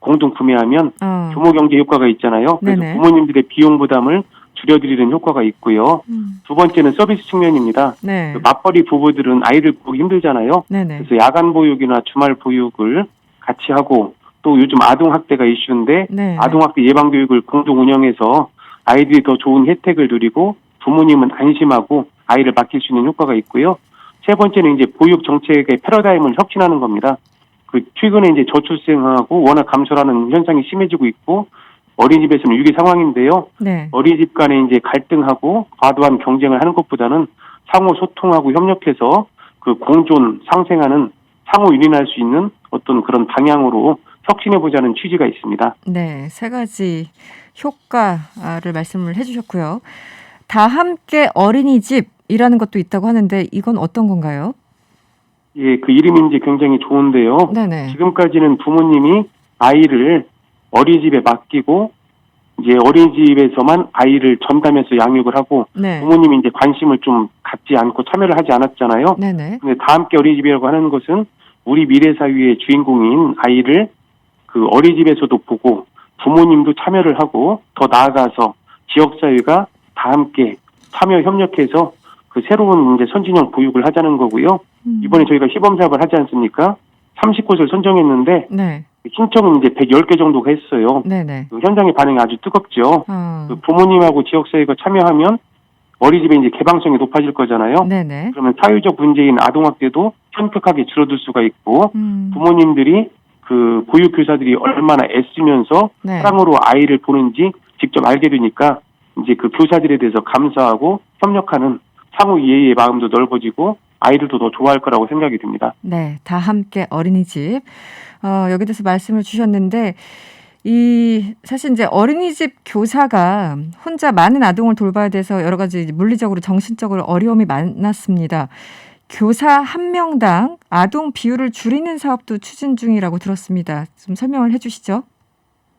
[SPEAKER 12] 규모 경제 효과가 있잖아요. 그래서 부모님들의 비용 부담을 줄여드리는 효과가 있고요. 두 번째는 서비스 측면입니다. 그 맞벌이 부부들은 아이를 보기 힘들잖아요. 그래서 야간 보육이나 주말 보육을 같이 하고 또 요즘 아동학대가 이슈인데 아동학대 예방교육을 공동 운영해서 아이들이 더 좋은 혜택을 누리고 부모님은 안심하고 아이를 맡길 수 있는 효과가 있고요. 세 번째는 이제 보육 정책의 패러다임을 혁신하는 겁니다. 그 최근에 이제 저출생하고 워낙 감소하는 현상이 심해지고 있고 어린이집에서는 위기 상황인데요. 어린이집 간에 이제 갈등하고 과도한 경쟁을 하는 것보다는 상호 소통하고 협력해서 그 공존 상생하는 상호 유린할 수 있는 어떤 그런 방향으로 혁신해보자는 취지가 있습니다.
[SPEAKER 2] 네, 3가지 효과를 말씀을 해주셨고요. 다 함께 어린이집이라는 것도 있다고 하는데 이건 어떤 건가요?
[SPEAKER 12] 예, 그 이름이 이제 굉장히 좋은데요. 지금까지는 부모님이 아이를 어린이집에 맡기고 이제 어린이집에서만 아이를 전담해서 양육을 하고 부모님이 이제 관심을 좀 갖지 않고 참여를 하지 않았잖아요. 근데 다 함께 어린이집이라고 하는 것은 우리 미래사회의 주인공인 아이를 그 어린이집에서도 보고 부모님도 참여를 하고 더 나아가서 지역사회가 다 함께 참여 협력해서 그 새로운 이제 선진형 보육을 하자는 거고요. 이번에 저희가 시범사업을 하지 않습니까? 30곳을 선정했는데 신청은 이제 110개 정도가 했어요. 그 현장의 반응이 아주 뜨겁죠. 그 부모님하고 지역사회가 참여하면 어린이집의 이제 개방성이 높아질 거잖아요. 그러면 사회적 문제인 아동학대도 현격하게 줄어들 수가 있고 부모님들이 그 보육교사들이 얼마나 애쓰면서 사랑으로 아이를 보는지 직접 알게 되니까 이제 그 교사들에 대해서 감사하고 협력하는 상호 이해의 마음도 넓어지고 아이들도 더 좋아할 거라고 생각이 듭니다.
[SPEAKER 2] 네, 다 함께 어린이집. 여기 대해서 말씀을 주셨는데 사실 이제 어린이집 교사가 혼자 많은 아동을 돌봐야 돼서 여러 가지 물리적으로 정신적으로 어려움이 많았습니다. 교사 1명당 아동 비율을 줄이는 사업도 추진 중이라고 들었습니다. 좀 설명을 해 주시죠.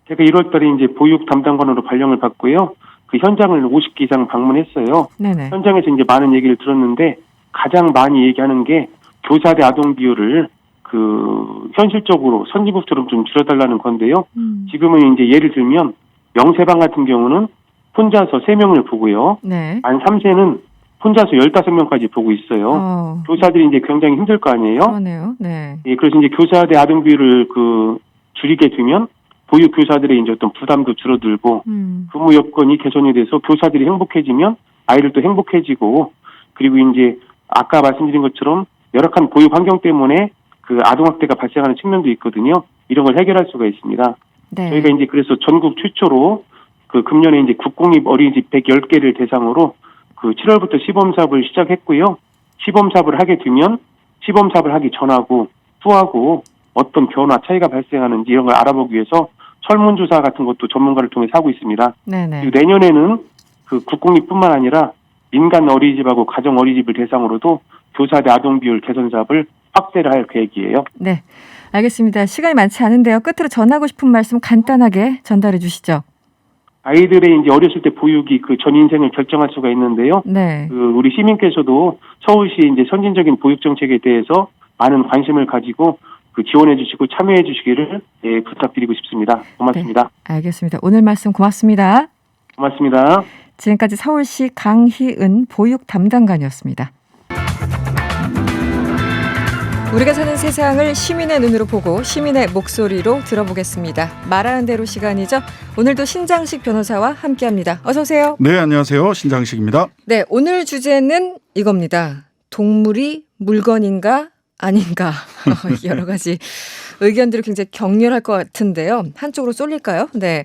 [SPEAKER 12] 제가 1월 달에 이제 보육 담당관으로 발령을 받고요. 그 현장을 50개 이상 방문했어요. 현장에서 이제 많은 얘기를 들었는데 가장 많이 얘기하는 게 교사 대 아동 비율을 그 현실적으로 선진국처럼 좀 줄여달라는 건데요. 지금은 이제 예를 들면 명세방 같은 경우는 혼자서 3명을 보고요. 만 3세는 혼자서 15명까지 보고 있어요. 교사들이 이제 굉장히 힘들 거 아니에요.
[SPEAKER 2] 그러네요.
[SPEAKER 12] 예, 그래서 이제 교사 대 아동 비율을 그 줄이게 되면 보육 교사들의 이제 어떤 부담도 줄어들고 근무 여건이 개선이 돼서 교사들이 행복해지면 아이들도 행복해지고 그리고 이제 아까 말씀드린 것처럼 열악한 보육 환경 때문에 그 아동학대가 발생하는 측면도 있거든요. 이런 걸 해결할 수가 있습니다. 저희가 이제 그래서 전국 최초로 그 금년에 이제 국공립 어린이집 110개를 대상으로 그 7월부터 시범사업을 시작했고요. 시범사업을 하게 되면 시범사업을 하기 전하고 후하고 어떤 변화 차이가 발생하는지 이런 걸 알아보기 위해서 설문조사 같은 것도 전문가를 통해서 하고 있습니다. 그리고 내년에는 그 국공립뿐만 아니라 민간 어린이집하고 가정 어린이집을 대상으로도 교사 대 아동 비율 개선 사업을 확대를 할 계획이에요.
[SPEAKER 2] 네, 알겠습니다. 시간이 많지 않은데요. 끝으로 전하고 싶은 말씀 간단하게 전달해 주시죠.
[SPEAKER 12] 아이들의 이제 어렸을 때 보육이 그 전 인생을 결정할 수가 있는데요. 그 우리 시민께서도 서울시 이제 선진적인 보육 정책에 대해서 많은 관심을 가지고 그 지원해 주시고 참여해 주시기를 부탁드리고 싶습니다. 고맙습니다.
[SPEAKER 2] 알겠습니다. 오늘 말씀 고맙습니다.
[SPEAKER 12] 고맙습니다.
[SPEAKER 2] 지금까지 서울시 강희은 보육 담당관이었습니다. 우리가 사는 세상을 시민의 눈으로 보고 시민의 목소리로 들어보겠습니다. 말하는 대로 시간이죠. 오늘도 신장식 변호사와 함께합니다. 어서 오세요.
[SPEAKER 13] 네, 안녕하세요. 신장식입니다.
[SPEAKER 2] 네, 오늘 주제는 이겁니다. 동물이 물건인가 아닌가 여러 가지 의견들이 굉장히 격렬할 것 같은데요. 한쪽으로 쏠릴까요? 네.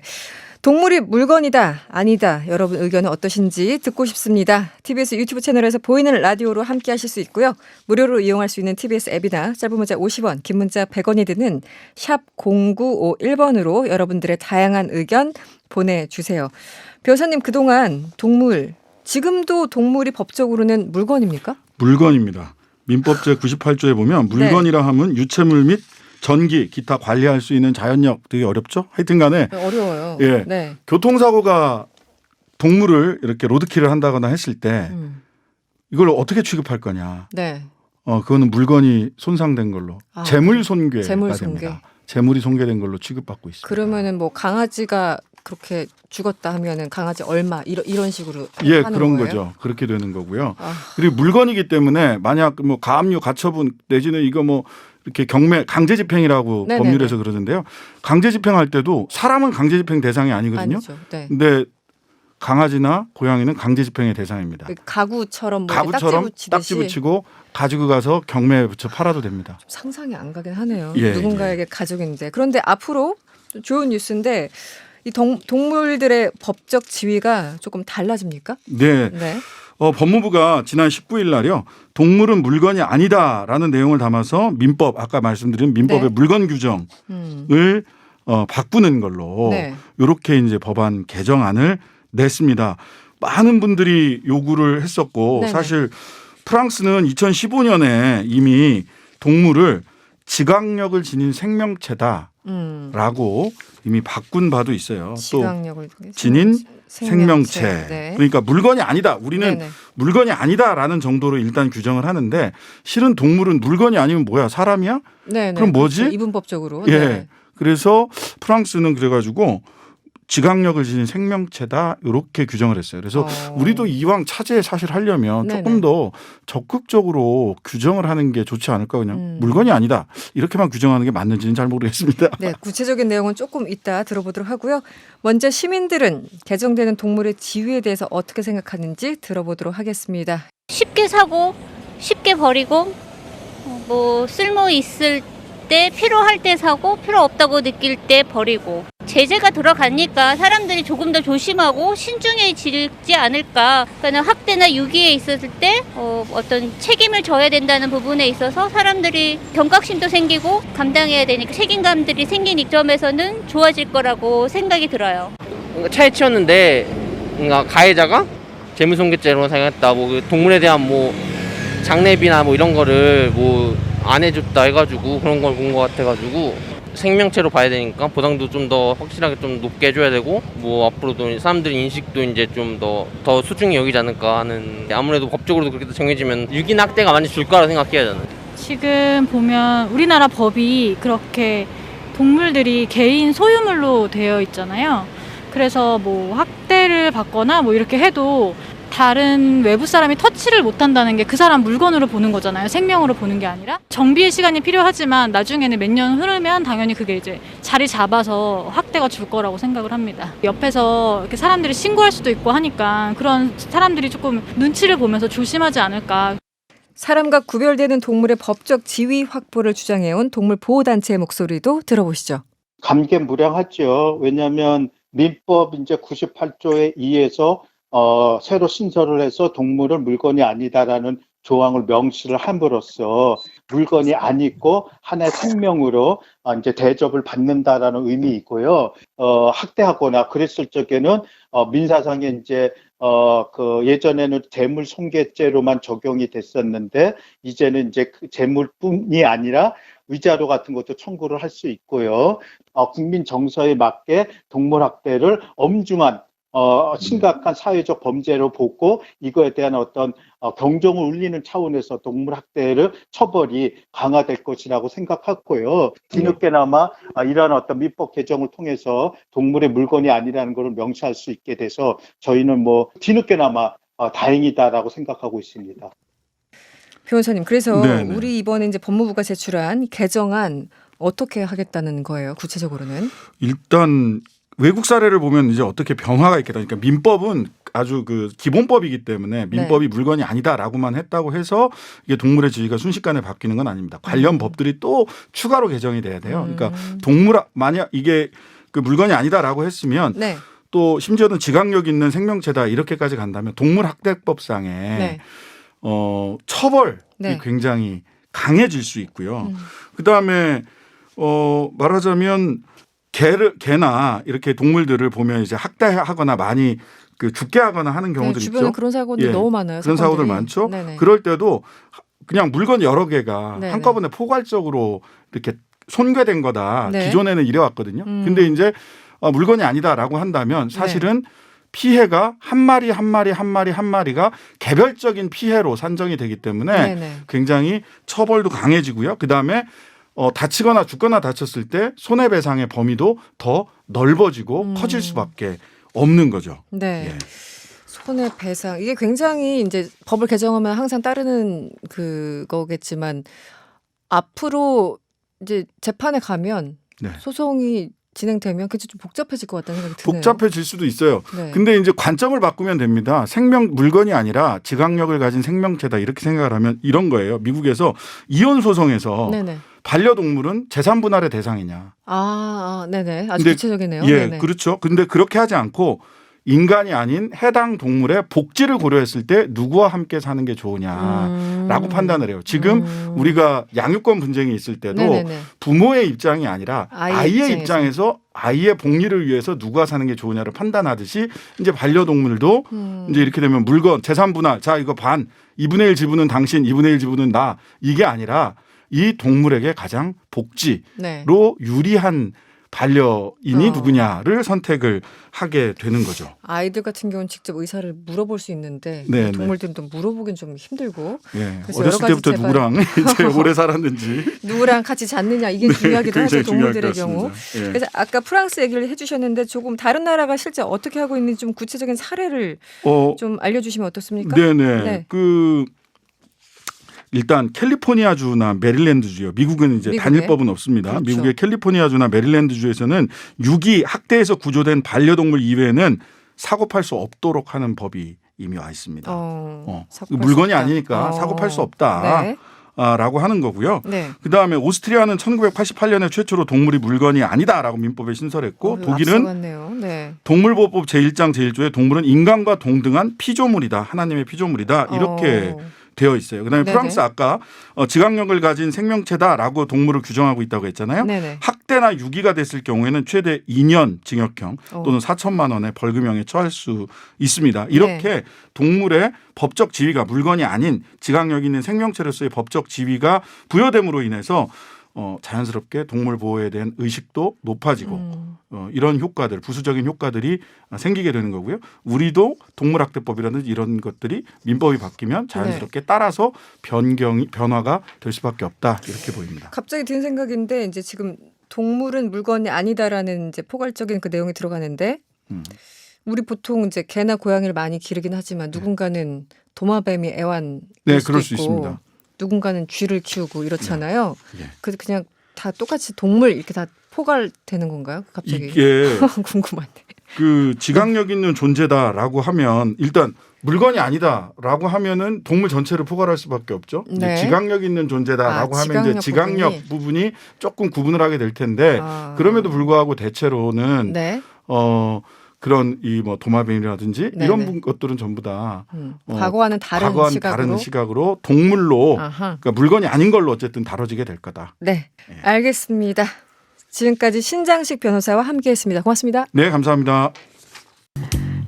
[SPEAKER 2] 동물이 물건이다, 아니다. 여러분 의견은 어떠신지 듣고 싶습니다. TBS 유튜브 채널에서 보이는 라디오로 함께 하실 수 있고요. 무료로 이용할 수 있는 TBS 앱이나 짧은 문자 50원, 긴 문자 100원이 드는 샵 0951번으로 여러분들의 다양한 의견 보내주세요. 변호사님, 그동안 동물, 지금도 동물이 법적으로는 물건입니까?
[SPEAKER 13] 물건입니다. 민법 제98조에 보면 물건이라 하면 유체물 및 전기, 기타 관리할 수 있는 자연력 되게 어렵죠? 하여튼 간에.
[SPEAKER 2] 어려워요.
[SPEAKER 13] 예.
[SPEAKER 2] 네.
[SPEAKER 13] 교통사고가 동물을 이렇게 로드킬을 한다거나 했을 때 이걸 어떻게 취급할 거냐.
[SPEAKER 2] 네.
[SPEAKER 13] 그거는 물건이 손상된 걸로. 재물 손괴가
[SPEAKER 2] 재물 손괴.
[SPEAKER 13] 됩니다. 재물이 손괴된 걸로 취급받고 있습니다.
[SPEAKER 2] 그러면은 뭐 강아지가 그렇게 죽었다 하면은 강아지 얼마 이런 식으로
[SPEAKER 13] 예,
[SPEAKER 2] 하는
[SPEAKER 13] 그런
[SPEAKER 2] 거예요?
[SPEAKER 13] 거죠. 그렇게 되는 거고요. 그리고 물건이기 때문에 만약 뭐 가압류, 가처분 내지는 이거 뭐 이렇게 경매 강제집행이라고
[SPEAKER 2] 네네네.
[SPEAKER 13] 법률에서 그러는데요. 강제집행할 때도 사람은 강제집행 대상이 아니거든요.
[SPEAKER 2] 아니죠. 네.
[SPEAKER 13] 근데 강아지나 고양이는 강제집행의 대상입니다.
[SPEAKER 2] 가구처럼 뭐
[SPEAKER 13] 가구처럼 딱지 붙이고 가지고 가서 경매에 붙여 팔아도 됩니다.
[SPEAKER 2] 좀 상상이 안 가긴 하네요.
[SPEAKER 13] 예,
[SPEAKER 2] 누군가에게 가족인데. 그런데 앞으로 좋은 뉴스인데 이 동물들의 법적 지위가 조금 달라집니까?
[SPEAKER 13] 네.
[SPEAKER 2] 네.
[SPEAKER 13] 법무부가 지난 19일 날이요. 동물은 물건이 아니다라는 내용을 담아서 민법, 아까 말씀드린 민법의
[SPEAKER 2] 네.
[SPEAKER 13] 물건 규정을 바꾸는 걸로
[SPEAKER 2] 네.
[SPEAKER 13] 이렇게 이제 법안 개정안을 냈습니다. 많은 분들이 요구를 했었고
[SPEAKER 2] 네네.
[SPEAKER 13] 사실 프랑스는 2015년에 이미 동물을 지각력을 지닌 생명체다라고 이미 바꾼 바도 있어요.
[SPEAKER 2] 지각력을
[SPEAKER 13] 또 지닌 생명체.
[SPEAKER 2] 네.
[SPEAKER 13] 그러니까 물건이 아니다. 우리는
[SPEAKER 2] 네네.
[SPEAKER 13] 물건이 아니다라는 정도로 일단 규정을 하는데 실은 동물은 물건이 아니면 뭐야? 사람이야?
[SPEAKER 2] 네네.
[SPEAKER 13] 그럼 뭐지?
[SPEAKER 2] 그렇죠. 이분법적으로.
[SPEAKER 13] 예.
[SPEAKER 2] 네.
[SPEAKER 13] 그래서 프랑스는 그래가지고 지각력을 지닌 생명체다 이렇게 규정을 했어요. 그래서 우리도 이왕 차제 사실 하려면
[SPEAKER 2] 네네.
[SPEAKER 13] 조금 더 적극적으로 규정을 하는 게 좋지 않을까. 그냥 물건이 아니다. 이렇게만 규정하는 게 맞는지는 잘 모르겠습니다.
[SPEAKER 2] 네, 구체적인 내용은 조금 이따 들어보도록 하고요. 먼저 시민들은 개정되는 동물의 지위에 대해서 어떻게 생각하는지 들어보도록 하겠습니다.
[SPEAKER 14] 쉽게 사고 쉽게 버리고 뭐 쓸모 있을 때 필요할 때 사고 필요 없다고 느낄 때 버리고 제재가 들어가니까 사람들이 조금 더 조심하고 신중해지지 않을까. 그러니까 학대나 유기에 있었을 때 어떤 책임을 져야 된다는 부분에 있어서 사람들이 경각심도 생기고 감당해야 되니까 책임감들이 생긴 점에서는 좋아질 거라고 생각이 들어요.
[SPEAKER 15] 차에 치웠는데 뭔가 가해자가 재물손괴죄로 생각했다. 뭐 동물에 대한 뭐 장례비나 뭐 이런 거를 뭐 안 해줬다 해가지고 그런 걸 본 것 같아가지고 생명체로 봐야 되니까 보상도 좀 더 확실하게 좀 높게 해줘야 되고 뭐 앞으로도 사람들 인식도 이제 좀 더 소중히 여기지 않을까 하는. 아무래도 법적으로도 그렇게 정해지면 유기나 학대가 많이 줄 거라 생각해요 저는.
[SPEAKER 16] 지금 보면 우리나라 법이 그렇게 동물들이 개인 소유물로 되어 있잖아요. 그래서 뭐 학대를 받거나 뭐 이렇게 해도 다른 외부 사람이 터치를 못한다는 게 그 사람 물건으로 보는 거잖아요. 생명으로 보는 게 아니라. 정비의 시간이 필요하지만 나중에는 몇 년 흐르면 당연히 그게 이제 자리 잡아서 학대가 줄 거라고 생각을 합니다. 옆에서 이렇게 사람들이 신고할 수도 있고 하니까 그런 사람들이 조금 눈치를 보면서 조심하지 않을까.
[SPEAKER 2] 사람과 구별되는 동물의 법적 지위 확보를 주장해온 동물보호단체의 목소리도 들어보시죠.
[SPEAKER 17] 감개무량하죠. 왜냐하면 민법 이제 98조에 의해서 새로 신설을 해서 동물은 물건이 아니다라는 조항을 명시를 함으로써 물건이 아니고 하나의 생명으로 이제 대접을 받는다라는 의미 있고요. 학대하거나 그랬을 적에는 민사상에 이제 그 예전에는 재물 손괴죄로만 적용이 됐었는데 이제는 이제 그 재물뿐이 아니라 위자료 같은 것도 청구를 할 수 있고요. 국민 정서에 맞게 동물 학대를 엄중한 심각한 사회적 범죄로 보고 이거에 대한 어떤 경종을 울리는 차원에서 동물 학대를 처벌이 강화될 것이라고 생각하고요. 뒤늦게나마 이러한 어떤 민법 개정을 통해서 동물의 물건이 아니라는 것을 명시할 수 있게 돼서 저희는 뭐 뒤늦게나마 다행이다라고 생각하고 있습니다.
[SPEAKER 2] 변호사님, 그래서
[SPEAKER 13] 네네.
[SPEAKER 2] 우리 이번에 이제 법무부가 제출한 개정안 어떻게 하겠다는 거예요? 구체적으로는?
[SPEAKER 13] 일단 외국 사례를 보면 이제 어떻게 변화가 있겠다. 그러니까 민법은 아주 그 기본법이기 때문에 민법이 물건이 아니다라고만 했다고 해서 이게 동물의 지위가 순식간에 바뀌는 건 아닙니다. 관련 법들이 또 추가로 개정이 돼야 돼요. 그러니까 만약 이게 그 물건이 아니다라고 했으면 또 심지어는 지각력 있는 생명체다 이렇게까지 간다면 동물학대법상에 처벌이 굉장히 강해질 수 있고요. 그다음에 말하자면 개나 이렇게 동물들을 보면 이제 학대하거나 많이 그 죽게 하거나 하는 경우들 있죠.
[SPEAKER 2] 주변에 그런 사고들 너무 많아요.
[SPEAKER 13] 그런 사고들 많죠.
[SPEAKER 2] 네네.
[SPEAKER 13] 그럴 때도 그냥 물건 여러 개가 한꺼번에 포괄적으로 이렇게 손괴된 거다. 기존에는 이래왔거든요. 근데 이제 물건이 아니다라고 한다면 사실은 피해가 한 마리가 개별적인 피해로 산정이 되기 때문에 굉장히 처벌도 강해지고요. 그다음에 다치거나 죽거나 다쳤을 때 손해배상의 범위도 더 넓어지고 커질 수밖에 없는 거죠.
[SPEAKER 2] 네.
[SPEAKER 13] 예.
[SPEAKER 2] 손해배상 이게 굉장히 이제 법을 개정하면 항상 따르는 그거겠지만 앞으로 이제 재판에 가면 소송이 진행되면 그게 좀 복잡해질 것 같다는 생각이 드네요.
[SPEAKER 13] 복잡해질 수도 있어요. 근데 이제 관점을 바꾸면 됩니다. 물건이 아니라 지각력을 가진 생명체다 이렇게 생각을 하면 이런 거예요. 미국에서 이혼 소송에서 반려동물은 재산 분할의 대상이냐.
[SPEAKER 2] 네네. 아주 구체적이네요.
[SPEAKER 13] 예,
[SPEAKER 2] 네네.
[SPEAKER 13] 그렇죠. 근데 그렇게 하지 않고 인간이 아닌 해당 동물의 복지를 고려했을 때 누구와 함께 사는 게 좋으냐라고 판단을 해요. 지금 우리가 양육권 분쟁이 있을 때도 부모의 입장이 아니라 아이의 입장에서 아이의 복리를 위해서 누가 사는 게 좋으냐를 판단하듯이 이제 반려동물도 이제 이렇게 되면 재산 분할, 자 이거 반, 2분의 1 지분은 당신, 2분의 1 지분은 나, 이게 아니라 이 동물에게 가장 복지로 유리한 반려인이 누구냐를 선택을 하게 되는 거죠.
[SPEAKER 2] 아이들 같은 경우는 직접 의사를 물어볼 수 있는데 동물들은 물어보긴 좀 힘들고.
[SPEAKER 13] 어렸을 때부터 누구랑 이제 오래 살았는지
[SPEAKER 2] 누구랑 같이 잤느냐 이게 중요하기도 하죠. 동물들의 경우. 그래서 아까 프랑스 얘기를 해주셨는데 조금 다른 나라가 실제 어떻게 하고 있는지 좀 구체적인 사례를 좀 알려주시면 어떻습니까?
[SPEAKER 13] 네네. 일단 캘리포니아주나 메릴랜드주요. 미국은 이제 단일법은 없습니다. 그렇죠. 미국의 캘리포니아주나 메릴랜드주에서는 유기 학대에서 구조된 반려동물 이외에는 사고 팔 수 없도록 하는 법이 이미 와 있습니다. 물건이 아니니까 사고 팔 수 없다. 라고 하는 거고요. 그다음에 오스트리아는 1988년에 최초로 동물이 물건이 아니다라고 민법에 신설했고 독일은 동물보호법 제1장 제1조에 동물은 인간과 동등한 피조물이다. 하나님의 피조물이다. 이렇게 되어 있어요. 그다음에 프랑스 아까 지각력을 가진 생명체다라고 동물을 규정하고 있다고 했잖아요. 학대나 유기가 됐을 경우에는 최대 2년 징역형 또는 4천만 원의 벌금형에 처할 수 있습니다. 이렇게 동물의 법적 지위가 물건이 아닌 지각력 있는 생명체로서의 법적 지위가 부여됨으로 인해서 자연스럽게 동물 보호에 대한 의식도 높아지고 이런 효과들, 부수적인 효과들이 생기게 되는 거고요. 우리도 동물학대법이라든지 이런 것들이 민법이 바뀌면 자연스럽게 따라서 변화가 될 수밖에 없다 이렇게 보입니다.
[SPEAKER 2] 갑자기 든 생각인데 이제 지금 동물은 물건이 아니다라는 이제 포괄적인 그 내용이 들어가는데 우리 보통 이제 개나 고양이를 많이 기르긴 하지만 누군가는 도마뱀이 애완
[SPEAKER 13] 그럴 수 있습니다.
[SPEAKER 2] 누군가는 쥐를 키우고 이렇잖아요. 그래서 그냥 다 똑같이 동물 이렇게 다 포괄되는 건가요? 갑자기
[SPEAKER 13] 이게
[SPEAKER 2] 궁금한데.
[SPEAKER 13] 그 지각력 있는 존재다라고 하면 일단 물건이 아니다라고 하면은 동물 전체를 포괄할 수밖에 없죠. 지각력 있는 존재다라고 하면 이제 지각력 부분이 조금 구분을 하게 될 텐데 그럼에도 불구하고 대체로는 그런 이 뭐 도마뱀이라든지 이런 것들은 전부 다
[SPEAKER 2] 과거와는 다른
[SPEAKER 13] 시각으로 동물로 그러니까 물건이 아닌 걸로 어쨌든 다뤄지게 될 거다.
[SPEAKER 2] 알겠습니다. 지금까지 신장식 변호사와 함께했습니다. 고맙습니다.
[SPEAKER 13] 네, 감사합니다.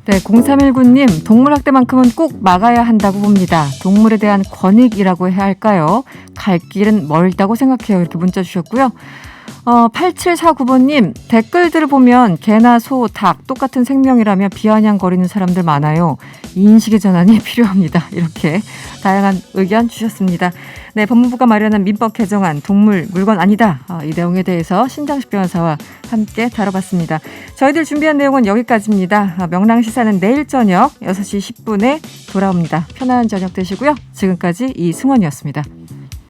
[SPEAKER 2] 0319님, 동물학대만큼은 꼭 막아야 한다고 봅니다. 동물에 대한 권익이라고 해야 할까요? 갈 길은 멀다고 생각해요. 이렇게 문자 주셨고요. 8749번님, 댓글들을 보면 개나 소, 닭 똑같은 생명이라며 비아냥거리는 사람들 많아요. 이 인식의 전환이 필요합니다. 이렇게 다양한 의견 주셨습니다. 네, 법무부가 마련한 민법 개정안 동물 물건 아니다. 이 내용에 대해서 신장식 변호사와 함께 다뤄봤습니다. 저희들 준비한 내용은 여기까지입니다. 명랑시사는 내일 저녁 6시 10분에 돌아옵니다. 편안한 저녁 되시고요. 지금까지 이승원이었습니다.